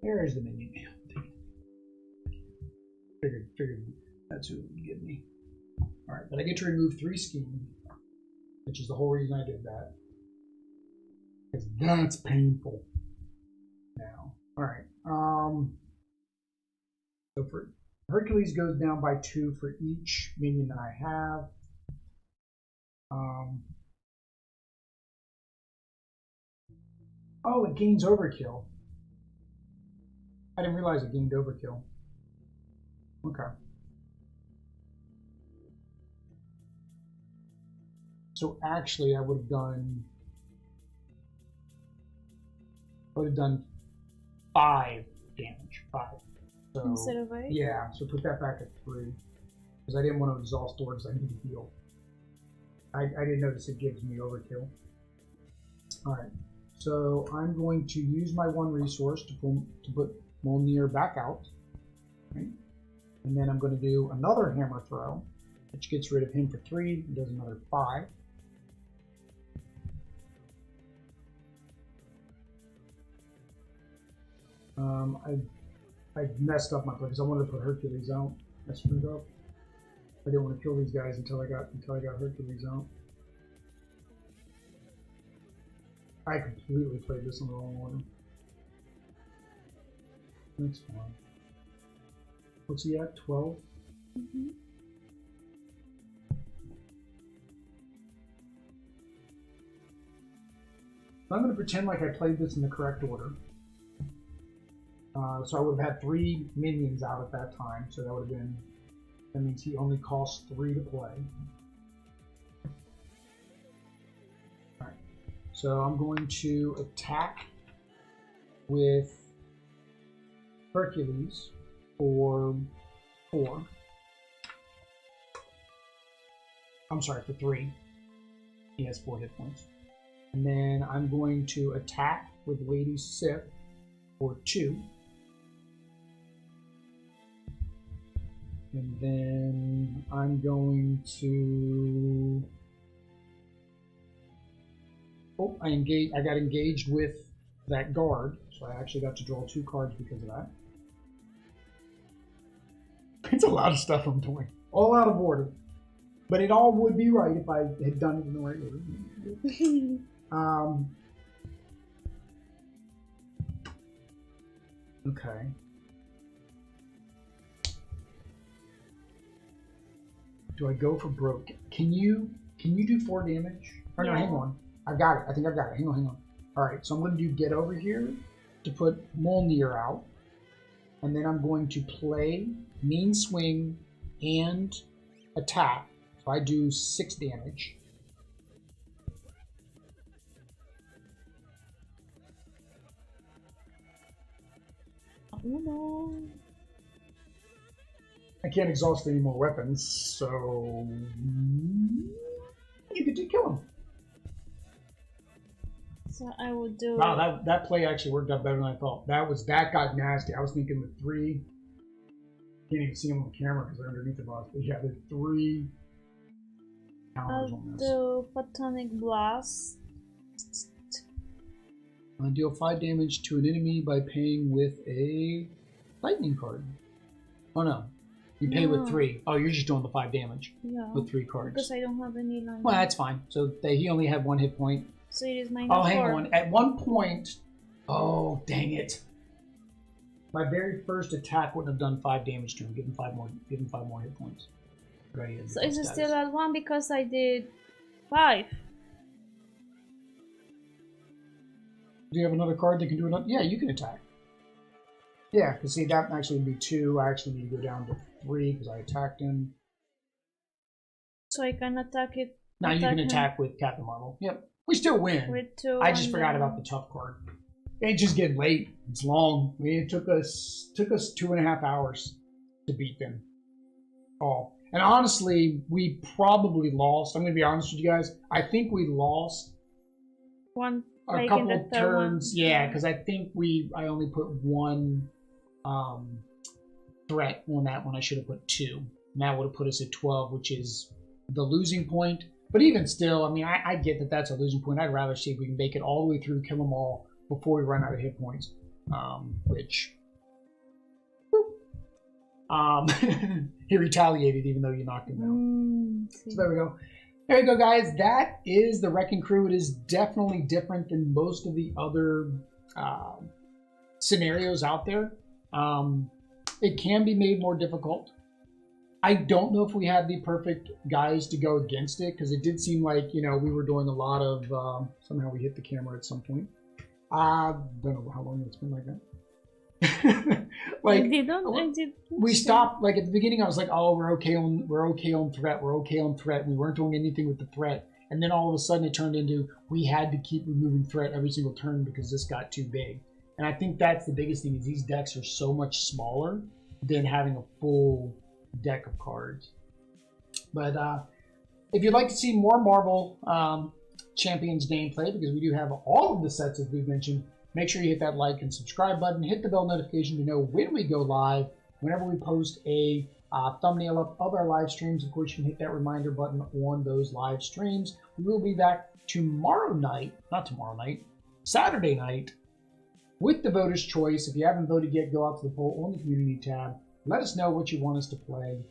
There is the minion. Figured that's who it would give me. Alright, but I get to remove 3 scheme, which is the whole reason I did that. Because that's painful. Now. Alright. So for Hercules goes down by 2 for each minion that I have. Oh, it gains overkill. I didn't realize it gained overkill. Okay. So actually, I would have done 5 damage. 5. So, instead of 8? Yeah, so put that back at 3. Because I didn't want to exhaust Thor's, I need to heal. I didn't notice it gives me overkill. Alright, so I'm going to use my 1 resource to put Mjolnir back out. Right? And then I'm going to do another hammer throw, which gets rid of him for 3 and does another 5. I messed up my play because I wanted to put Hercules out. I screwed up. I didn't want to kill these guys until I got Hercules out. I completely played this in the wrong order. That's fine. What's he at? 12? Mm-hmm. I'm going to pretend like I played this in the correct order. So I would have had 3 minions out at that time, so that would have been, that means he only costs 3 to play. Alright, so I'm going to attack with Hercules for 4. I'm sorry, for 3. He has 4 hit points. And then I'm going to attack with Lady Sif for 2. And then I'm going to... Oh, I got engaged with that guard, so I actually got to draw 2 cards because of that. It's a lot of stuff I'm doing. All out of order. But it all would be right if I had done it in the right order. Okay. Do I go for broke? Can you do 4 damage? Or no, hang on. I've got it. I think I've got it. Hang on. Alright, so I'm going to do get over here to put Mjolnir out. And then I'm going to play mean swing and attack. So I do 6 damage. No. I can't exhaust any more weapons, so you could do kill him. So I would do. Wow, that play actually worked out better than I thought. That got nasty. I was thinking the 3. Can't even see them on the camera because they're underneath the box. But yeah, there's 3 counters on this. I'll do Photonic Blast. Deal 5 damage to an enemy by paying with a lightning card. Oh no. You pay with 3. Oh, you're just doing the 5 damage with 3 cards. Because I don't have any lightning. Well, that's fine. So he only had 1 hit point. So it is minus 4. Oh, hang 4. on. At one point... Oh, dang it. My very first attack wouldn't have done 5 damage to him. Give him 5 more hit points. So is it still at 1 because I did 5? Do you have another card that can do it? Yeah, you can attack. Yeah, because see, that actually would be 2. I actually need to go down to 3 because I attacked him. So I can attack it. Now you can attack with Captain Marvel. Yep. We still win. With 2. I just forgot about the tough card. It's just getting late. It's long. I mean, it took us 2.5 hours to beat them all. And honestly, we probably lost. I'm going to be honest with you guys. I think we lost a couple of turns. Yeah, because I think I only put 1 threat on that one. I should have put 2. And that would have put us at 12, which is the losing point. But even still, I mean, I get that that's a losing point. I'd rather see if we can make it all the way through, kill them all before we run out of hit points. He retaliated even though you knocked him out. So there we go. There you go, guys. That is the Wrecking Crew. It is definitely different than most of the other scenarios out there. It can be made more difficult. I don't know if we had the perfect guys to go against it because it did seem like, you know, we were doing a lot of, somehow we hit the camera at some point. I don't know how long it's been like that. We stopped, like at the beginning I was like, oh, we're okay on threat. We weren't doing anything with the threat. And then all of a sudden it turned into, we had to keep removing threat every single turn because this got too big. And I think that's the biggest thing is these decks are so much smaller than having a full deck of cards. But if you'd like to see more Marvel Champions gameplay, because we do have all of the sets as we've mentioned, make sure you hit that like and subscribe button, hit the bell notification to know when we go live, whenever we post a thumbnail up of our live streams. Of course, you can hit that reminder button on those live streams. We will be back Saturday night with the voters' choice. If you haven't voted yet, go out to the poll on the community tab. Let us know what you want us to play.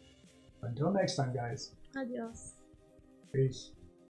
Until next time, guys. Adios. Peace.